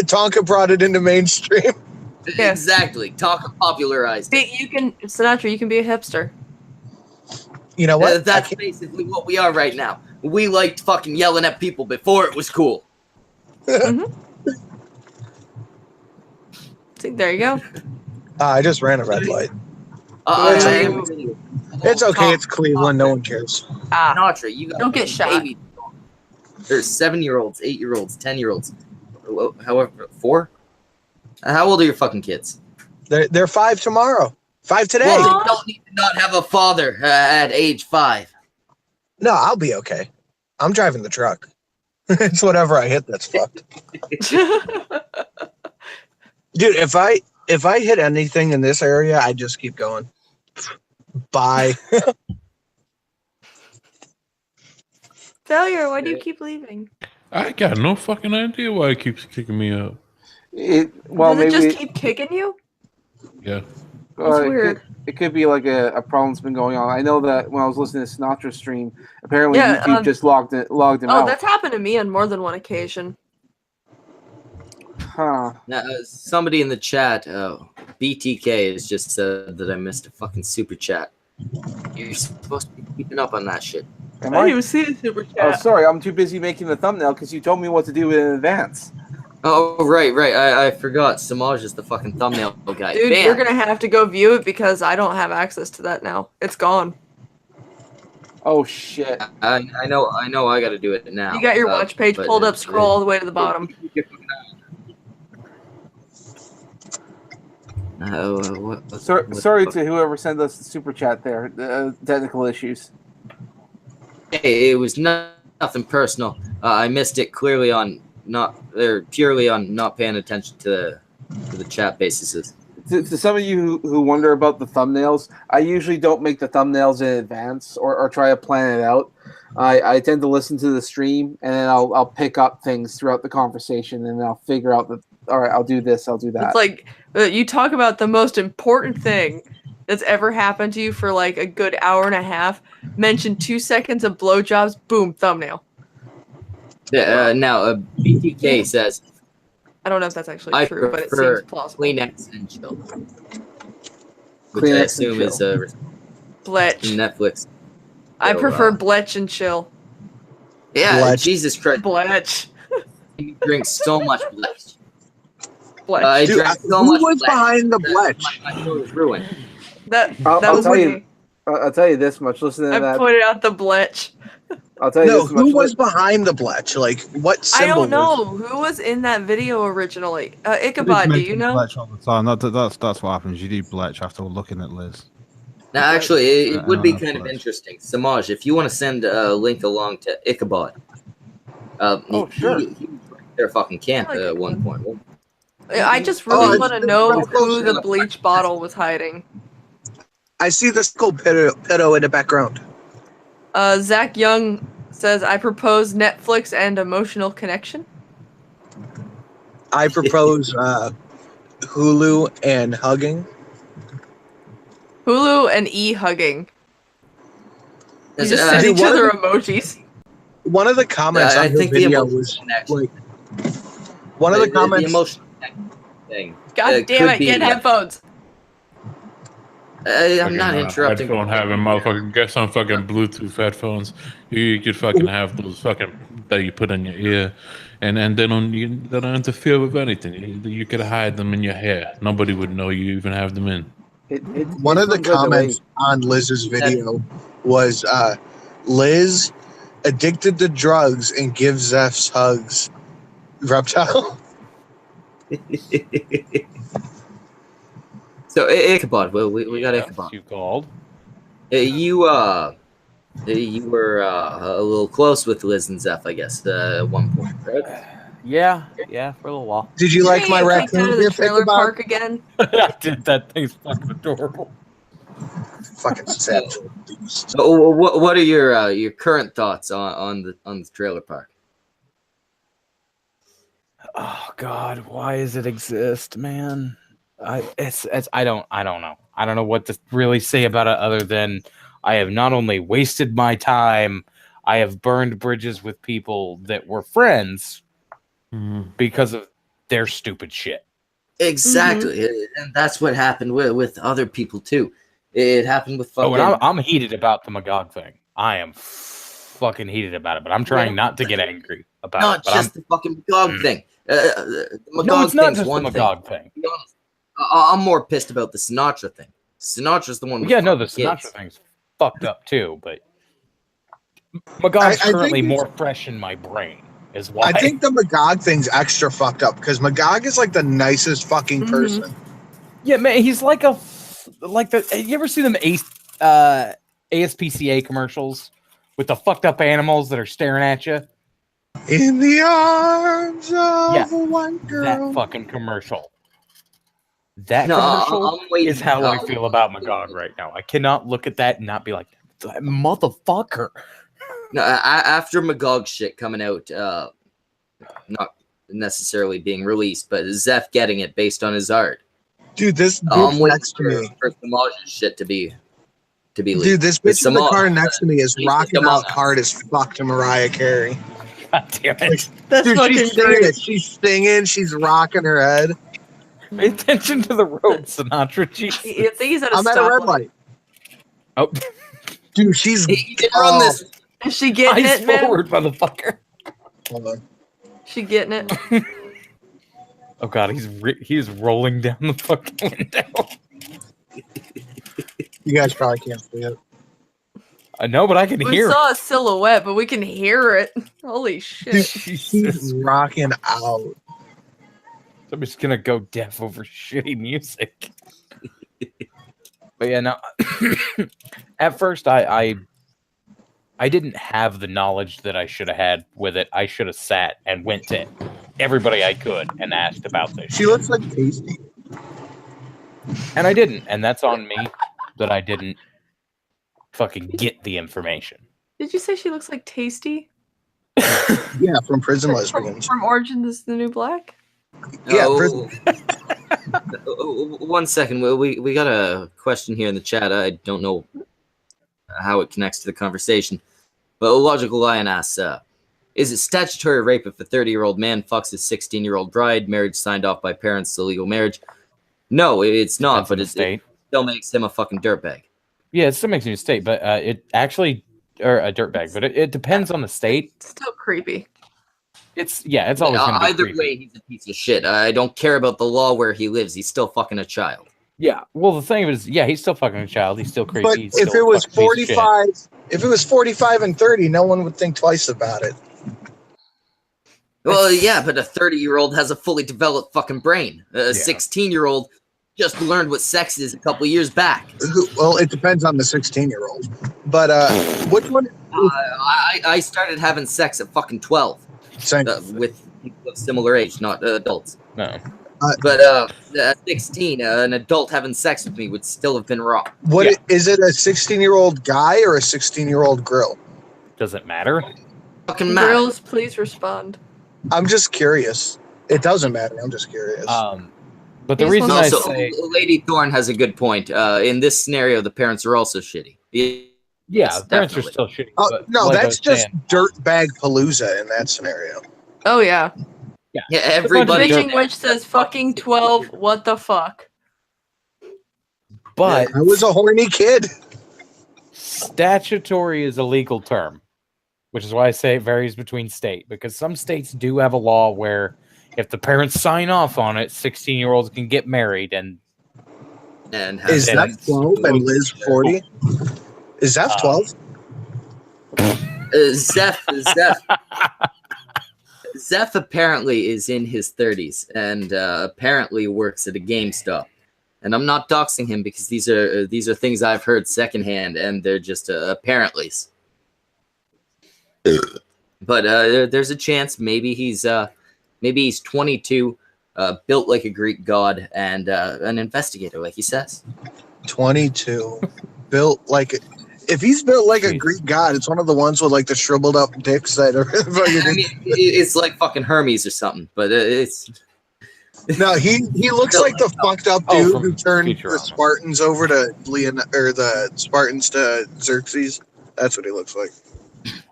Tonka brought it into mainstream. Yes. Exactly. Tonka popularized it. Sinatra, you can be a hipster. You know what? That's basically what we are right now. We liked fucking yelling at people before it was cool. See, there you go. I just ran a red light. It's okay. It's Cleveland. No one cares. Sinatra, you don't get shot. Baby. There's 7-year-olds, 8-year-olds, 10-year-olds. However, 4? How old are your fucking kids? They're 5 tomorrow. 5 today. Well, they don't need to not have a father at age 5. No, I'll be okay. I'm driving the truck. It's whatever I hit that's fucked. Dude, if I hit anything in this area, I just keep going. Bye. Failure, why do you keep leaving? I got no fucking idea why it keeps kicking me out. Does it just keep kicking you? Yeah. That's weird. It could be like a problem's been going on. I know that when I was listening to Sinatra's stream, apparently YouTube just logged him out. Oh, that's happened to me on more than one occasion. Huh. Now, somebody in the chat, BTK, has just said that I missed a fucking super chat. You're supposed to be keeping up on that shit. I didn't even see the super chat. Oh, sorry, I'm too busy making the thumbnail because you told me what to do in advance. Oh, right. I forgot. Samaj is the fucking thumbnail guy. Dude, Bam. you're going to have to go view it because I don't have access to that now. It's gone. Oh, shit. I know I got to do it now. You got your watch page pulled up, scroll all the way to the bottom. Sorry to whoever sent us the super chat there. Technical issues. Hey, it was nothing personal. I missed it purely on not paying attention to the chat bases. To some of you who wonder about the thumbnails, I usually don't make the thumbnails in advance or try to plan it out. I tend to listen to the stream and then I'll pick up things throughout the conversation and I'll figure out that, all right, I'll do this, I'll do that. It's like you talk about the most important thing that's ever happened to you for like a good hour and a half. Mention 2 seconds of blowjobs, boom, thumbnail. Yeah, now BTK says, I don't know if that's actually true, but it seems plausible. Kleenex and chill, which I assume is Bletch. Netflix. I prefer Bletch and chill. Yeah, Bletch. Jesus Christ. Bletch. You drink so much Bletch. Bletch. I Dude, drank so who much was Bletch. behind the Bletch? My show was ruined. That I'll was tell me. you. I'll tell you this much. Listen to I that. pointed out the Bletch. I'll tell you No, this much. who was behind the Bletch? Like, what I symbol don't know who was in that video originally. Ichabod, do you know? Bletch all the time. That's what happens. You do Bletch after looking at Liz. Now, actually, it would be kind of interesting. Samaj, if you want to send a link along to Ichabod. Sure. He was right there fucking camp at one point. I just really want to know who the bleach bottle was hiding. I see the skull pedo in the background. Zach Young says, I propose Netflix and emotional connection. I propose Hulu and hugging. Hulu and hugging. You just send each other emojis. One of the comments on the video was like, one of the comments. The emotional thing. God damn it! Get headphones. I'm not interrupting. Headphone having motherfucking get some fucking Bluetooth headphones. You could fucking have those fucking that you put in your ear, and they don't interfere with anything. You could hide them in your hair. Nobody would know you even have them in. One of the comments on Lizz's video was Lizz addicted to drugs and gives Zeph's hugs. Reptile. So Ichabod, we got Ichabod. You called. You were a little close with Lizz and Zeph, I guess, at one point, right? Yeah, for a little while. Did you like my raccoon? To the trailer park again? I did. That thing's fucking adorable. Fucking sad. So, what are your current thoughts on the trailer park? Oh God, why does it exist, man? I don't know. I don't know what to really say about it other than I have not only wasted my time, I have burned bridges with people that were friends because of their stupid shit. Exactly, and that's what happened with other people too. It happened with fucking. Oh, and I'm heated about the Magog thing. I am fucking heated about it, but I'm trying not to get angry about it. Not just the fucking Magog thing. No, it's not just the Magog thing. To be honest, I'm more pissed about the Sinatra thing. Sinatra's the one. With the Sinatra thing's fucked up too, but Magog's currently more fresh in my brain. Is why I think the Magog thing's extra fucked up because Magog is like the nicest fucking person. Yeah, man, he's like you ever see them ASPCA commercials with the fucked up animals that are staring at you? In the arms of one girl. That fucking commercial. That commercial is how I feel about Magog right now. I cannot look at that and not be like, motherfucker. No, after Magog shit coming out, not necessarily being released, but Zeph getting it based on his art. Dude, this bitch next to me for Samaja's shit to be leaked. Dude, this bitch in the car next to me is rocking out hard as fuck to Mariah Carey. God damn it. That's dude, fucking great. She's singing, she's rocking her head. Pay attention to the road, Sinatra. Jeez. I think he's at a I'm at a red light. Oh. Dude, she's run this. Is she getting Eyes it, man? forward, motherfucker. Hold on. She getting it? Oh God, he's rolling down the fucking window. You guys probably can't see it. I know, but I can hear. We saw a silhouette, but we can hear it. Holy shit! Dude, she's rocking out. I'm just gonna go deaf over shitty music. But yeah, no. At first, I didn't have the knowledge that I should have had with it. I should have sat and went to everybody I could and asked about this. She looks like Tasty. And I didn't, and that's on me that I didn't fucking get the information. Did you say she looks like Tasty? Yeah, from Prison Lesbians. From Orange is the New Black? Yeah, Prison. 1 second. We got a question here in the chat. I don't know how it connects to the conversation. But a Logical Lion asks, is it statutory rape if a 30-year-old man fucks his 16-year-old bride, marriage signed off by parents, the legal marriage? No, it's not, but it still makes him a fucking dirtbag. Yeah, it still makes him a state, but it actually, or a dirtbag, but it depends on the state. It's still creepy. It's always going to be either creepy. way, he's a piece of shit. I don't care about the law where he lives. He's still fucking a child. Yeah, well, the thing is, yeah, he's still fucking a child. He's still creepy. But He's if still it was a fucking piece of 45, if it was 45 and 30, no one would think twice about it. Well, yeah, but a 30-year-old has a fully developed fucking brain. A 16-year-old just learned what sex is a couple years back. Well, it depends on the 16-year-old. But which one? I started having sex at fucking 12 with people of similar age, not adults. No. But at 16, an adult having sex with me would still have been wrong. Is it a 16-year-old guy or a 16-year-old girl? Does it matter? fucking matter? Girls, please respond. I'm just curious. It doesn't matter. I'm just curious. But the reason I say Lady Thorn has a good point. In this scenario, the parents are also shitty. Yeah, parents are still shitty. No, like that's just dirtbag palooza in that scenario. Oh yeah. Yeah, everybody. Bitching Witch says fucking 12. What the fuck? But I was a horny kid. Statutory is a legal term, which is why I say it varies between state, because some states do have a law where if the parents sign off on it, 16-year-olds can get married and is that 12 and Liz 40? Is that 12? Zeph apparently is in his 30s and apparently works at a GameStop. And I'm not doxing him because these are things I've heard secondhand, and they're just apparentlys. But there's a chance maybe he's 22, built like a Greek god, and an investigator, like he says. 22, built like. If he's built like a Greek god, it's one of the ones with like the shriveled up dicks that are. I mean, it's like fucking Hermes or something, but it's. No, he looks like the fucked up dude who turned the Spartans over to the Spartans to Xerxes. That's what he looks like.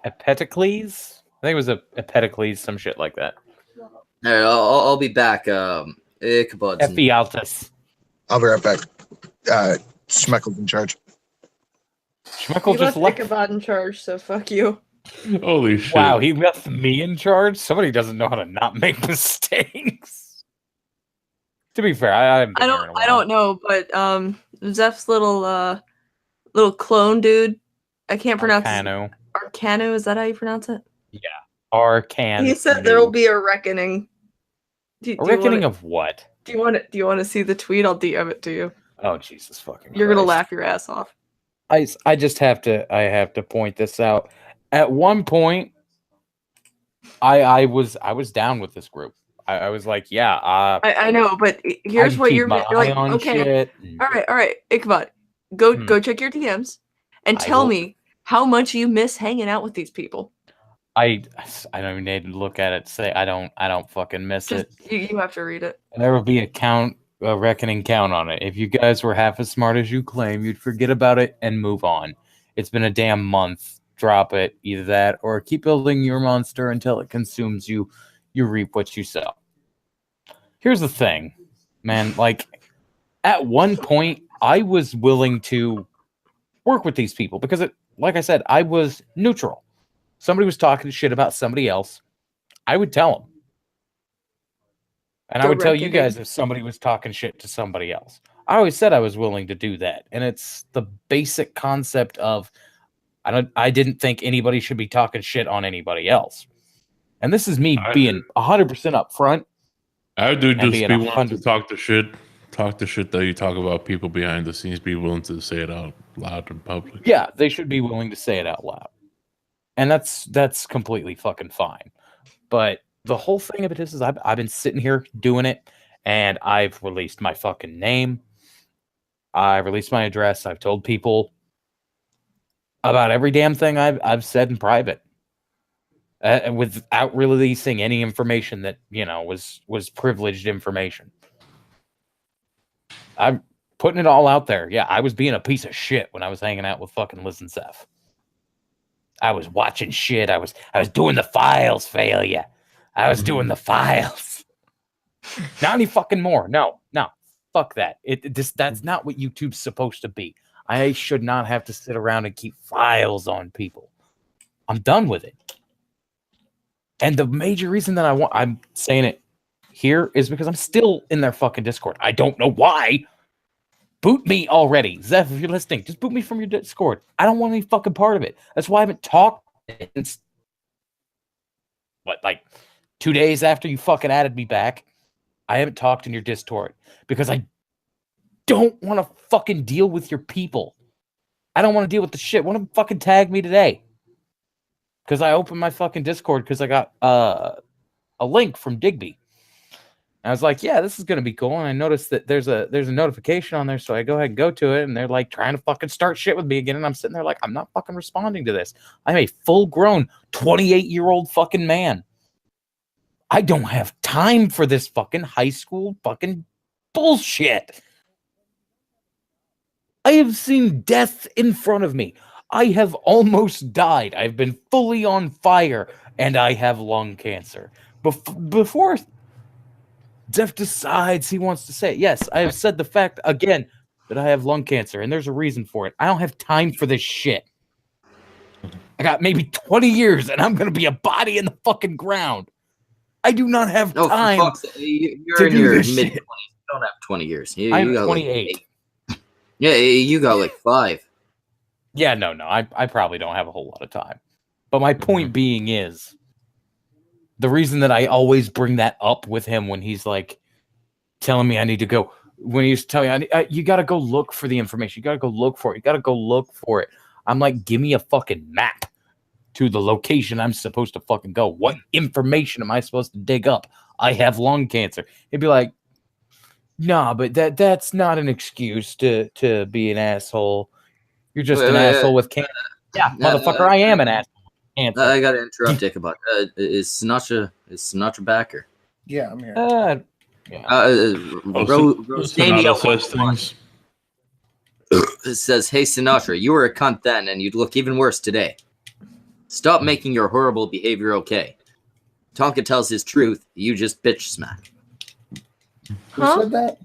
Epictetus? I think it was a Epictetus, some shit like that. All right, I'll be back. Ichabod's Ephialtes. I'll be right back. Schmeckel's in charge. Schmeckel just left Ichabod in charge, so fuck you. Holy shit! Wow, he left me in charge. Somebody doesn't know how to not make mistakes. To be fair, I don't know, but Zeph's little clone dude, I can't pronounce it. Arcano, is that how you pronounce it? Yeah, Arcano. He said there will be a reckoning. Reckoning of what? Do you want to see the tweet? I'll DM it to you. Oh Jesus fucking! You're gonna laugh your ass off. I just have to point this out. At one point, I was down with this group. I was like, yeah. I know, but here's what you're like. Okay, all right, Ichabod, go check your DMs and tell me how much you miss hanging out with these people. I don't even need to look at it. Say I don't fucking miss it. You have to read it. There will be a reckoning count on it. If you guys were half as smart as you claim, you'd forget about it and move on. It's been a damn month. Drop it. Either that or keep building your monster until it consumes you. You reap what you sow. Here's the thing, man. Like, at one point, I was willing to work with these people because, like I said, I was neutral. Somebody was talking shit about somebody else. I would tell them. And I would tell you guys if somebody was talking shit to somebody else. I always said I was willing to do that. And it's the basic concept of I didn't think anybody should be talking shit on anybody else. And this is me being 100% upfront. I do just be willing to talk the shit that you talk about people behind the scenes. Be willing to say it out loud in public. Yeah, they should be willing to say it out loud. And that's completely fucking fine. But the whole thing of it is I've been sitting here doing it, and I've released my fucking name. I released my address. I've told people about every damn thing I've said in private, without releasing any information that was privileged information. I'm putting it all out there. Yeah, I was being a piece of shit when I was hanging out with fucking Lizz and Zeph. I was watching shit. I was doing the files, failure. I was doing the files. Not any fucking more. No. Fuck that. That's not what YouTube's supposed to be. I should not have to sit around and keep files on people. I'm done with it. And the major reason that I'm saying it here is because I'm still in their fucking Discord. I don't know why. Boot me already. Zeph, if you're listening, just boot me from your Discord. I don't want any fucking part of it. That's why I haven't talked since, 2 days after you fucking added me back. I haven't talked in your Discord because I don't want to fucking deal with your people. I don't want to deal with the shit. Want to fucking tag me today? Because I opened my fucking Discord because I got a link from Digby. And I was like, yeah, this is gonna be cool. And I noticed that there's a notification on there, so I go ahead and go to it, and they're like trying to fucking start shit with me again. And I'm sitting there like, I'm not fucking responding to this. I'm a full-grown 28-year-old fucking man. I don't have time for this fucking high school fucking bullshit. I have seen death in front of me. I have almost died. I've been fully on fire, and I have lung cancer. Before Jeff decides he wants to say it, yes, I have said the fact again that I have lung cancer, and there's a reason for it. I don't have time for this shit. I got maybe 20 years, and I'm going to be a body in the fucking ground. I do not have time. You're in your mid-20s. You don't have 20 years. I'm 28. Yeah, you got like 5. Yeah, no. I probably don't have a whole lot of time. But my point being is, the reason that I always bring that up with him when he's like telling me I need to go, when he's telling me, you got to go look for the information. You got to go look for it. You got to go look for it. I'm like, give me a fucking map to the location I'm supposed to fucking go. What information am I supposed to dig up? I have lung cancer. He'd be like, nah, but that's not an excuse to be an asshole. You're just an asshole with cancer. Yeah, motherfucker, I am an asshole. I gotta interrupt Ichabod. Is Sinatra back? Yeah, I'm here. Rosamio says things. It says, "Hey Sinatra, you were a cunt then, and you'd look even worse today. Stop making your horrible behavior okay. Tonka tells his truth. You just bitch smack." Who said that?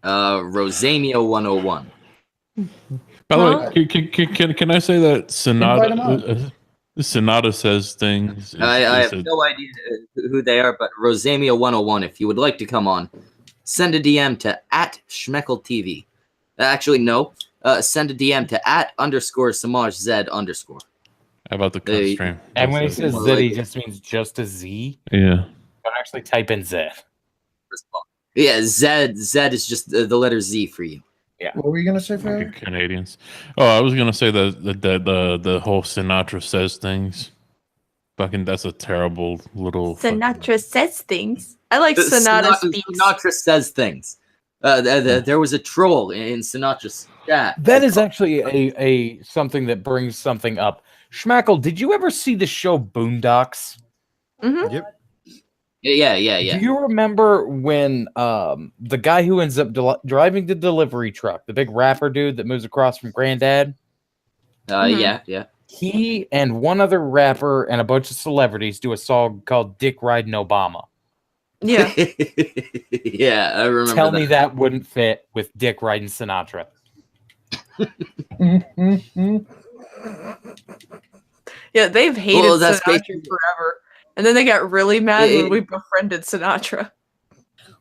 Rosamio 101. By the way, can I say that Sonata says things? I have no idea who they are, but Rosamia 101, if you would like to come on, send a DM to @SchmeckelTV. Actually, no. Send a DM to @_SamajZ_. How about the cut stream? And when he says Z, he just means just a Z? Yeah. Don't actually type in Z. Yeah, Z is just the letter Z for you. Yeah. What were you gonna say, Farrah? Canadians. Oh, I was gonna say that the whole Sinatra says things. Fucking, that's a terrible little. Sinatra says things. I like Sinatra speaks. Sinatra says things. There was a troll in Sinatra's chat. That is actually a something that brings something up. Schmackel, did you ever see the show Boondocks? Mm-hmm. Yep. Yeah. Do you remember when the guy who ends up driving the delivery truck, the big rapper dude that moves across from Granddad? Yeah. He and one other rapper and a bunch of celebrities do a song called Dick Riding Obama. Yeah. Yeah, I remember. Tell me that wouldn't fit with Dick Riding Sinatra. Yeah, they've hated Sinatra forever. And then they got really mad when we befriended Sinatra.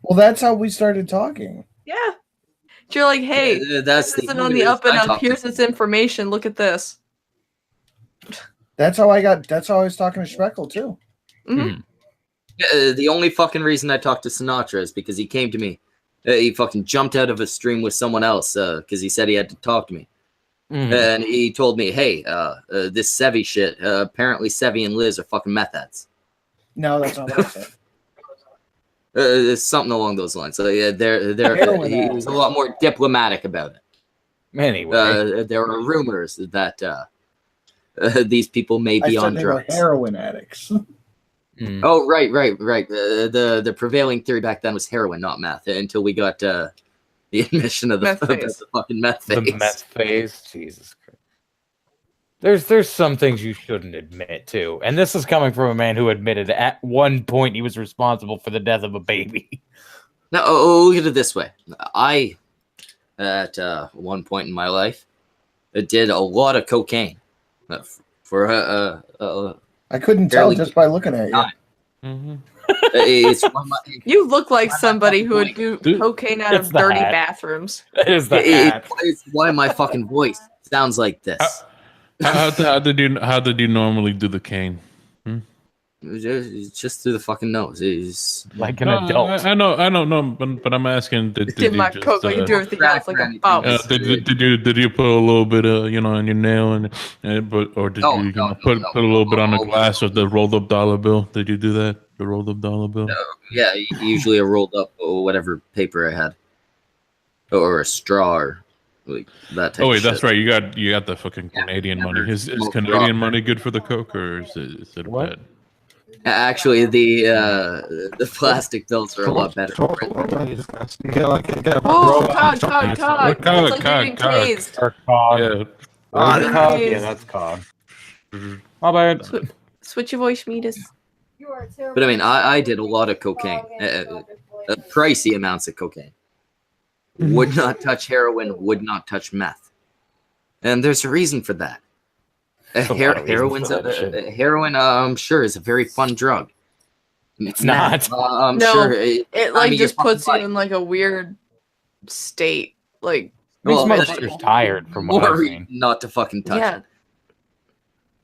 Well, that's how we started talking. Yeah. You're like, hey, this isn't on the up and up. Here's this information. Look at this. That's how I was talking to Schmeckel too. Mm-hmm. The only fucking reason I talked to Sinatra is because he came to me. He fucking jumped out of a stream with someone else because he said he had to talk to me. And he told me, hey, this Sevi shit, apparently Sevi and Lizz are fucking meth heads. No, that's not what I said. It's something along those lines. So yeah, he was a lot more diplomatic about it. Anyway, there are rumors that these people may be on drugs. They were heroin addicts. Oh, right. The prevailing theory back then was heroin, not meth, until we got the admission of the fucking meth phase. The meth phase, Jesus Christ. There's some things you shouldn't admit to, and this is coming from a man who admitted at one point he was responsible for the death of a baby. Now, look at it this way: I, at one point in my life, did a lot of cocaine for I couldn't tell just by looking at you. It's you look like somebody who would do cocaine out of dirty bathrooms. It's why my fucking voice sounds like this. How did you normally do the cane? Just through the fucking nose. It's like an adult. I know, but I'm asking. Did you my just, coke, you do everything else like a boss. Did you put a little bit of in your nail or did you put a little bit on the glass of the rolled up dollar bill? Did you do that? The rolled up dollar bill. Yeah, usually a rolled up whatever paper I had, or a straw, or like that type. Oh wait, of that's shit. right. You got the fucking Canadian money. Is Canadian money good for the coke, or is it What? bad? Actually, the plastic bills are a lot better. Oh, cog. It's like getting tased. Or cog. Yeah. Cog? Yeah, that's cog. My bad. Switch your voice, Metis. But I mean, I did a lot of cocaine, pricey amounts of cocaine. Would not touch heroin, would not touch meth, and there's a reason for that. Heroin, I'm sure, is a very fun drug. It's not. No, sure. It like just puts you in like a weird state. Like, makes motherfuckers tired from what I've seen. Not to fucking touch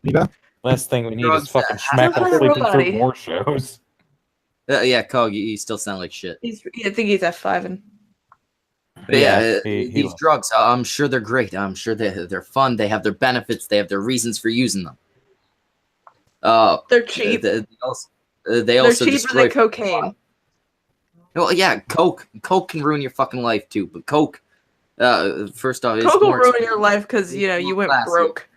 it. Last thing we need is fucking Schmeckle sleeping through more shows. Yeah, Cog, you still sound like shit. I think he's F5ing. But yeah, these drugs, I'm sure they're great. I'm sure they're fun. They have their benefits. They have their reasons for using them. They're cheap. They also cheaper destroy than cocaine. Well, yeah, Coke can ruin your fucking life too. But Coke, first off, Coke will ruin your life because you went broke.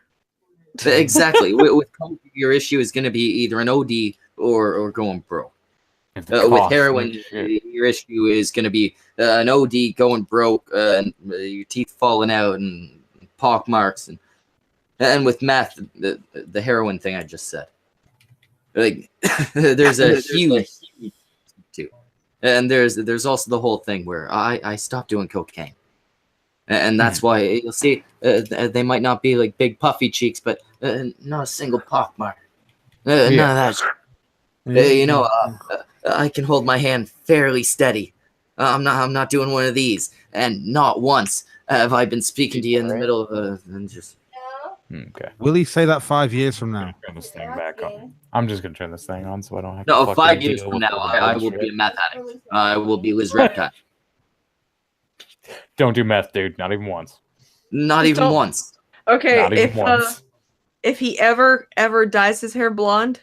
Exactly. with Coke, your issue is going to be either an OD or going broke. With heroin, your issue is going to be an OD, going broke, and your teeth falling out, and pock marks, and with meth, the heroin thing I just said. Like, there's a huge too, and there's also the whole thing where I stopped doing cocaine, and that's why you'll see they might not be like big puffy cheeks, but not a single pock mark, none of that shit. I can hold my hand fairly steady. I'm not doing one of these, and not once have I been speaking to you in the middle of and just. Okay. Will he say that 5 years from now? Turn this thing back on. I'm just gonna turn this thing on so I don't have. No, to 5 years from now, I will be a meth addict. I will be Lizz Reptile. Don't do meth, dude. Not even once. Not even once. Okay, if he ever dyes his hair blonde,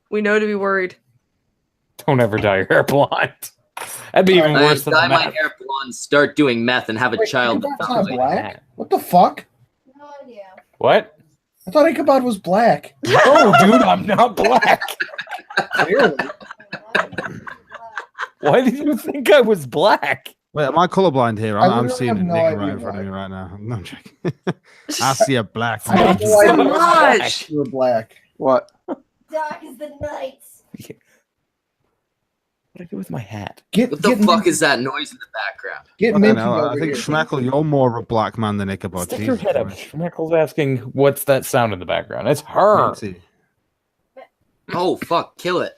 we know to be worried. Don't ever dye your hair blonde. That'd be even worse than dye my hair blonde, start doing meth, and have a child. Not black? What the fuck? No idea. What? I thought Ichabod was black. No, dude, I'm not black. Clearly. Why did you think I was black? Wait, am I colorblind here? I'm really seeing have it no naked idea right in front of why. me right now. No, I'm joking. I see a black I man. have no idea So much. you were black. What? Dark as the night. What did I do with my hat? What the fuck is that noise in the background? Get I, Minty know, I over think here. Schmeckle, you're more of a black man than Ichabod. Stick your head up. Schmeckle's asking, what's that sound in the background? It's her. Minty. Oh fuck! Kill it.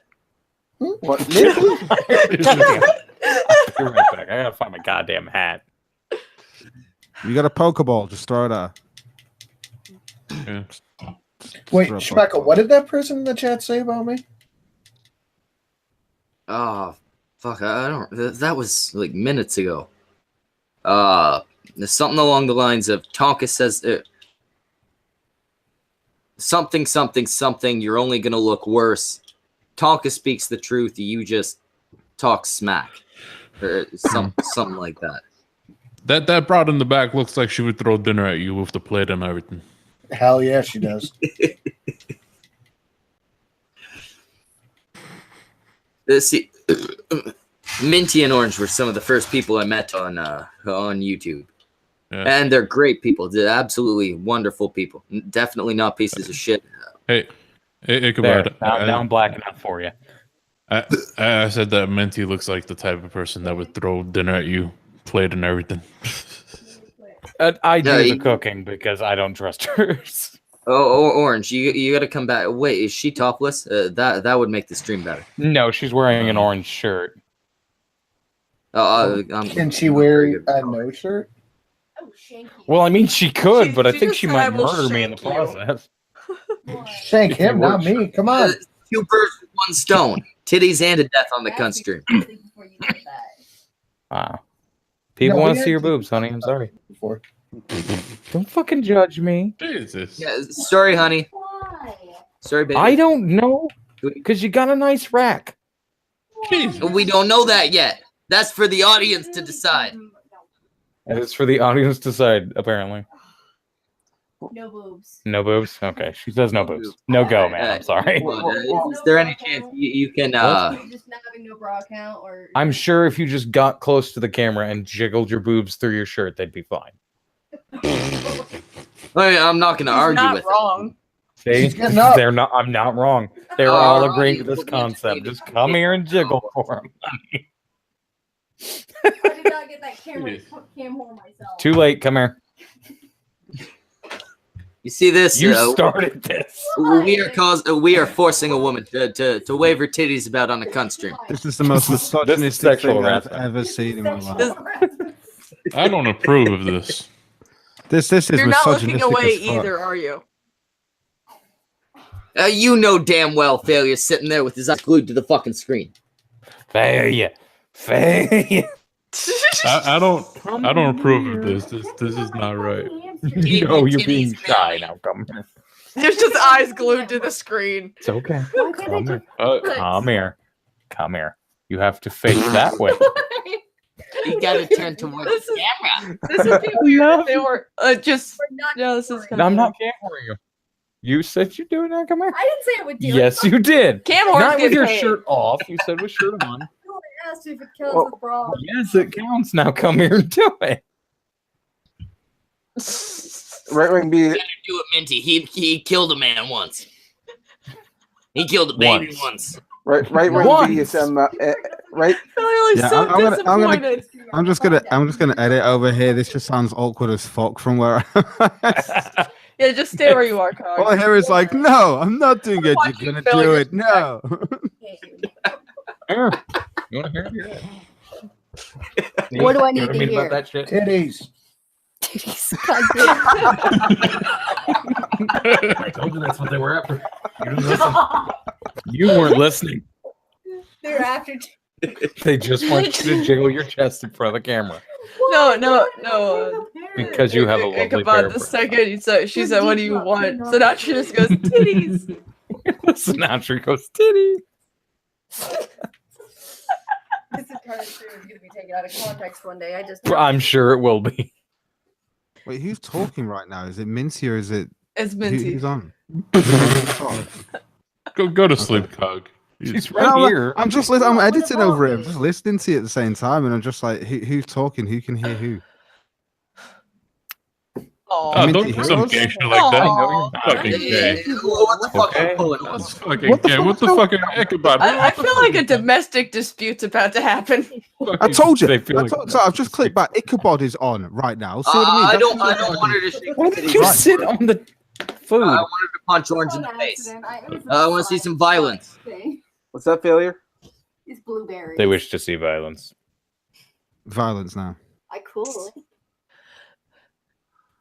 What? Be right back. I gotta find my goddamn hat. You got a Pokeball, just throw it at her. Yeah. Wait, Throw a Schmeckle, Pokeball. what did that person in the chat say about me? Oh fuck! I don't. That was like minutes ago. There's something along the lines of Tonka says something. You're only gonna look worse. Tonka speaks the truth. You just talk smack, or something like that. That broad in the back looks like she would throw dinner at you with the plate and everything. Hell yeah, she does. See, Minty and Orange were some of the first people I met on YouTube, and they're great people. They're absolutely wonderful people. Definitely not pieces of shit. Hey, Ichabod. Now I'm blacking out for you. I said that Minty looks like the type of person that would throw dinner at you, plate and everything. I do the cooking because I don't trust hers. Oh, Orange, you got to come back. Wait, is she topless? That would make the stream better. No, she's wearing an orange shirt. Can she wear a no shirt? Well, I mean, she could, but I think she might murder me in the process. Shank him, not me. Come on. 2 birds with 1 stone. Titties and a death on the cunt stream. Wow. People want to see your boobs, honey. I'm sorry. Don't fucking judge me. Jesus. Yeah, sorry, honey. Sorry, baby. I don't know. Because you got a nice rack. We don't know that yet. That's for the audience to decide. And it's for the audience to decide, apparently. No boobs. No boobs? Okay. She says no boobs. No go, man. I'm sorry. Is there any chance you can Just not having no bra count, or I'm sure if you just got close to the camera and jiggled your boobs through your shirt, they'd be fine. I'm not going to argue with wrong. See? They're not. I'm not wrong. They're all agreeing to this concept. Just come here and jiggle for them. I did not get that cam hole myself. Too late. Come here. You see this? You started this. We are forcing a woman to wave her titties about on a cunt stream. This is the most misogynistic thing I've ever seen in my life. I don't approve of this. This is You're not misogynistic looking away as fuck. either, are you? You know damn well Failure's sitting there with his eyes glued to the fucking screen. Failure. I don't approve of this. This is not right. No, you're being shy now. Come here. There's just eyes glued to the screen. It's okay. Come here. Come here. Come here. You have to face that way. You gotta turn towards the camera. This would be weird if they were just. No, this is. I'm not cameraing you. You said you're doing that. Come here. I didn't say I would do it. Yes, you did. Cam horns not with get your paid. shirt off. You said with shirt on. I asked if it counts with bra. Yes, it counts. Now come here and do it. Right wing B. Do it, Minty. He killed a man once. He killed a baby once. Right wing BDSM. Right. Clearly so disappointed. I'm just gonna edit over here. This just sounds awkward as fuck from where. Yeah, just stay where you are, Cog. All I hear is like, no, I'm not doing it. You're gonna do it. No. You want to hear it? What do I need to hear? hear? About that shit? Titties. Titties. I told you that's what they were after. You weren't listening. They're after. They just want you to jiggle your chest in front of the camera. No. Because you have a lovely About pair the of second she said, "What do you want?" So now she just goes, "Titties." Sinatra goes, "Titties." This entire stream is going to be taken out of context one day. I'm sure it will be. Wait, who's talking right now? Is it Minty or is it? It's Minty. Who's on? Go to sleep, Cog. She's right here. I'm just I'm editing over it. I'm just listening to it at the same time, and I'm just like, who's talking? Who can hear who? Don't do some gay shit like that. Fucking gay. What the fuck? Okay. That's fucking gay. What the fucking Ichabod? I feel like a domestic dispute's about to happen. I told you. Like So I've just clicked back. Ichabod is on right now. See what I mean? I don't want her to shake. Why did you sit on the food? I want her to punch Orange in the face. I want to see some violence. What's that, Failure? It's blueberry. They wish to see violence. Violence now. I cool.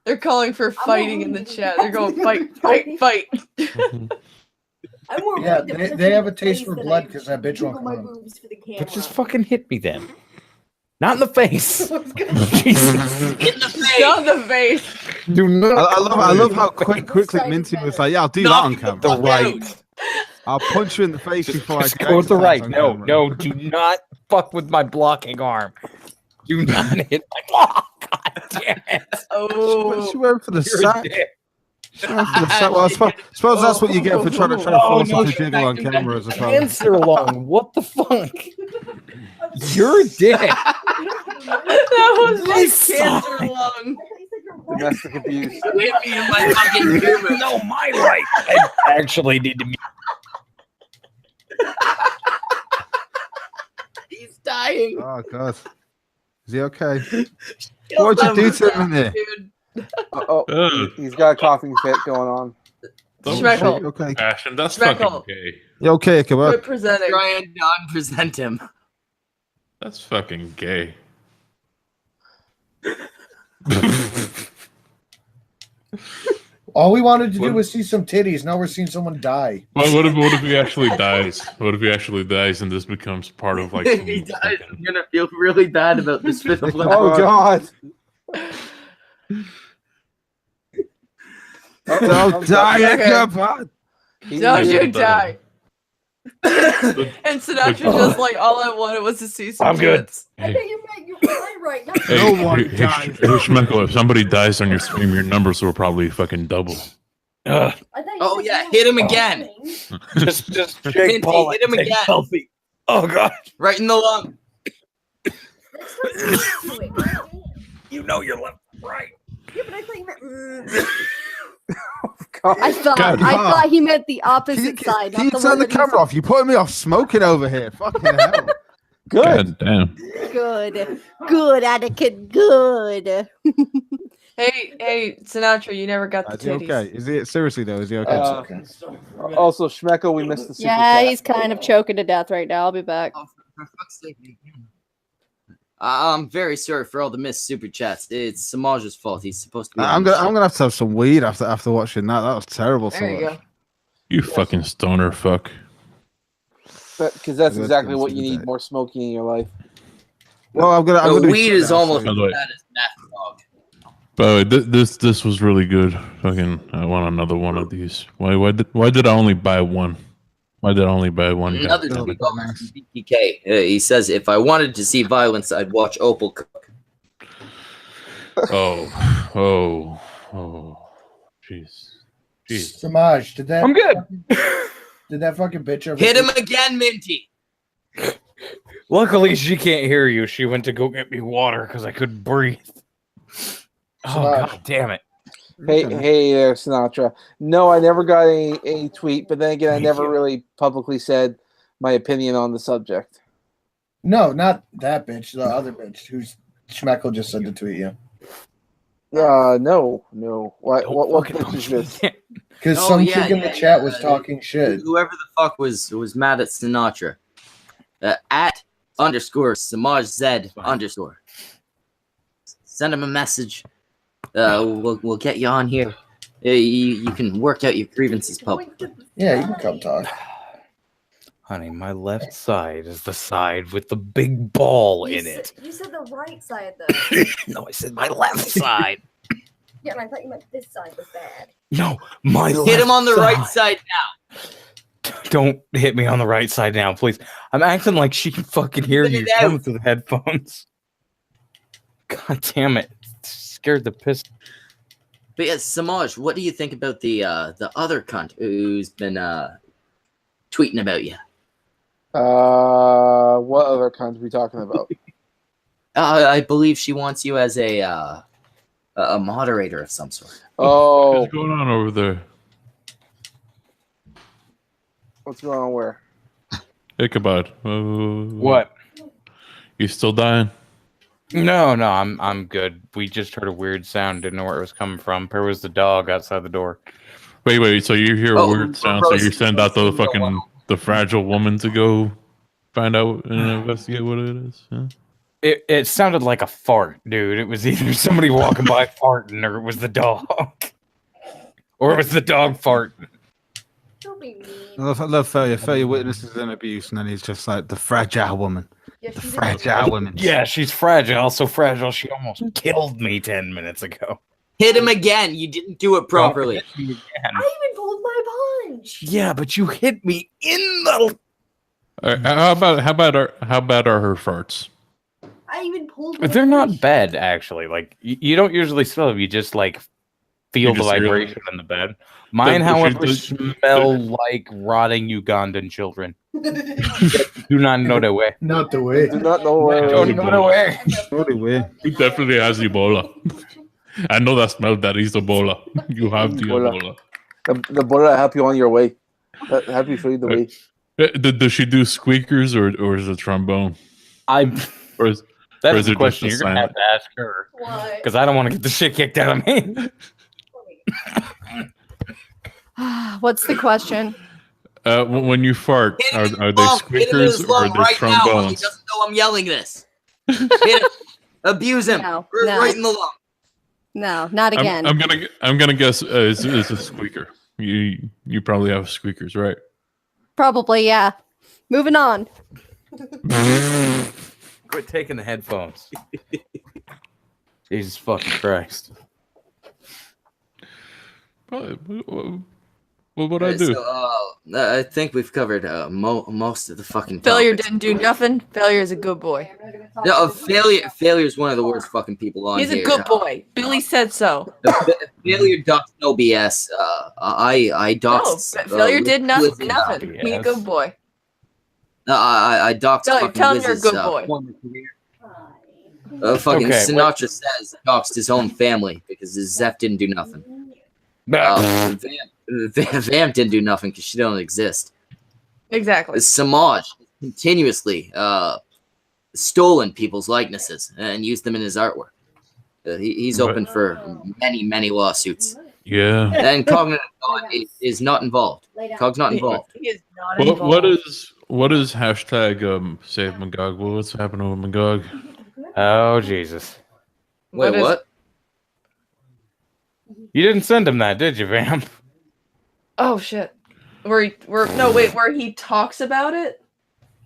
They're calling for fighting in the chat. They're going fight. Yeah, they have a taste for blood because that bitch won't come on. But just fucking hit me then. Not in the face. Not in the face. Do not. I love how quickly Minty was like, "Yeah, I'll do that on camera." The right. I'll punch you in the face before I Go with the right. No, do not fuck with my blocking arm. Do not hit my block. God damn it. Oh, she went for the sack. Well, I suppose that's what you get for trying to force her to jiggle on camera as a Answer along. What the fuck? You're a dick. That was my cancer lung. Domestic abuse. Hit me in my fucking humor. No, my right. I actually need to. He's dying. Oh god, is he okay? What'd you do to him in there? He's got a coughing fit going on. Schmeckle. Okay. Ashton, that's Schmeckle. fucking gay. You okay, come on. Quit presenting. Try and non-present him. That's fucking gay. All we wanted to do was see some titties. Now we're seeing someone die. What if he actually dies? What if he actually dies and this becomes part of like? If he dies, I'm gonna feel really bad about this fifth of Oh god. Don't die, Okay. Ichabod. Don't you die. And Sinatra just like all I wanted was to see some I'm good. tits. I think you make your mind right. Not Hey, Schmeckle, if somebody dies on your stream, your numbers will probably fucking double. Oh yeah, hit him again. just Minty, Jake Paul, hit him again. Selfie. Oh god. Right in the lung. You know you're left right. Yeah, but I thought you meant. I thought he meant the opposite side. Can you turn the camera off? You're putting me off smoking over here. Fucking hell. Good. God damn. Good, Anakin. Good. Hey, Sinatra, you never got the Is he titties. okay? Is he seriously though? Is he okay? Also, Schmecko, we missed the super Yeah, chat. he's kind of choking to death right now. I'll be back. Oh, for fuck's sake. I'm very sorry for all the missed super chats. It's Samaj's fault. He's supposed to be. I'm gonna have to have some weed after watching that. That was terrible. There you go. You fucking stoner fuck. Because that's exactly what you need, more smoking in your life. Well, I'm gonna weed is almost By the way, bad as meth, dog. by the way, this was really good. Fucking, I want another one of these. Why did I only buy one? Why did I only buy one? Another $2 from BTK. He says, if I wanted to see violence, I'd watch Opal cook. Oh, jeez. Samaj, did that? I'm good. Did that fucking bitch over? Hit him again, Minty. Luckily, she can't hear you. She went to go get me water because I couldn't breathe. Oh god damn it! Hey there, Sinatra. No, I never got any tweet, but then again, I never really publicly said my opinion on the subject. No, not that bitch. The other bitch who's Schmeckle just said to tweet you. No. What bitch is this? Because some chick in the chat was talking shit. Whoever the fuck was mad at Sinatra. At _ Samaj Z _ Send him a message. We'll get you on here. You can work out your grievances publicly. Yeah, you can come talk. Honey, my left side is the side with the big ball in it. You said the right side though. No, I said my left side. Yeah, and I thought you meant this side was bad. No, my left Hit him on the side. right side now. Don't hit me on the right side now, please. I'm acting like she can fucking hear you coming through the headphones. God damn it. Scared the piss. But yes, Samaj, what do you think about the other cunt who's been tweeting about you? What other cunt are we talking about? I believe she wants you as a moderator of some sort. Oh, what's going on over there? What's going on where? Ichabod. What? You still dying? No, I'm good. We just heard a weird sound, didn't know where it was coming from. There was the dog outside the door. Wait, so you hear a weird sound, so you send out the fragile woman to go find out and investigate what it is? Huh? It sounded like a fart, dude. It was either somebody walking by farting, or it was the dog. Or it was the dog farting. Don't be mean. I love Failure witnesses an abuse, and then he's just like the fragile woman. The fragile woman. Yeah, she's fragile. So fragile, she almost killed me 10 minutes ago. Hit him again. You didn't do it properly. I even pulled my punch. Yeah, but you hit me in the. How bad are her farts? I even pulled my They're punch. not bad, actually. Like you don't usually smell them. You just like feel the vibration in the bed. Mine, however, smell like rotting Ugandan children. Do not know the way. Not the way. Do not know where. Don't know the way. He definitely has Ebola. I know that smell. That is Ebola. You have the Ebola. The bullet help you on your way. Help you show you the way. Does she do squeakers or is it trombone? That's the question you're gonna have to ask her. Why? Because I don't want to get the shit kicked out of me. What's the question? When you fart, are they squeakers or are they right now. He trombones? doesn't know I'm yelling this. Hit him. Abuse him. No. Right in the lung. No, not again. I'm gonna guess it's a squeaker. You probably have squeakers, right? Probably, yeah. Moving on. Quit taking the headphones. Jesus fucking Christ. What would I do? So, I think we've covered most of the fucking Failure topics. didn't do nothing. Failure is a good boy. No, Failure is one of the worst fucking people on He's here. a good boy. Billy said so. Failure doxed no BS. I doxed. No, Failure did nothing. Lizz's, He's a good boy. I doxed Failure, fucking tell him you're a Lizz's good boy. former career. Fucking Sinatra says doxed his own family because his Zeph didn't do nothing. Vamp didn't do nothing because she don't exist. Exactly. Samaj continuously stolen people's likenesses and used them in his artwork. He's open for many lawsuits. Yeah. And Cognitive is not involved. Cog's not involved. He is not involved. What is hashtag save Magog? Well, what's happening with Magog? Oh Jesus! Wait, what? You didn't send him that, did you, Vamp? Oh shit! Where he talks about it?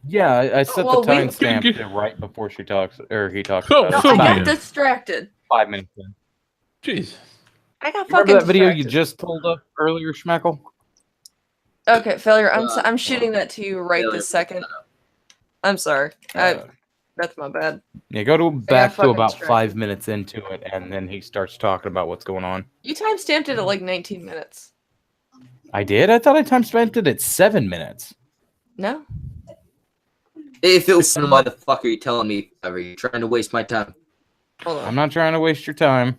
Yeah, I set the timestamp to right before she talks, or he talks about it. I got distracted. 5 minutes in. Jeez. I got fucking Remember that video you distracted. just pulled up earlier, Schmeckle? Okay, Failure. I'm shooting that to you right this second. I'm sorry. That's my bad. Yeah, go back to fucking about distracted. 5 minutes into it, and then he starts talking about what's going on. You timestamped it at like 19 minutes. I did? I thought I timestamped it at 7 minutes. No. If it was some, why the fuck are you telling me? Are you trying to waste my time? Hold on. I'm not trying to waste your time.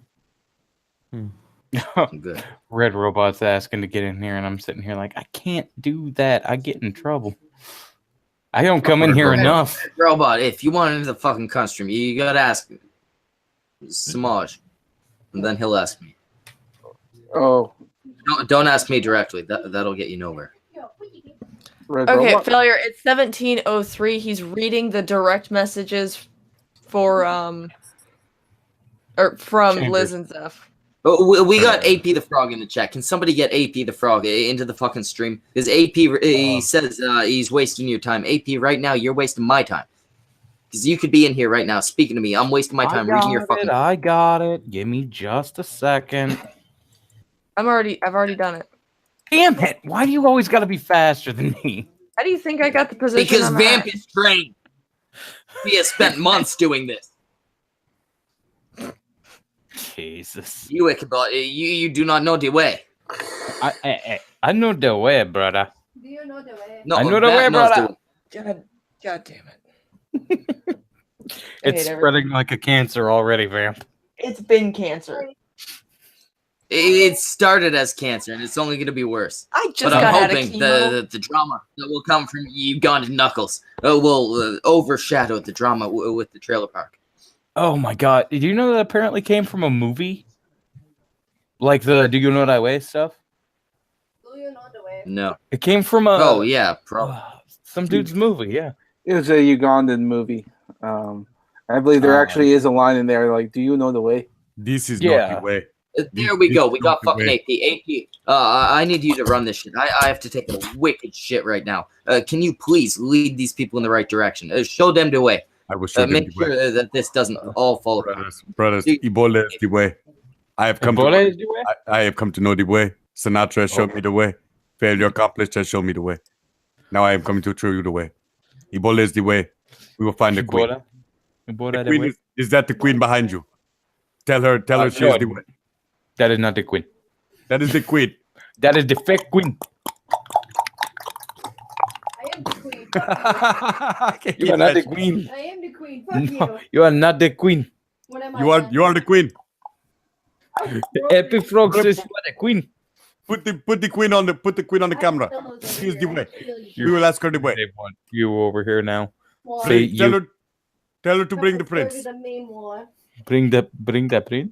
Good. Red Robot's asking to get in here, and I'm sitting here like, I can't do that. I get in trouble. I don't come in here enough. Robot, if you want into the fucking costume, you gotta ask Samaj. And then he'll ask me. Oh. Don't ask me directly. That'll get you nowhere. Okay, Failure. It's 17:03. He's reading the direct messages for from Lizz and Zeph. We got AP the Frog in the chat. Can somebody get AP the Frog into the fucking stream? Because AP he says he's wasting your time. AP, right now you're wasting my time. Because you could be in here right now speaking to me. I'm wasting my time reading your fucking. I got it. Give me just a second. I've already done it. Damn it! Why do you always got to be faster than me? How do you think I got the position? Because I'm Vamp at? is trained. He has spent months doing this. Jesus. You Ichabod, you do not know the way. I know the way, brother. Do you know the way? No, I know the way, Vamp knows brother. God damn it. It's spreading like a cancer already, Vamp. It's been cancer. It started as cancer, and it's only going to be worse. I just but got I'm out of hoping chemo. the drama that will come from Ugandan Knuckles will overshadow the drama with the trailer park. Oh my god. Did you know that apparently came from a movie? Like the Do You Know That Way stuff? Do you know the way? No. It came from a... Oh, yeah, probably. Some dude's movie, yeah. It was a Ugandan movie. I believe there actually is a line in there like, "Do you know the way?" This is not the way. There we go. We got fucking AP. AP, I need you to run this shit. I have to take a wicked shit right now. Can you please lead these people in the right direction? Show them the way. I will show them make the sure way. that this doesn't all fall apart. Brothers, Ebola is the way. I have come Ebola to is the way? I have come to know the way. Sinatra has shown me the way. Failure accomplished has shown me the way. Now I am coming to show you the way. Ebola is the way. We will find the queen. Ebola The queen is that the queen behind you? Tell her she is the way. That is not the queen. That is the queen. That is the fake queen. I am the queen. You are not the queen. I am the queen. Fuck No, you are not the queen. What am You are the queen. The Epic Frog says you are the queen. Put the queen on the camera. She is the way. We will ask her the way. They want you over here now. What? Say Tell her to bring the prince. The main one. Bring the prince.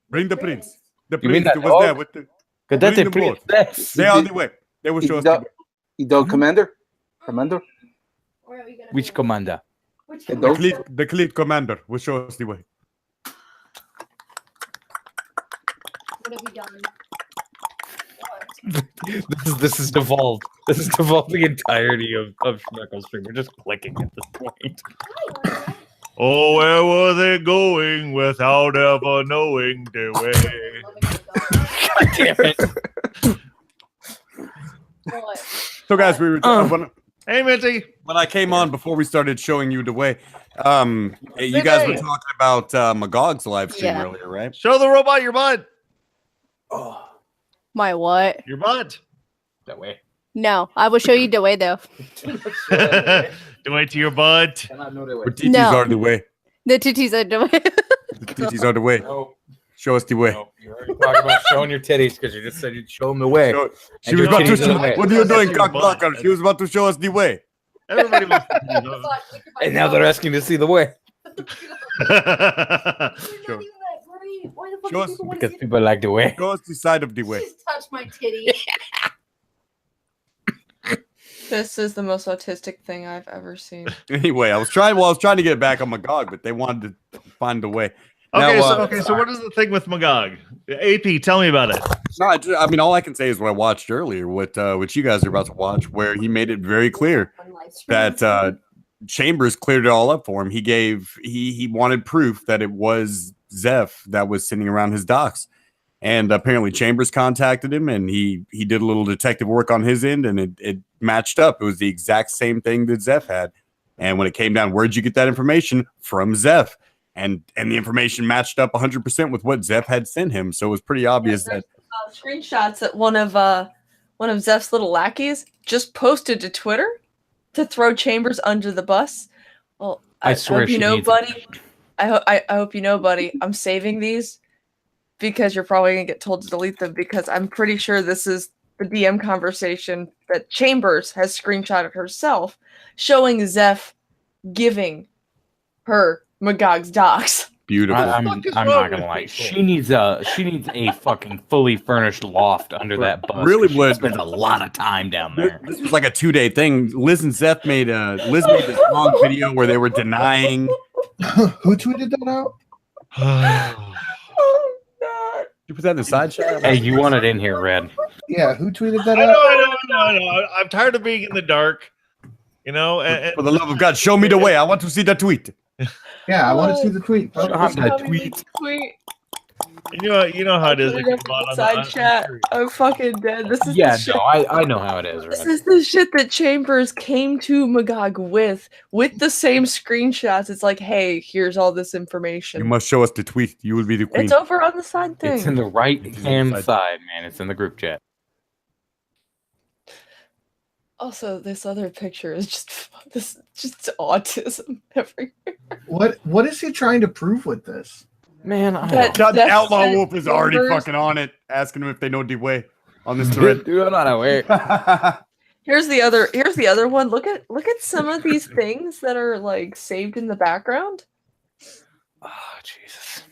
Bring the prince. The You mean prince that that was there dog? with the. Cause that's bring a them both. princess. They are the way. They will show us the way. Idol Commander? Commander? Where are we gonna Which go? commander? Which The one? dog? The Cleat commander will show us the way. What have we done? This is devolved. This is devolved the entirety of Schmeckle's stream. We're just clicking at this point. Oh, where were they going without ever knowing the way? God damn it. What? So, guys, we were hey, Minty. When I came on before we started showing you the way, you guys were talking about Magog's live stream earlier, right? Show the robot your butt. Oh. My what? Your butt. That way. No, I will show you the way though. The way to your butt. The titties are the way. The titties are the way. The titties are the way. No. Show us the way. No, you're already talking about showing your titties because you just said you'd show them the way. She was about to show. What are you doing, cock blocker? She was about to show us the way. Everybody wants to see those. And now they're asking to see the way. Show us, because people like the way. Show us the side of the way. Touch my titty. This is the most autistic thing I've ever seen. Anyway, I was trying to get it back on Magog, but they wanted to find a way. Okay, Now, so what is the thing with Magog? AP, tell me about it. No, I mean, all I can say is what I watched earlier, what you guys are about to watch, where he made it very clear that Chambers cleared it all up for him. He wanted proof that it was Zeph that was sitting around his docs. And apparently Chambers contacted him, and he did a little detective work on his end, and it matched up. It was the exact same thing that Zeph had. And when it came down, where'd you get that information? From Zeph. And the information matched up 100% with what Zeph had sent him. So it was pretty obvious that screenshots that one of Zeph's little lackeys just posted to Twitter to throw Chambers under the bus. Well, I swear hope you know, buddy. I hope you know, buddy. I'm saving these because you're probably gonna get told to delete them because I'm pretty sure this is the DM conversation that Chambers has screenshotted herself, showing Zeph giving her Magog's docs. Beautiful. I'm not gonna lie. She needs a fucking fully furnished loft under that bus. Really would spend a lot of time down there. This was like a 2-day thing. Liz and Zeph made this long video where they were denying. Who tweeted that out? Oh God! You put that in the side chat. Hey, you want it in here, Red? Yeah, who tweeted that I out? know. I'm tired of being in the dark. You know, and For the love of God, show me the way. I want to see the tweet. Yeah, I want to see the tweet. Tweet. You know how it is. Side chat. I'm fucking dead. This is Yeah, the shit. no, I know how it is. This Red. is the shit that Chambers came to Magog with the same screenshots. It's like, hey, here's all this information. You must show us the tweet. You will be the queen. It's over on the side thing. It's in the right hand side, man. It's in the group chat. Also, this other picture is just autism everywhere. What is he trying to prove with this? Man, the Outlaw Wolf is already fucking on it, asking him if they know the way on this thread. Dude, I'm not aware. Here's the other one. Look at some of these things that are like saved in the background. Oh Jesus!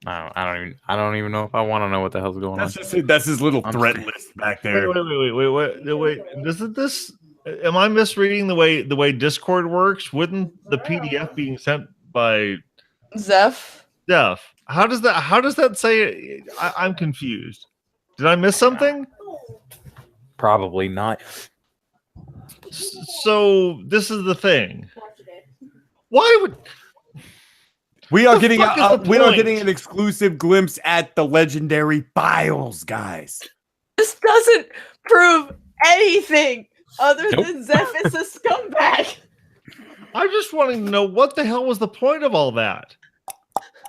I don't even know if I want to know what the hell's going on. That's his little threat list back there. Wait. Isn't this? Am I misreading the way Discord works? Wouldn't the PDF being sent by Zeph? How does that say? I'm confused. Did I miss something? Probably not. So this is the thing. Why would we are getting an exclusive glimpse at the legendary files, guys? This doesn't prove anything other than Zeph is a scumbag. I'm just wanting to know what the hell was the point of all that.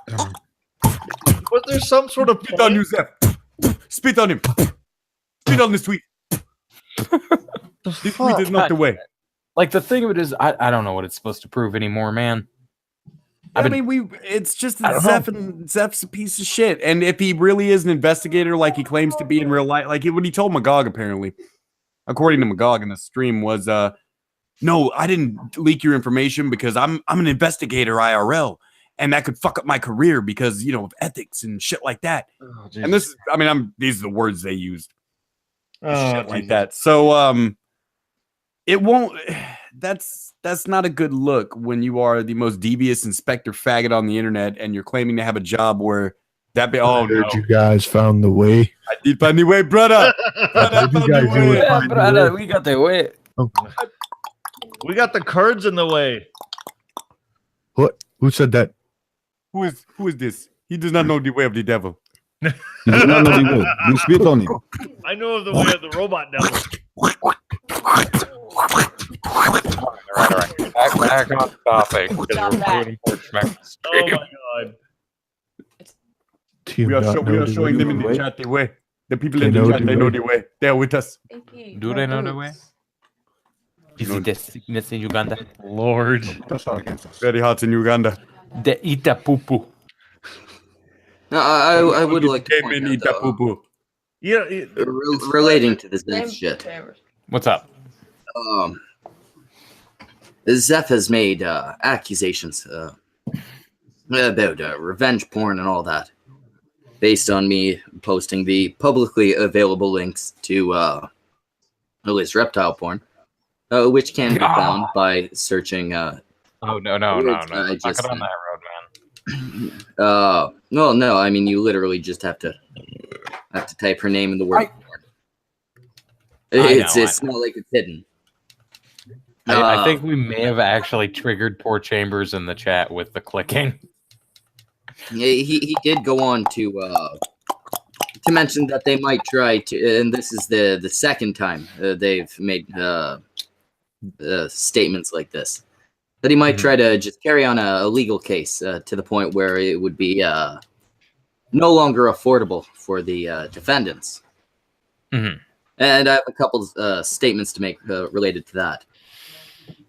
Was there some sort of spit on you, Zeph? Spit on him. Spit on this tweet. This tweet is not the way. Like the thing of it is, I don't know what it's supposed to prove anymore, man. It's just that Zeph's a piece of shit. And if he really is an investigator like he claims to be in real life, like what he told Magog, apparently, according to Magog in the stream, was no, I didn't leak your information because I'm an investigator IRL, and that could fuck up my career because of ethics and shit like that. Oh, and these are the words they used. Shit like that. So it won't. That's not a good look when you are the most devious inspector faggot on the internet and you're claiming to have a job where that be. Oh no, you guys found the way. I did find the way, brother. Brother, we got the way. Oh. We got the curds in the way. What? Who said that? Who is this? He does not know the way of the devil. You do not know the way. You speak on it. I know of the way of the robot devil. All right. Back on topic. Stop that. Oh my god. We are showing them in the chat the way. The people in the chat, they know the way. They're with us. Do they know the way? Is it the sickness in Uganda? Lord. Very hot in Uganda. The Ita Pupu. No, I would like to point out, Ita though, Pupu. Yeah, relating to this Zeph shit. What's up? Zeph has made accusations about revenge porn and all that, based on me posting the publicly available links to Lizz reptile porn, which can be found by searching. Oh no! Not get on that road, man. Well, no, I mean you literally just have to type her name in the word porn. It's not like it's hidden. I think we may have actually triggered poor Chambers in the chat with the clicking. He did go on to mention that they might try to, and this is the second time they've made statements like this, that he might try to just carry on a legal case to the point where it would be no longer affordable for the defendants. And I have a couple statements to make related to that.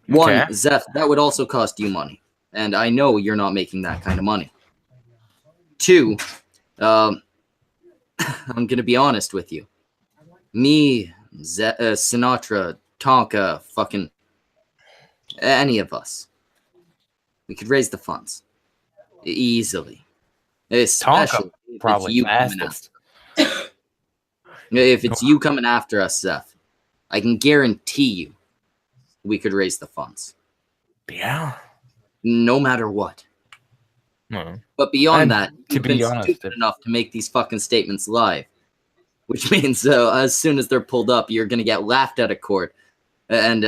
One, Zeph, that would also cost you money, and I know you're not making that kind of money. Two, I'm gonna be honest with you. Me, Sinatra, Tonka, fucking any of us, we could raise the funds easily. Especially Tonka, probably you fastest. If it's you coming after us, Zeph, I can guarantee you we could raise the funds. Yeah. No matter what. But beyond that, you've been stupid enough to make these fucking statements live, which means as soon as they're pulled up, you're going to get laughed out of court, and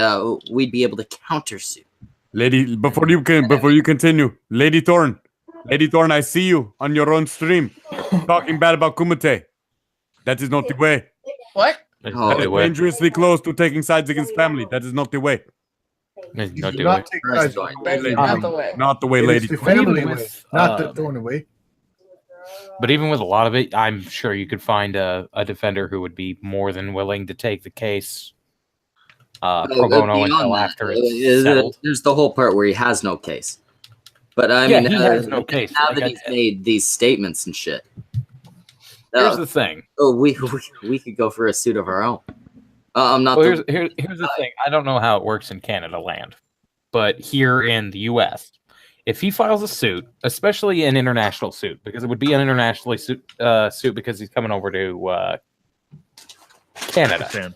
we'd be able to countersue. Lady, before you continue, Lady Thorn, I see you on your own stream talking bad about Kumite. That is not the way. What? That is dangerously close to taking sides against family. That is not the way. Not the way. Not the way, lady. It's the family way, not the Thorn way. But even with a lot of it, I'm sure you could find a defender who would be more than willing to take the case pro bono until after it's settled. There's the whole part where he has no case. But I mean, he has no case. Now that he's made these statements and shit. Here's the thing. Oh, we could go for a suit of our own. I'm not. Well, here's the thing. I don't know how it works in Canada land, but here in the U.S., if he files a suit, especially an international suit, because it would be an international suit because he's coming over to Canada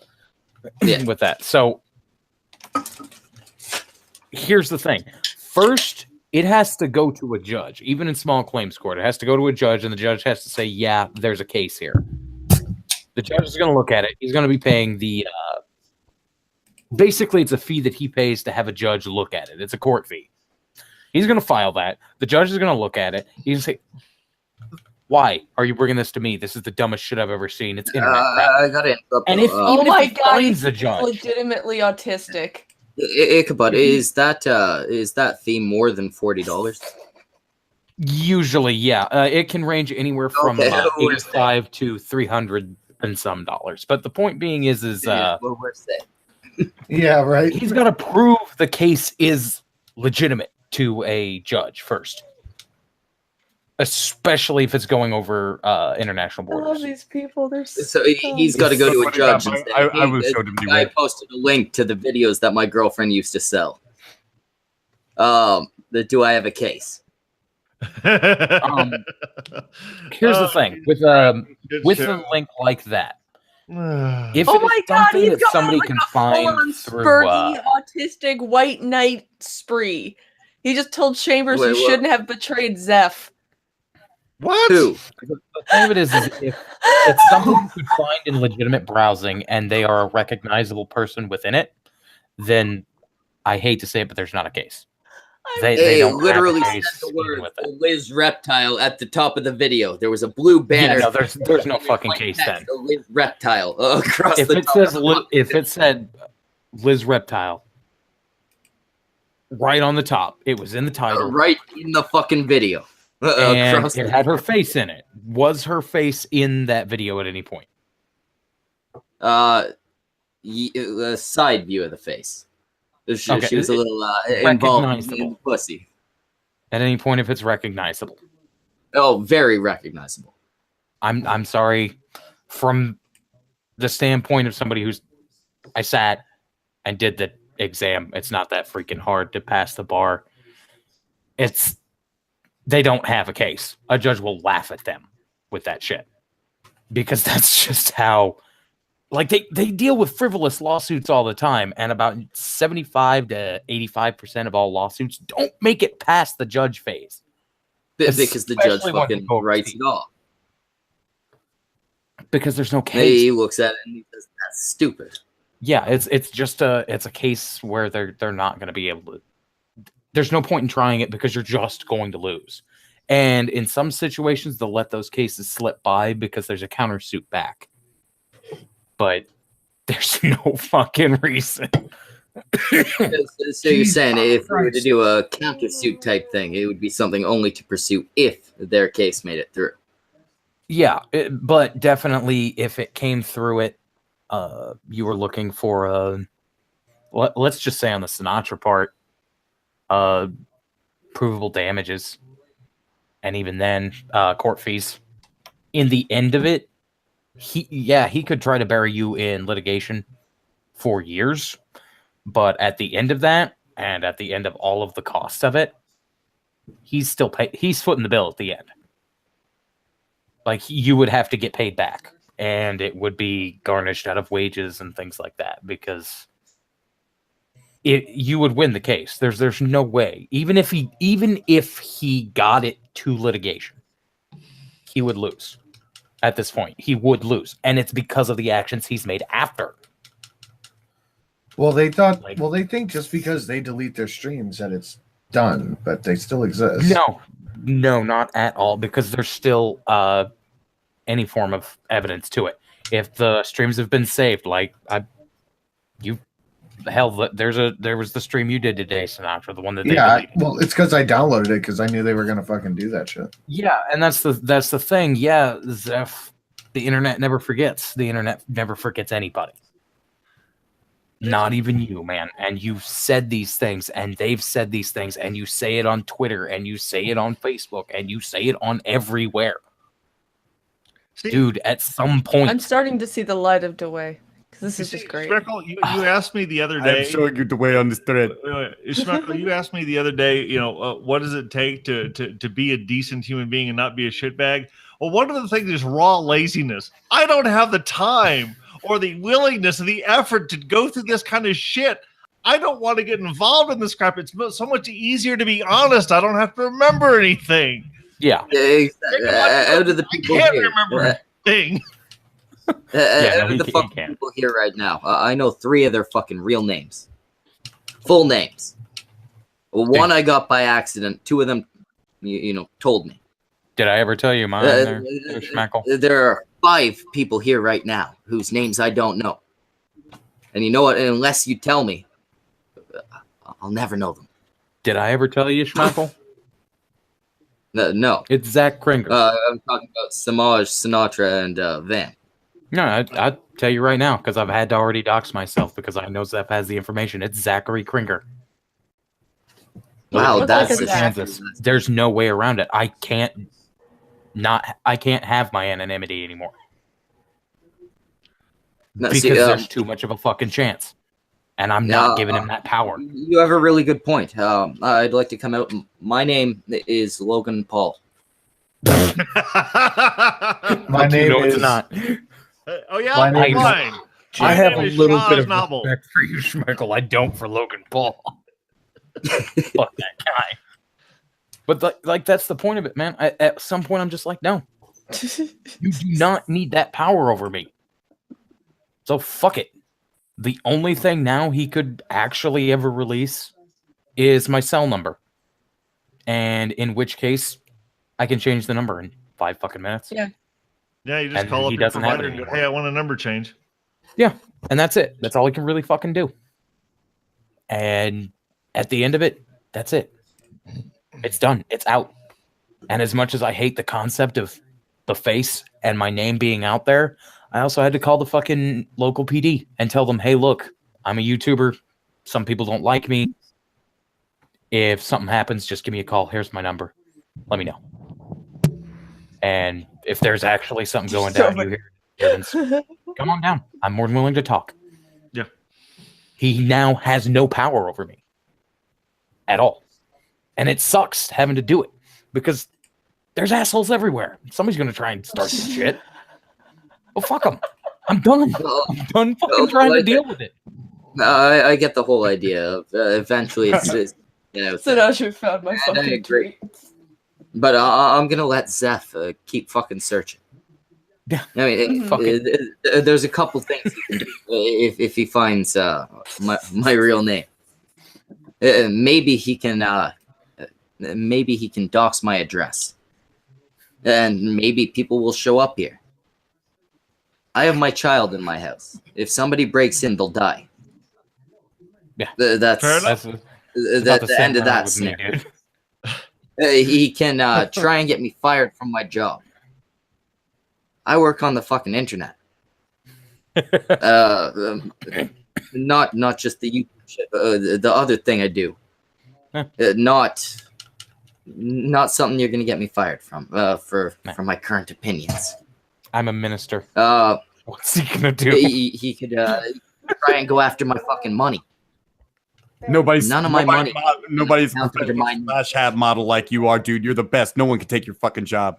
with that. So here's the thing. First, it has to go to a judge, even in small claims court. It has to go to a judge, and the judge has to say, "Yeah, there's a case here." The judge is going to look at it. He's going to be paying the basically it's a fee that he pays to have a judge look at it. It's a court fee. He's going to file that. The judge is going to look at it. He's going to say, "Why are you bringing this to me? This is the dumbest shit I've ever seen. It's internet crap." I got to interrupt. And if Oh even my if he god, finds he's a judge, legitimately autistic. Ichabod, is that fee more than $40? usually, yeah, it can range anywhere from $85 to $300 and some dollars. But the point being is what we're saying. Yeah, right. He's got to prove the case is legitimate to a judge first, especially if it's going over international I love borders. these people. They're So he's got to go to a judge. And say, I will show them the I way. posted a link to the videos that my girlfriend used to sell. Do I have a case? Here's the thing with a link like that. If oh it my is god, something he's that got somebody like can a find full-on through, spurty, autistic white knight spree. He just told Chambers Wait, you what? shouldn't have betrayed Zeph. What? Who? the thing of it is if it's something you could find in legitimate browsing and they are a recognizable person within it, then I hate to say it, but there's not a case. They don't literally have a said case the even word with it. Liz Reptile at the top of the video. There was a blue banner. Yeah, no, there's no fucking case then. Liz Reptile across If the it top. says if it said Liz Reptile right on the top, it was in the title, right in the fucking video, and it had her face in it. Was her face in that video at any point? A side view of the face. She was a little involved in the pussy. At any point, if it's recognizable. Oh, very recognizable. I'm sorry, from the standpoint of somebody I sat and did the exam. It's not that freaking hard to pass the bar. They don't have a case. A judge will laugh at them with that shit because that's just how. Like they deal with frivolous lawsuits all the time, and about 75 to 85% of all lawsuits don't make it past the judge phase. Because the judge fucking writes it off. Because there's no case. He looks at it and he says, "That's stupid." Yeah, it's just a case where they're not going to be able to. There's no point in trying it because you're just going to lose. And in some situations, they'll let those cases slip by because there's a countersuit back. But there's no fucking reason. So you're saying if we were to do a countersuit type thing, it would be something only to pursue if their case made it through. Yeah, but definitely if it came through it, you were looking for let's just say on the Sinatra part, provable damages, and even then, court fees. In the end of it, he could try to bury you in litigation for years, but at the end of that, and at the end of all of the costs of it, he's footing the bill at the end. Like, you would have to get paid back, and it would be garnished out of wages and things like that, because you would win the case. There's no way. Even if he got it to litigation, he would lose. At this point, he would lose, and it's because of the actions he's made after. Well, they think just because they delete their streams that it's done, but they still exist. No, not at all, because there's still any form of evidence to it. If the streams have been saved, there was the stream you did today, Sinatra, the one that they deleted. Well, it's because I downloaded it because I knew they were gonna fucking do that shit. Yeah, and that's the thing. Yeah, Zeph, the internet never forgets. The internet never forgets anybody. Not even you, man. And you've said these things, and they've said these things, and you say it on Twitter, and you say it on Facebook, and you say it on everywhere. Dude, at some point, I'm starting to see the light of Dewey. This is just great. Schmeckle, you asked me the other day. I'm showing you the way on this thread. Schmeckle, you asked me the other day, what does it take to be a decent human being and not be a shitbag? Well, one of the things is raw laziness. I don't have the time or the willingness or the effort to go through this kind of shit. I don't want to get involved in this crap. It's so much easier to be honest. I don't have to remember anything. Yeah. Out of the people I can't here, remember anything. Out of the fucking people here right now, I know 3 of their fucking real names, full names. One I got by accident. 2 of them, told me. Did I ever tell you mine? There, Schmeckle? There are 5 people here right now whose names I don't know, and you know what? Unless you tell me, I'll never know them. Did I ever tell you, Schmeckle? No. It's Zach Kringer. I'm talking about Samaj, Sinatra, and Van. No, I'll tell you right now, because I've had to already dox myself because I know Zeph has the information. It's Zachary Kringer. Wow, that's Kansas. There's no way around it. I can't have my anonymity anymore. Because there's too much of a fucking chance. And I'm not giving him that power. You have a really good point. I'd like to come out. My name is Logan Paul. My name is not. Oh yeah, fine. I have a little bit of respect for you, Schmeckle. I don't for Logan Paul. Fuck that guy. But that's the point of it, man. At some point, I'm just like, no, you do not need that power over me. So fuck it. The only thing now he could actually ever release is my cell number. and in which case, I can change the number in 5 fucking minutes. Yeah. Yeah, you just And call up he your doesn't have it provider and go, anymore. "Hey, I want a number change." Yeah, and that's it. That's all he can really fucking do. And at the end of it, that's it. It's done. It's out. And as much as I hate the concept of the face and my name being out there, I also had to call the fucking local PD and tell them, hey, look, I'm a YouTuber. Some people don't like me. If something happens, just give me a call. Here's my number. Let me know. And if there's actually something going down, you hear, come on down. I'm more than willing to talk. Yeah. He now has no power over me at all. And it sucks having to do it because there's assholes everywhere. Somebody's going to try and start some shit. Well, fuck them. I'm done. I'm done fucking trying to deal with it. I get the whole idea of eventually it's So now you found my fucking tweet. But I'm gonna let Zeph keep fucking searching. Yeah, I mean, there's a couple things he can do if he finds my real name. Maybe he can dox my address, and maybe people will show up here. I have my child in my house. If somebody breaks in, they'll die. Yeah, that's the end of that scenario. He can try and get me fired from my job. I work on the fucking internet. Not just the YouTube shit. The other thing I do. Not something you're gonna get me fired from. For my current opinions. I'm a minister. What's he gonna do? He could try and go after my fucking money. Nobody's none of my money. Nobody's Flash hat model like you are, dude. You're the best. No one can take your fucking job.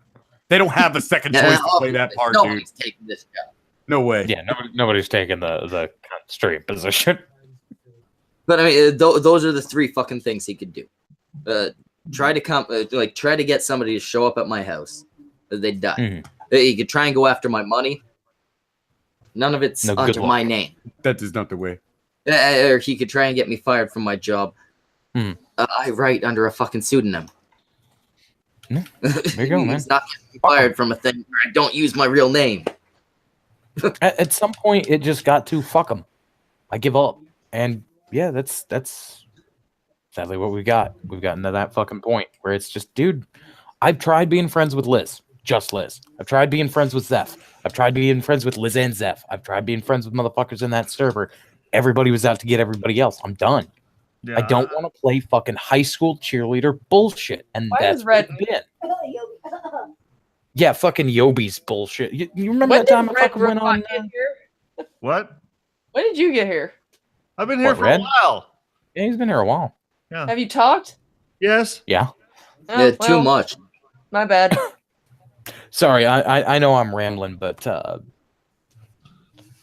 They don't have the second choice to play that part, nobody's dude. Taking this job. No way. Yeah, nobody's taking the straight position. But I mean, those are the 3 fucking things he could do. Try to get somebody to show up at my house. They'd die. Mm-hmm. He could try and go after my money. None of it's under my name. That is not the way. Or he could try and get me fired from my job. I write under a fucking pseudonym. There you go, man. He's not getting me fired from a thing where I don't use my real name. At some point, it just got to fuck him. I give up. And yeah, that's sadly what we got. We've gotten to that fucking point where it's just, dude, I've tried being friends with Liz. Just Liz. I've tried being friends with Zeph. I've tried being friends with Liz and Zeph. I've tried being friends with motherfuckers in that server. Everybody was out to get everybody else. I'm done. Yeah. I don't want to play fucking high school cheerleader bullshit. And that's what it's been. Yeah, fucking Yobi's bullshit. You remember that time I fucking went on? What? When did you get here? I've been here for a while. Yeah, he's been here a while. Yeah. Have you talked? Yes. Yeah. Yeah, too much. My bad. Sorry, I know I'm rambling, but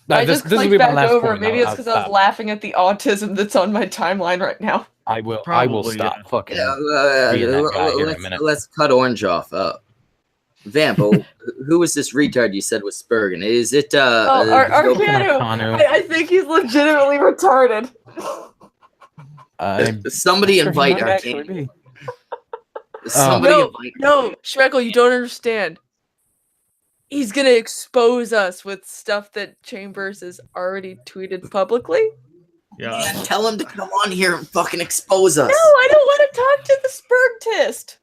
I just clicked back over. Maybe it's because I was laughing at the autism that's on my timeline right now. I will stop fucking being that guy here in a minute. Let's cut Orange off. Vamp, who was this retard you said was Spurgeon? Is it Arcanu? I think he's legitimately retarded. Somebody invite Arcanu. No, Schmeckle, you don't understand. He's gonna expose us with stuff that Chambers has already tweeted publicly. Yeah. Tell him to come on here and fucking expose us. No, I don't want to talk to the Spurgtist.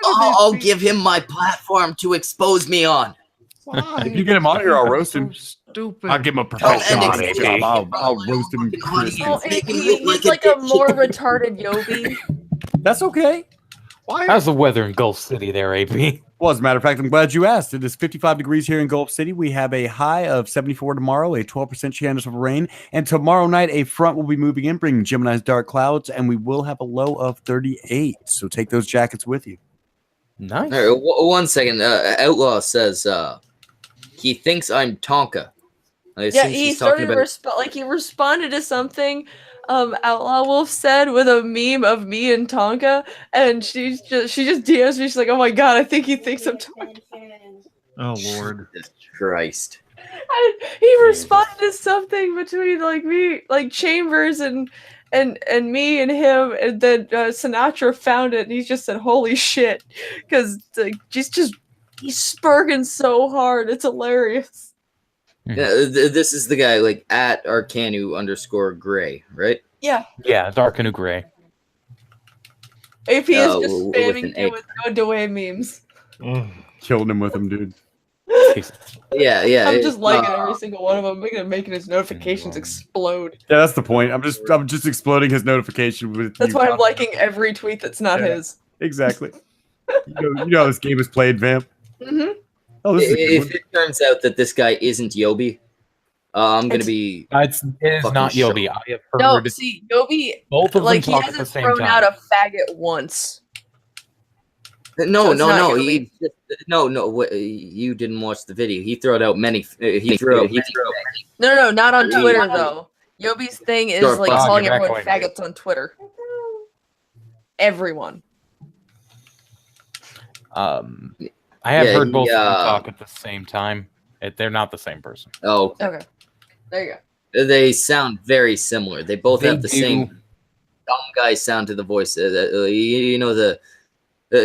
I'll give him my platform to expose me on. Why? If you get him on here, I'll roast him. Stupid. I'll give him a professional I'll roast him. He's like a more retarded Yobi. That's okay. Why? How's the weather in Gulf City there, AP? Well, as a matter of fact, I'm glad you asked. It is 55 degrees here in Gulf City. We have a high of 74 tomorrow, a 12% chance of rain. And tomorrow night, a front will be moving in, bringing Gemini's dark clouds, and we will have a low of 38. So take those jackets with you. Nice. All right, 1 second. Outlaw says he thinks I'm Tonka. Yeah, he started he responded to something Outlaw Wolf said with a meme of me and Tonka, and she just DMs me. She's like, "Oh my god, I think he thinks I'm Tonka." Oh Lord, Christ! And he responded to something between me, Chambers, and and me and him, and then Sinatra found it, and he just said, "Holy shit," because he's spurging so hard. It's hilarious. Yeah, this is the guy like at Arcanu_Gray, right? Yeah. Yeah, Dark and Gray. AP is just spamming him with go away memes. Killing him with them, dude. Yeah. I'm just liking every single one of them, making his notifications explode. Yeah, that's the point. I'm just exploding his notification with. That's why I'm liking every tweet that's not his. Exactly. You know how this game is played, Vamp. Mm-hmm. Oh, this is a good if one. it turns out that this guy isn't Yobi, I'm gonna be. It is not Yobi. I have heard. No, see, Yobi, both of like them he talk at the hasn't same thrown time. out a faggot once. No. Yobi. No. You didn't watch the video. He threw out many. He threw out. No, not on Twitter though. Yobi's thing is Sure, like fuck, calling you're everyone back faggots on Twitter. Everyone. I have heard both of them talk at the same time. They're not the same person. Oh, okay. There you go. They sound very similar. They both have the do. same dumb guy sound to the voice. You know, the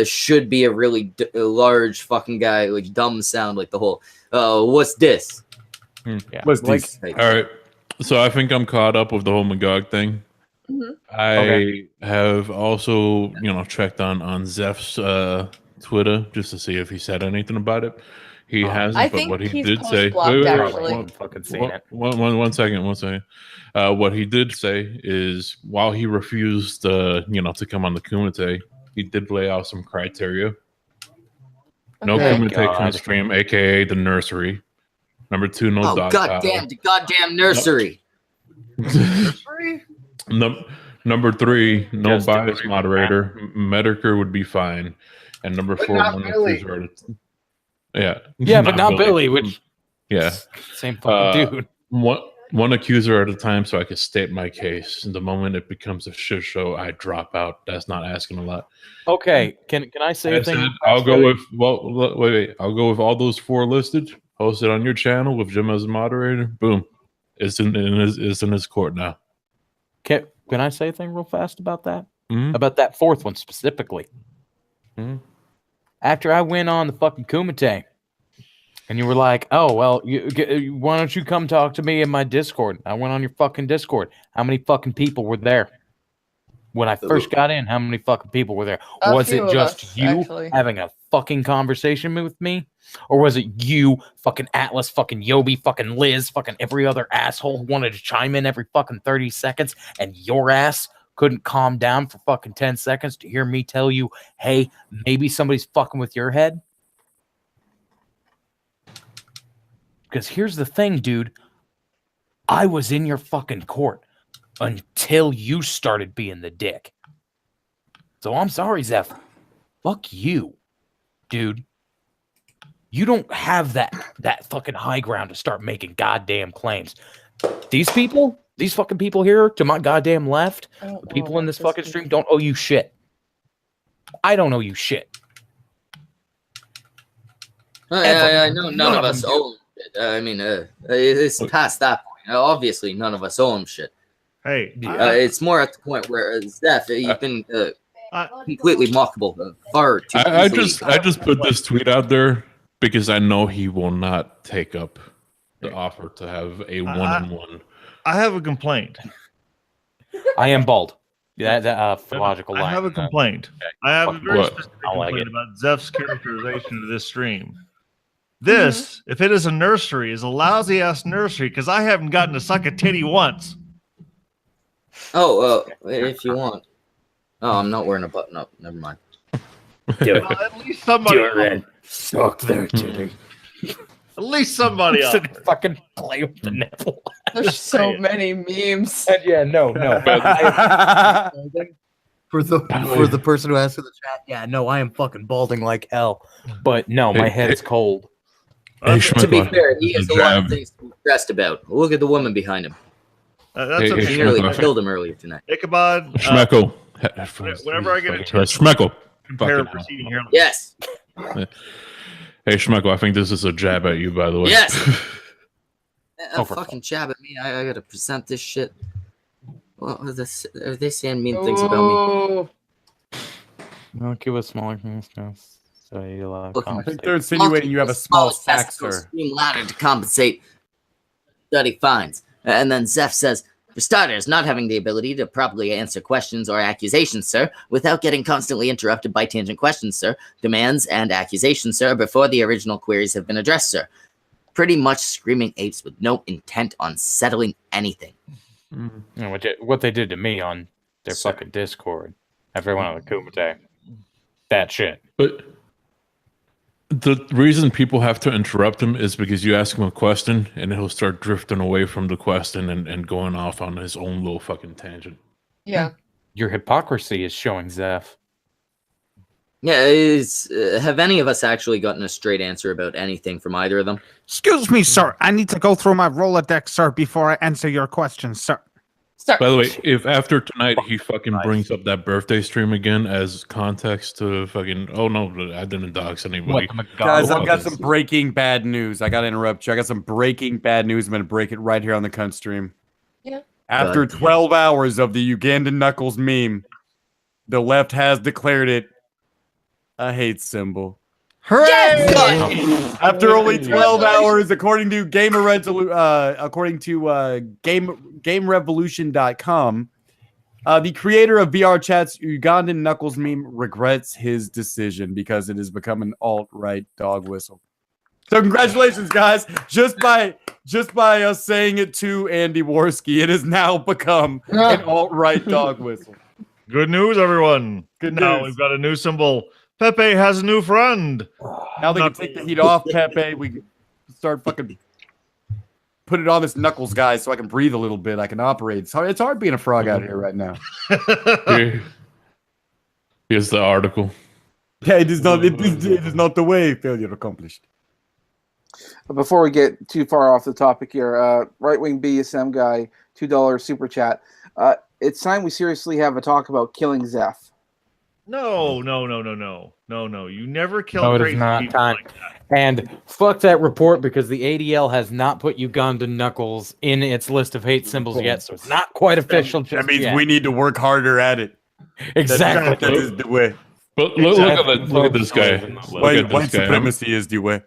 should be a really large fucking guy, like dumb sound, like the whole. What's this? Yeah. What's like, this? All right. So I think I'm caught up with the whole Magog thing. Mm-hmm. I have also, checked on Zeph's Twitter just to see if he said anything about it. He hasn't, I but think what he he's did say. post-blocked, actually. Fucking seen it. One second. What he did say is while he refused, to come on the Kumite, he did lay out some criteria. No Kumite can stream, aka the nursery. Number 2, no dog. Goddamn nursery. Number 3, no Just bias moderator. Medicare would be fine. And number 4, not Billy. Yeah, but not Billy, which same fucking dude. One accuser at a time, so I can state my case. And the moment it becomes a shit show, I drop out. That's not asking a lot. Okay, can I say a thing? I'll go with wait. I'll go with all those 4 listed. Host it on your channel with Jim as a moderator. Boom, it's in his court now. Can I say a thing real fast about that? Mm-hmm. About that 4th one specifically. Mm-hmm. After I went on the fucking Kumite, and you were like, "Oh well, why don't you come talk to me in my Discord?" I went on your fucking Discord. How many fucking people were there? When I first got in, how many fucking people were there? Was it just you having a fucking conversation with me? Or was it you, fucking Atlas, fucking Yobi, fucking Lizz, fucking every other asshole who wanted to chime in every fucking 30 seconds and your ass couldn't calm down for fucking 10 seconds to hear me tell you, hey, maybe somebody's fucking with your head? Because here's the thing, dude. I was in your fucking court until you started being the dick. So I'm sorry, Zeph. Fuck you, dude. You don't have that fucking high ground to start making goddamn claims. These fucking people here to my goddamn left, the people in this fucking stream don't owe you shit. I don't owe you shit. I know none of us owe him shit. I mean, it's past that point. Obviously, none of us owe him shit. Hey, it's more at the point where Zeph, you've been completely mockable. Far too I just put this tweet out there because I know he will not take up the offer to have a one-on-one. I have a complaint. I am bald. That logical line. I have a complaint. I have a very specific complaint it. about Zeph's characterization of this stream. This, if it is a nursery, is a lousy ass nursery because I haven't gotten to suck a titty once. Oh, if you want. Oh, I'm not wearing a button up. Never mind. Do it. At least somebody. Do it, Red. Suck their titty. At least somebody else. Fucking play with the nipple. There's so many memes. Yeah, no. For the person who asked in the chat, yeah, no, I am fucking balding like hell. But no, my head's cold. To be fair, he has a lot of things to be stressed about. Look at the woman behind him. That's okay. She nearly killed him earlier tonight. Ichabod. Schmeckle. Whenever I get a chance, Schmeckle. compare proceeding here. Yes. Hey, Schmeckle, I think this is a jab at you, by the way. Yes. Fucking jab at me. I gotta present this shit. Well, they're saying mean things about me. No, give us smaller things. So you I think they're insinuating you have a small sack, sir. Scream louder to compensate study fines. And then Zeph says, for starters, not having the ability to properly answer questions or accusations, sir, without getting constantly interrupted by tangent questions, sir, demands and accusations, sir, before the original queries have been addressed, sir. Pretty much screaming apes with no intent on settling anything. You know, what they did to me on their fucking Discord after I went on the Kumite. That shit. But the reason people have to interrupt him is because you ask him a question and he'll start drifting away from the question and going off on his own little fucking tangent. Yeah. Your hypocrisy is showing, Zeph. Yeah, have any of us actually gotten a straight answer about anything from either of them? Excuse me, sir. I need to go through my Rolodex, sir, before I answer your questions, sir. By the way, if after tonight he fucking brings up that birthday stream again as context to fucking, oh no, I didn't dox anybody. Guys, I've got some breaking bad news. I got to interrupt you. I got some breaking bad news. I'm going to break it right here on the cunt stream. Yeah. After 12 hours of the Ugandan Knuckles meme, the left has declared it a hate symbol. Hooray! Yes! After only 12 hours, according to GameRevolution.com, the creator of VR Chat's Ugandan Knuckles meme regrets his decision because it has become an alt-right dog whistle. So congratulations, guys! Just by us saying it to Andy Worski, it has now become an alt-right dog whistle. Good news, everyone. Good now news. we've got a new symbol. Pepe has a new friend. Now they can take the heat off, Pepe. We can start fucking put it on this Knuckles guy so I can breathe a little bit. I can operate. It's hard being a frog out here right now. Here's the article. Yeah, it is not the way. Failure accomplished. Before we get too far off the topic here, right-wing BSM guy, $2 super chat. It's time we seriously have a talk about killing Zeph. No. You never kill No, it crazy is not people time. like that. And fuck that report because the ADL has not put Ugandan Knuckles in its list of hate symbols yet, so it's not quite official. That means we need to work harder at it. Exactly. That is the way. But look at this guy. White supremacy is the way.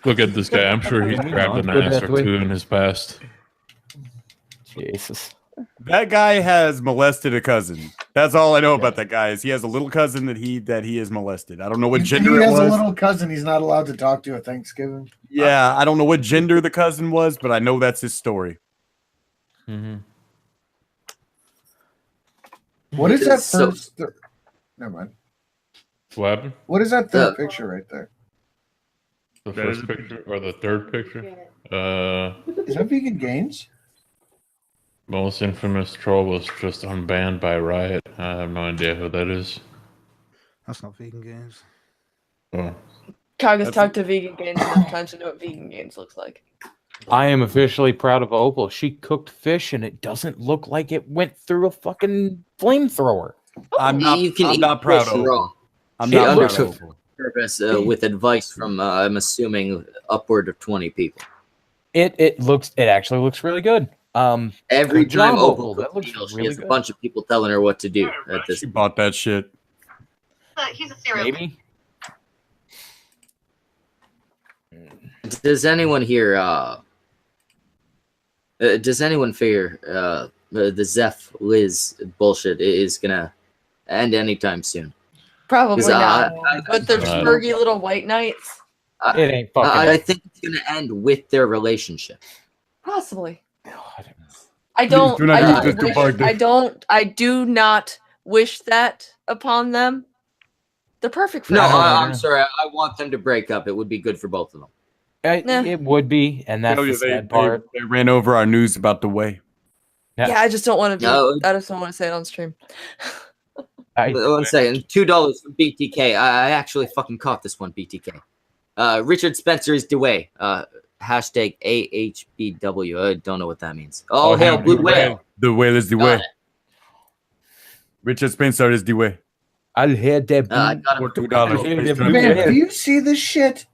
Look at this guy. I'm sure he's grabbed an ass or two in his past. Jesus. That guy has molested a cousin. That's all I know about that guy. Is he has a little cousin that he has molested. I don't know what gender he it has was. a little cousin he's not allowed to talk to at Thanksgiving. Yeah, I don't know what gender the cousin was, but I know that's his story. Mm-hmm. What is that first? Never mind. What happened? What is that third picture right there? The first picture or the third picture? Is that Vegan Gains? Most infamous troll was just unbanned by Riot. I have no idea who that is. That's not Vegan Games. Oh. Kaga's talked to Vegan Gains enough times to know what Vegan Gains looks like. I am officially proud of Opal. She cooked fish and it doesn't look like it went through a fucking flamethrower. I'm not proud of Opal. I'm not proud of Opal. Purpose with advice from I'm assuming upward of 20 people. It actually looks really good. Every time Opal, Opal that looks she really has good. a bunch of people telling her what to do. At this, She bought that shit. He's a serial. Maybe. does anyone here? Does anyone figure the Zeph Lizz bullshit is gonna end anytime soon? Probably not. But they're I- spurgy little white knights. It ain't fucking. I think it's gonna end with their relationship. Possibly. I do not wish that upon them. They're perfect for No, each other. I'm sorry. I want them to break up. It would be good for both of them. It would be, and that's the sad part. They ran over our news about the way. Yeah, I just don't want to. No. I just don't want to say it on stream. One second. $2 from BTK. I actually fucking caught this one, BTK. Richard Spencer is Dewey. Hashtag AHBW. I don't know what that means. Oh, hell, Blue Whale. The whale is the Got way. it. Richard Spencer is the way. I'll hear that. I got it. For $2. Man, do you see this shit?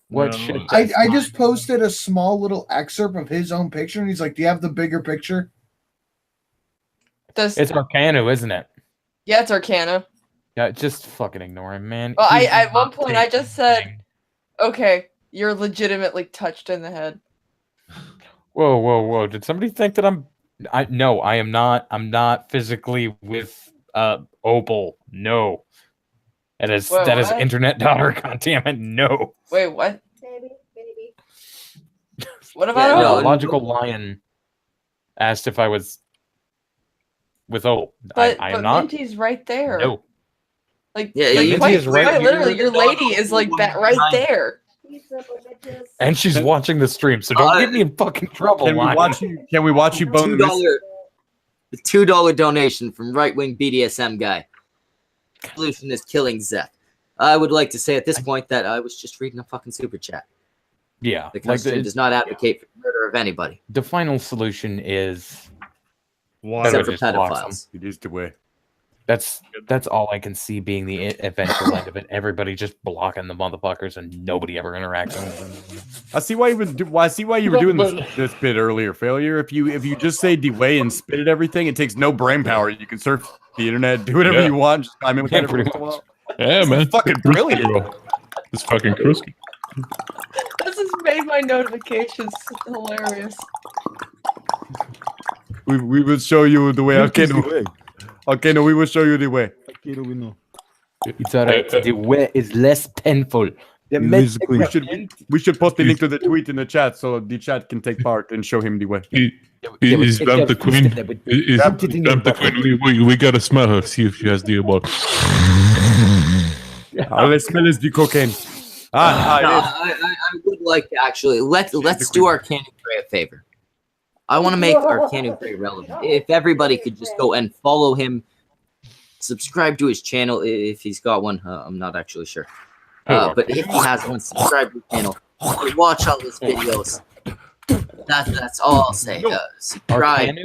What shit? I just posted a small little excerpt of his own picture, and he's like, "Do you have the bigger picture?" It's Arcano, isn't it? Yeah, it's Arcana. Yeah, just fucking ignore him, man. Well, He's at one not point I taking just said, anything. "Okay, you're legitimately touched in the head." Whoa! Did somebody think that No, I am not. I'm not physically with Opal. No, that is Wait, that is what? internet daughter. God damn it! No. Wait, what? Baby. What about No, Opal? Logical Lion asked if I was with Opal. But I am not. Minty's right there. No. Like, Yeah, like Minty quite, is right quite here. literally, your lady is like that right there. And she's watching the stream, so don't get me in fucking trouble. Can we watch you bone this? $2 donation from right-wing BDSM guy. Solution is killing Zeph. I would like to say at this point that I was just reading a fucking super chat. Yeah, The Constitution does not advocate for murder of anybody. The final solution is Except for just blocks pedophiles. them. It is the way. That's all I can see being the eventual end of it. Everybody just blocking the motherfuckers and nobody ever interacting with them. I see why you were doing this bit earlier, Failure. If you just say "de-way" and spit at everything, it takes no brain power. You can surf the internet, do whatever you want. Just chime in with that every once in a while. Yeah, This is man. fucking brilliant. It's fucking Kruski. This has made my notifications hilarious. We will show you the way. Arcano. Okay, no, we will show you the way. It's alright. The way is less painful. We should post the link to the tweet in the chat so the chat can take part and show him the way. Is Vamp the queen? Is Vamp the queen? We gotta smell her. See if she has the ball. All I smell is the cocaine. I would like to actually let's do Arcano Gray a favor. I want to make Arcano Gray relevant. If everybody could just go and follow him, subscribe to his channel if he's got one. I'm not actually sure. But if he has one, subscribe to his channel. Watch all his videos. That's all I'll say. Subscribe,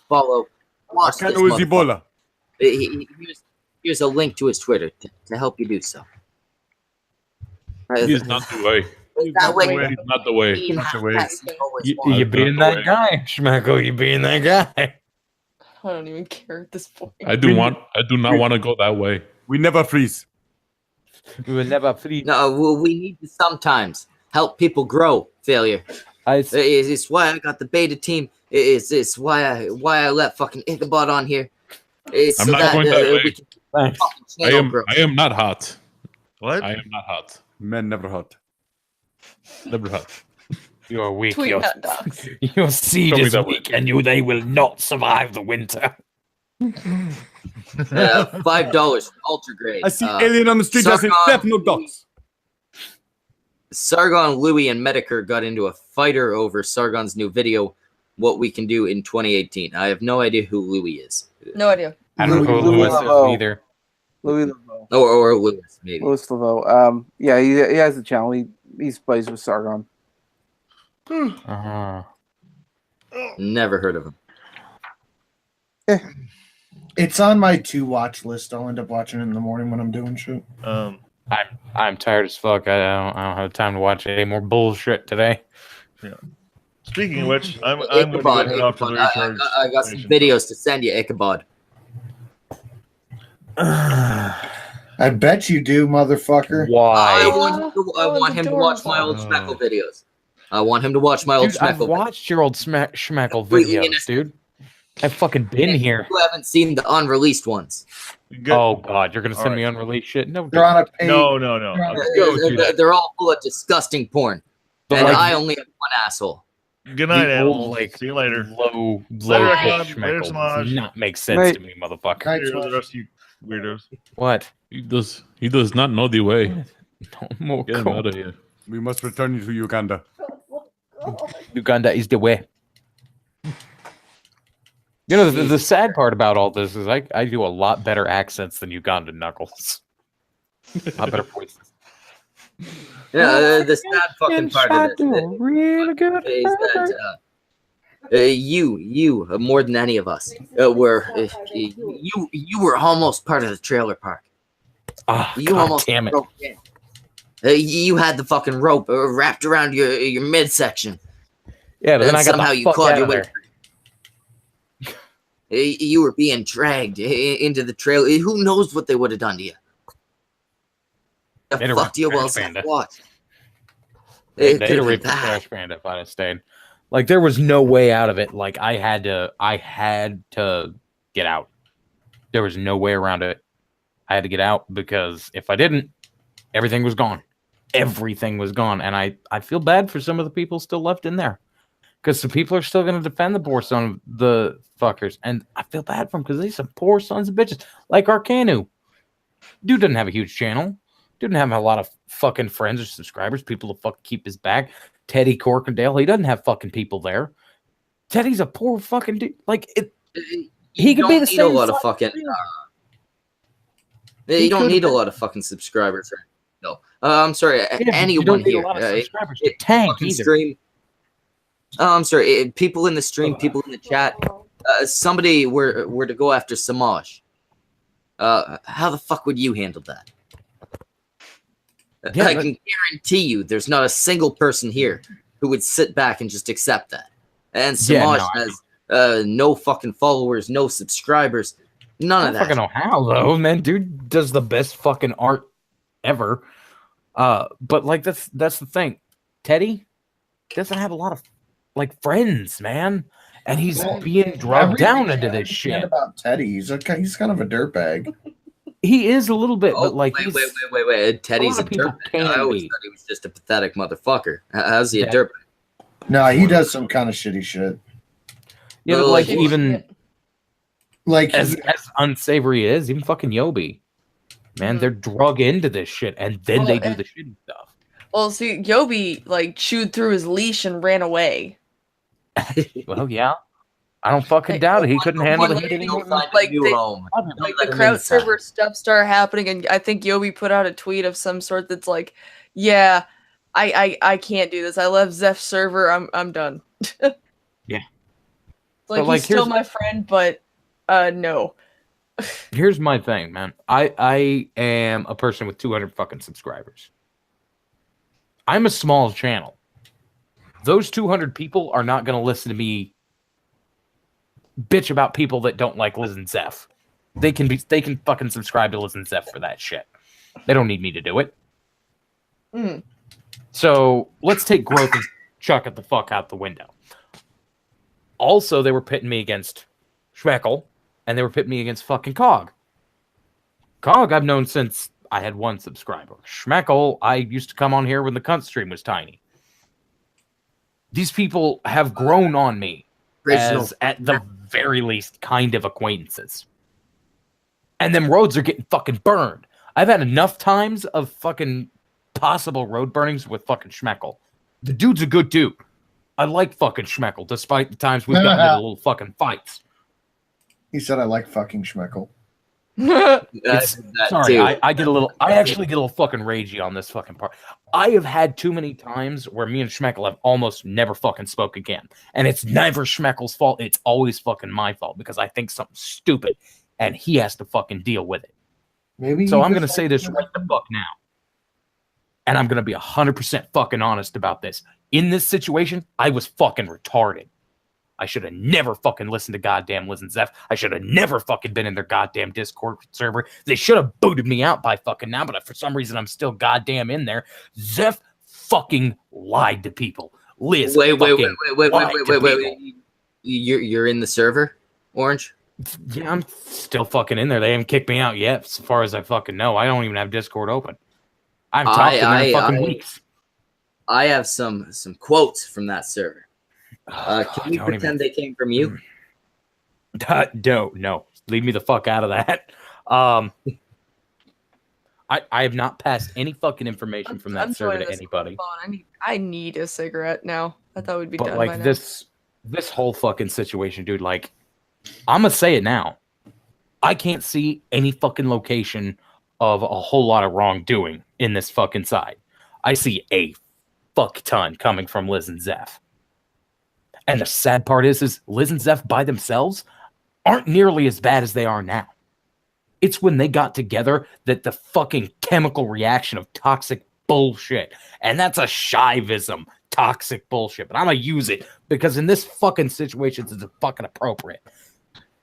follow, watch this Arcano is Ebola. Here's a link to his Twitter to help you do so. He's not the way. That way, He's not the way. You being that guy, Schmacko. You being that guy. I don't even care at this point. I do not want to go that way. We never freeze. We will never freeze. No, we need to sometimes help people grow. Failure. It's why I got the beta team. It's why I let fucking Ichabod on here. It's I'm so not going that way. I am not hot. What? I am not hot. Men never hot. Never hot. You are weak. Tweet that, Dox. Your seed Show me is that weak, and they will not survive the winter. $5 for Ultra Grade. I see alien on the street. I say step no dogs. Sargon, Louis, and Medicare got into a fighter over Sargon's new video, What We Can Do in 2018. I have no idea who Louis is. No idea. I don't know who Lewis is either. Louis Laveau. Or Lewis, maybe. Louis Laveau. Yeah, he has a channel. He plays with Sargon. Never heard of him. It's on my to-watch list. I'll end up watching it in the morning when I'm doing shit. I'm tired as fuck. I don't have time to watch any more bullshit today. Yeah. Speaking of which, I'm going to get off to the recharge. I got some videos to send you, Ichabod. I bet you do, motherfucker. Why? I want him to watch my old Schmeckle videos. I want him to watch my old Dude, I've Schmeckle watched your old Schmeckle videos, dude. I've fucking been here. You haven't seen the unreleased ones. Oh god, you're gonna send me unreleased shit? No, They're on a page. No. They're all full of disgusting porn. But and like- I only have one asshole. Good night, The Animal. old, like, See you later. Low Later, pitch Later, Schmeckle Samaj. does not make sense Right. to me, motherfucker. Later, the rest of you weirdos. What? He does not know the way. More Get him cool. out of here. We must return you to Uganda. Uganda is the way. You know, the sad part about all this is I do a lot better accents than Ugandan Knuckles. A lot better voices. Yeah, the sad fucking part of this really good is that you more than any of us were you were almost part of the trailer park. Ah, You God almost damn it. broke in. You had the fucking rope wrapped around your midsection. Yeah, but then And I got somehow the you fuck clawed out your of way there. You were being dragged into the trail. Who knows what they would have done to you? They'd Fucked you while watched. They'd have raped the Trash Panda if I'd have stayed. Like, there was no way out of it. Like, I had to get out. There was no way around it. I had to get out because if I didn't, everything was gone. Everything was gone. And I feel bad for some of the people still left in there. Because the people are still going to defend the poor son of the fuckers. And I feel bad for them because they're some poor sons of bitches. Like Arcanu. Dude doesn't have a huge channel. Dude doesn't have a lot of fucking friends or subscribers. People to fucking keep his back. Teddy Corkindale, he doesn't have fucking people there. Teddy's a poor fucking dude. Like, he could be the same. A lot of fucking, you don't need a lot of fucking subscribers. No. I'm sorry. Anyone here. Tank stream. I'm sorry. People in the stream, people in the chat. Somebody were to go after Samaj. How the fuck would you handle that? I can guarantee you there's not a single person here who would sit back and just accept that. And Samaj has no fucking followers, no subscribers, none of that. I don't fucking know how, though, man. Dude does the best fucking art ever. But, like, that's the thing. Teddy doesn't have a lot of, like, friends, man. And he's being drugged down into this shit. About Teddy, he's kind of a dirtbag. He is a little bit, but like wait. Teddy's a dirtbag. I always thought he was just a pathetic motherfucker. How's he a dirtbag? No, he does some kind of shitty shit. Yeah, but like even like as unsavory is, even fucking Yobi. Man, they're drug into this shit and then they do the shitty stuff. Well, see, Yobi like chewed through his leash and ran away. Well, yeah. I don't fucking doubt it. He couldn't handle the heat anymore. Like the crowd server stuff started happening, and I think Yobi put out a tweet of some sort that's like, "Yeah, I can't do this. I left Zeph's server. I'm done." Yeah. Like, he's still my friend, but no. Here's my thing, man. I am a person with 200 fucking subscribers. I'm a small channel. Those 200 people are not going to listen to me bitch about people that don't like Lizz and Zeph. They can fucking subscribe to Lizz and Zeph for that shit. They don't need me to do it. So let's take growth and chuck it the fuck out the window. Also, they were pitting me against Schmeckle, and they were pitting me against fucking Cog. Cog I've known since I had 1 subscriber. Schmeckle, I used to come on here when the cunt stream was tiny. These people have grown on me as, at the very least, kind of acquaintances. And them roads are getting fucking burned. I've had enough times of fucking possible road burnings with fucking Schmeckle. The dude's a good dude. I like fucking Schmeckle, despite the times we've gotten into little fucking fights. He said I like fucking Schmeckle. Sorry, I actually get a little fucking ragey on this fucking part. I have had too many times where me and Schmeckle have almost never fucking spoke again. And it's never Schmeckle's fault. It's always fucking my fault because I think something stupid and he has to fucking deal with it. Maybe. So I'm going to say this right the fuck now. And I'm going to be 100% fucking honest about this. In this situation, I was fucking retarded. I should have never fucking listened to goddamn Lizz and Zeph. I should have never fucking been in their goddamn Discord server. They should have booted me out by fucking now, but for some reason I'm still goddamn in there. Zeph fucking lied to people. Lizz wait. You're in the server, Orange? Yeah, I'm still fucking in there. They haven't kicked me out yet, as far as I fucking know. I don't even have Discord open. I've talked to them in fucking weeks. I have some quotes from that server. Can you pretend they came from you? No. Leave me the fuck out of that. I have not passed any fucking information from that server to anybody. I need a cigarette now. I thought we'd be done. But like this whole fucking situation, dude. Like, I'm gonna say it now. I can't see any fucking location of a whole lot of wrongdoing in this fucking side. I see a fuck ton coming from Lizz and Zeph. And the sad part is Lizz and Zeph by themselves aren't nearly as bad as they are now. It's when they got together that the fucking chemical reaction of toxic bullshit. And that's a Shivism, toxic bullshit. But I'm going to use it because in this fucking situation, it's fucking appropriate.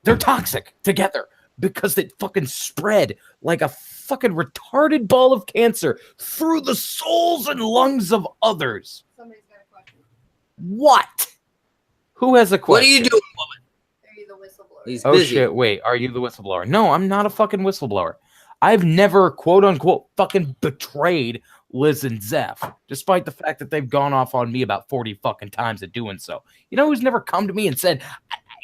They're toxic together because it fucking spread like a fucking retarded ball of cancer through the souls and lungs of others. Somebody's got a question. What? Who has a question? What are you doing, woman? Are you the whistleblower? He's Oh busy. shit, wait, are you the whistleblower? No, I'm not a fucking whistleblower. I've never, quote unquote, fucking betrayed Lizz and Zeph, despite the fact that they've gone off on me about 40 fucking times at doing so. You know who's never come to me and said,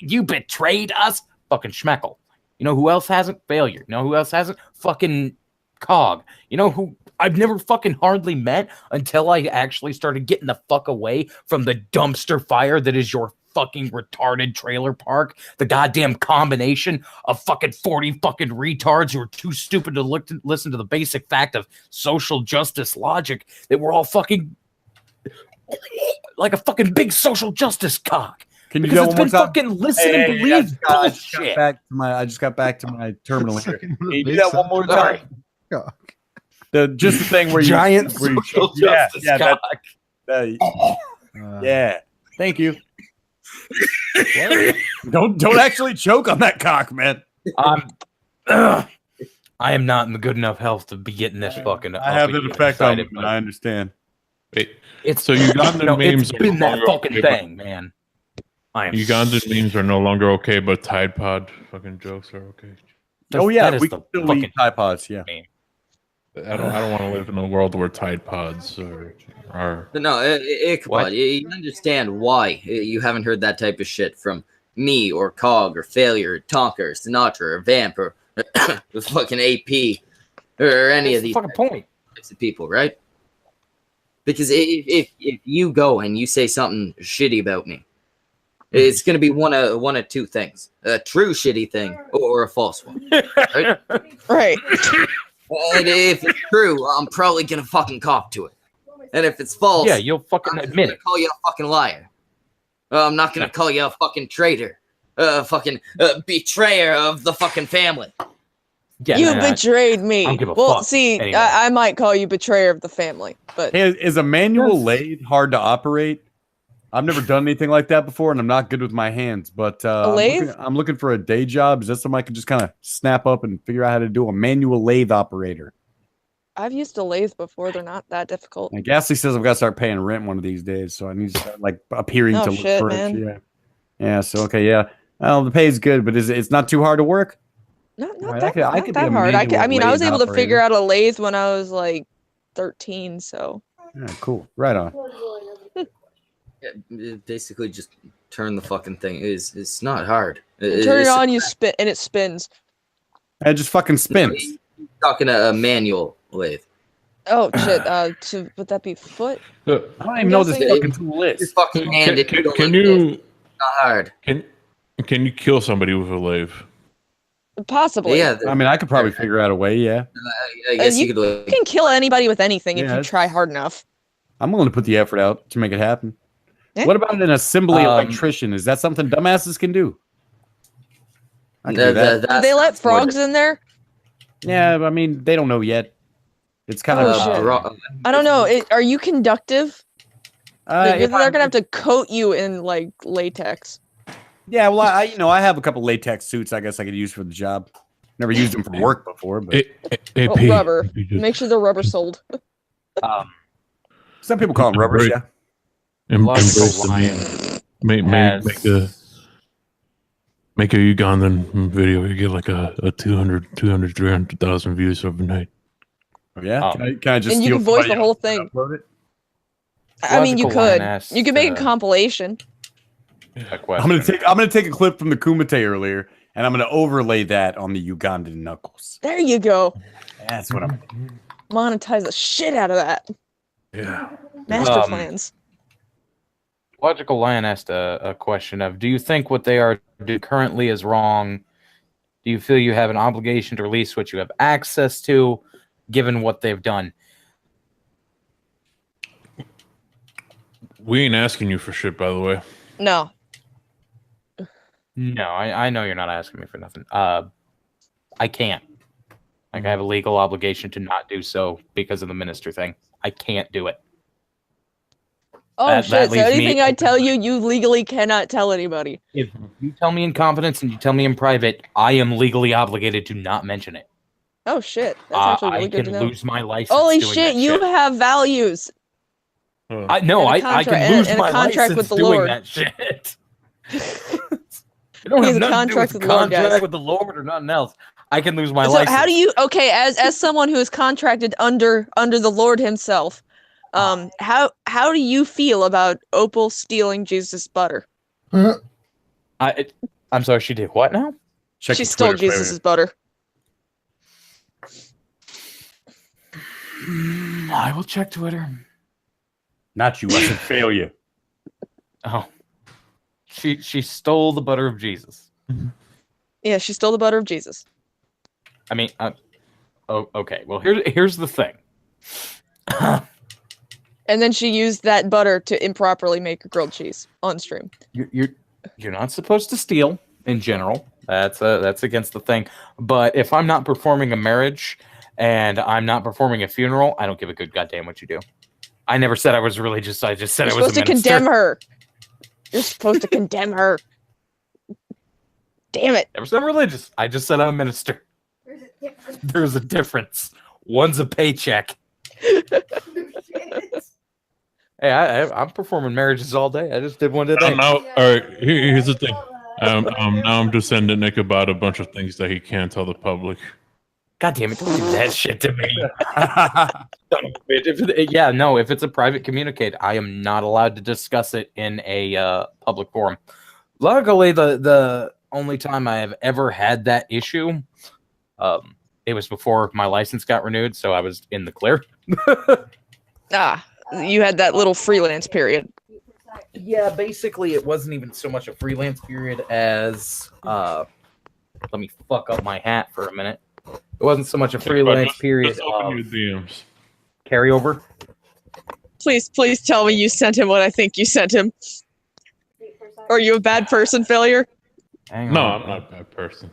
you betrayed us? Fucking Schmeckle. You know who else hasn't? Failure. You know who else hasn't? Fucking Cog. You know who I've never fucking hardly met until I actually started getting the fuck away from the dumpster fire that is your fucking retarded trailer park. The goddamn combination of fucking 40 fucking retards who are too stupid to listen to the basic fact of social justice logic that we're all fucking like a fucking big social justice cock. Can you because go it's one been more time? fucking listen and believe bullshit. I just got back to my terminal here. Can you do that one more time? Just the thing where you giant where you social yeah, justice yeah, cock. Yeah. Thank you. Don't actually choke on that cock, man. I am not in the good enough health to be getting this fucking. I have an effect on me, but I understand. Wait, it's so Ugandan memes it's been are no that longer fucking okay, thing, man. Ugandan memes are no longer okay, but Tide Pod fucking jokes are okay. Oh yeah, that is we the can still fucking eat Tide Pods. Yeah. I don't want to live in a world where Tide Pods are. No, Ichabod, you understand why you haven't heard that type of shit from me or Cog or Failure or Tonka or Sinatra or Vamp or the fucking AP or any of these fucking point. types of people, right? Because if you go and you say something shitty about me, it's going to be one of two things: a true shitty thing or a false one, right? Right. And if it's true, I'm probably going to fucking cop to it. And if it's false, Yeah, you'll fucking admit it. call you a fucking liar. I'm not gonna call you a fucking traitor, fucking betrayer of the fucking family. Yeah, you betrayed me. I don't give a Well, fuck. see, Anyway. I might call you betrayer of the family, but Hey, is a manual lathe hard to operate? I've never done anything like that before, and I'm not good with my hands. But lathe? I'm looking for a day job. Is that something I can just kind of snap up and figure out how to do? A manual lathe operator. I've used a lathe before. They're not that difficult. And Ghastly says I've got to start paying rent one of these days, so I need to start like appearing Oh, to look shit, for man. it. Yeah. Yeah. So okay, yeah. Well, the pay is good, but it's not too hard to work. Not Right, that, I not could that be a hard. I manual mean, I was lathe able to figure operator. out a lathe when I was like 13. So Yeah, cool. Right on. Basically, just turn the fucking thing. It's not hard. you turn it on, you spin, and it spins. It just fucking spins. Talking a manual lathe. Oh shit! Would that be foot? I don't even know what this guessing- fucking tool is. Your fucking hand. Can you? Not hard. Can you kill somebody with a lathe? Possibly. Yeah. I mean, I could probably figure out a way. Yeah. I guess you you could. can kill anybody with anything if Yeah, you it's- try hard enough. I'm willing to put the effort out to make it happen. Yeah. What about an assembly electrician? Is that something dumbasses can do? I can do that. Do they let frogs in there? Yeah, but I mean, they don't know yet. It's kind Oh, of. shit. I don't know. Are you conductive? They're if gonna have to coat you in like latex. Yeah, well, I have a couple latex suits I guess I could use for the job. Never used them for work before, but Oh, rubber. Make sure they're rubber soled. Some people call them rubbers. Yeah. Embrace the meme. Make a Ugandan video. You get like a 300,000 views overnight. Oh, yeah. Can I just? And you steal can voice somebody the whole else and thing. upload it? I mean, you Logical Line could. asks, You could make a compilation. I'm gonna take a clip from the Kumite earlier, and I'm gonna overlay that on the Ugandan knuckles. There you go. That's what I'm. Monetize the shit out of that. Yeah. Master plans. Logical Lion asked a question of, do you think what they are doing currently is wrong? Do you feel you have an obligation to release what you have access to, given what they've done? We ain't asking you for shit, by the way. No. No, I know you're not asking me for nothing. I can't. Like, I have a legal obligation to not do so because of the minister thing. I can't do it. Oh shit! So anything I tell you, you legally cannot tell anybody. If you tell me in confidence and you tell me in private, I am legally obligated to not mention it. Oh shit! That's actually really good to know. I can lose my license. Holy doing shit! that You shit. have values. I can lose my license doing that shit. You don't have nothing to do with contract with the Lord or nothing else. I can lose my license. So how do you? Okay, as someone who is contracted under the Lord Himself, how do you feel about Opal stealing Jesus' butter? I'm sorry. She did what now? She stole Jesus' butter. I will check Twitter. Not you, I said failure. Oh. She stole the butter of Jesus. Yeah, she stole the butter of Jesus. I mean, okay. Well, here's the thing. And then she used that butter to improperly make a grilled cheese on stream. You're not supposed to steal in general. That's against the thing. But if I'm not performing a marriage and I'm not performing a funeral, I don't give a good goddamn what you do. I never said I was religious. I just said I was a minister. You're supposed to condemn her. You're supposed to condemn her. Damn it. Never said I'm religious. I just said I'm a minister. There's a difference. One's a paycheck. Hey, I'm performing marriages all day. I just did one today. All right, here's the thing. Now I'm just sending Nick about a bunch of things that he can't tell the public. God damn it, don't do that shit to me. If it's a private communicate, I am not allowed to discuss it in a public forum. Luckily, the only time I have ever had that issue, it was before my license got renewed, so I was in the clear. You had that little freelance period. Yeah, basically, it wasn't even so much a freelance period as let me fuck up my hat for a minute. It wasn't so much a freelance period. Just open your DMs. Carryover. Please tell me you sent him what I think you sent him. Are you a bad person, failure? No, I'm not a bad person.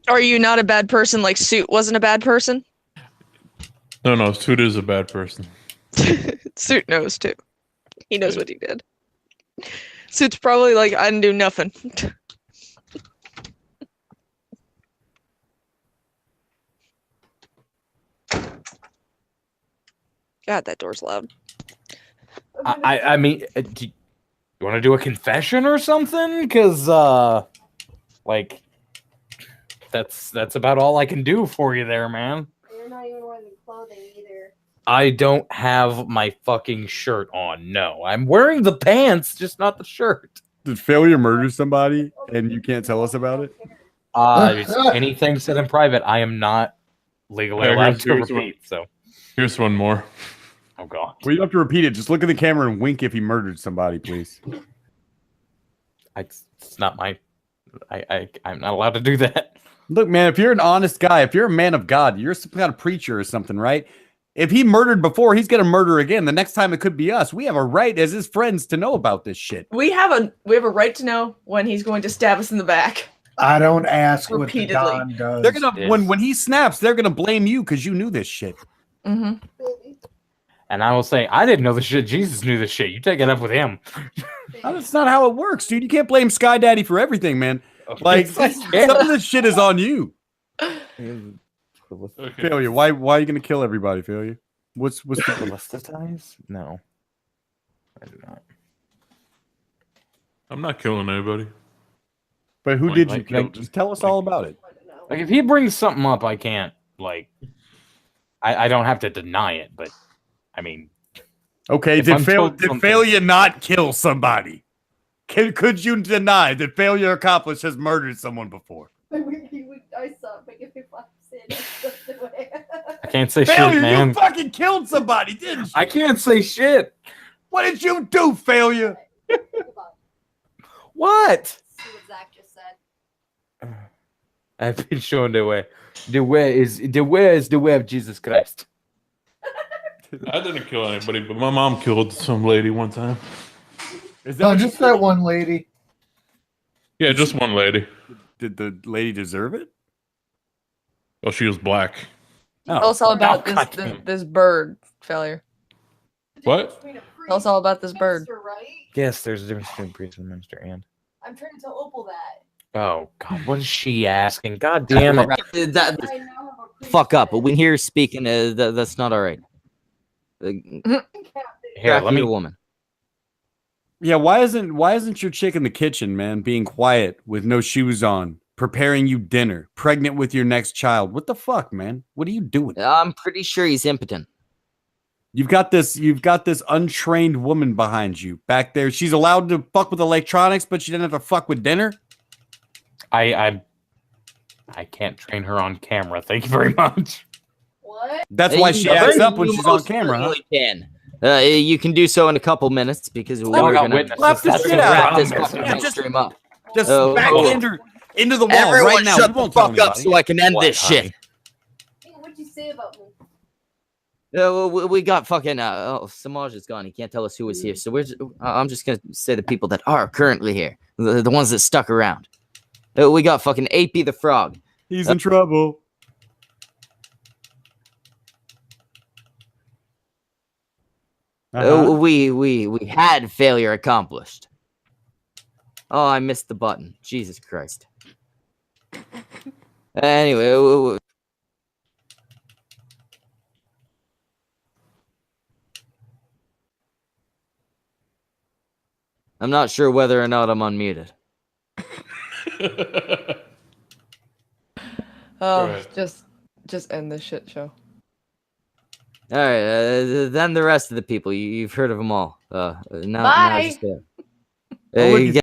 Are you not a bad person like Suit wasn't a bad person? No, Suit is a bad person. Suit knows too. He knows what he did. Suit's probably like, I didn't do nothing. God, that door's loud. I mean, do you want to do a confession or something? Because, that's about all I can do for you there, man. You're not even wearing the clothing either. I don't have my fucking shirt on. No, I'm wearing the pants, just not the shirt. Did failure murder somebody and you can't tell us about it? Anything said in private, I am not legally allowed to repeat. So here's one more. Oh god. Well, you don't have to repeat it. Just look at the camera and wink if he murdered somebody, please. It's not my. I'm not allowed to do that. Look, man, if you're an honest guy, if you're a man of God, you're some kind of preacher or something, right? If he murdered before, he's gonna murder again. The next time it could be us. We have a right as his friends to know about this shit. We have a right to know when he's going to stab us in the back. I don't ask repeatedly. What the Don does. They're gonna when he snaps, they're gonna blame you because you knew this shit. Mm-hmm. And I will say, I didn't know this shit. Jesus knew this shit. You take it up with him. That's not how it works, dude. You can't blame Sky Daddy for everything, man. Like some of this shit is on you. Okay. Failure. Why are you gonna kill everybody, Failure? What's the Philistines? No, I do not. I'm not killing anybody. But who did you kill? Just tell us all about it. Like if he brings something up, I can't I don't have to deny it, but I mean, okay. Did Failure not kill somebody? Could you deny that Failure Accomplished has murdered someone before? I saw it, but if I I can't say Failure, shit, man. you fucking killed somebody, didn't you? I can't say shit. What did you do, Failure? What? See what Zach just said. I've been shown the way. The way is the way of Jesus Christ. I didn't kill anybody, but my mom killed some lady one time. Is that just that one lady? Yeah, just one lady. Did the lady deserve it? Well, she was black. Tell us all about this bird failure. What? Tell us all about this bird. Yes, there's a difference between priest and minister and. I'm trying to tell Opal that. Oh God, what is she asking? God damn it! Fuck up. But when here speaking, that's not all right. Here, let me woman. Yeah, why isn't your chick in the kitchen, man, being quiet with no shoes on, preparing you dinner, pregnant with your next child? What the fuck, man? What are you doing? I'm pretty sure he's impotent. You've got this untrained woman behind you back there. She's allowed to fuck with electronics, but she didn't have to fuck with dinner. I can't train her on camera. Thank you very much. What? That's why she acts up when she's on camera. Huh? Can. You can do so in a couple minutes because we're gonna slap the shit out of this stream up. Just back into the wall Everyone right now. shut the fuck up so I can end this shit. What'd you say about me? We got fucking Samaj is gone. He can't tell us who is here. So I'm just gonna say the people that are currently here, the ones that stuck around. We got fucking AP the Frog. He's in trouble. We had failure accomplished. Oh, I missed the button. Jesus Christ. Anyway. I'm not sure whether or not I'm unmuted. Oh, just end this shit show. All right, then the rest of the people, you've heard of them all. Now Bye. just, I'll look you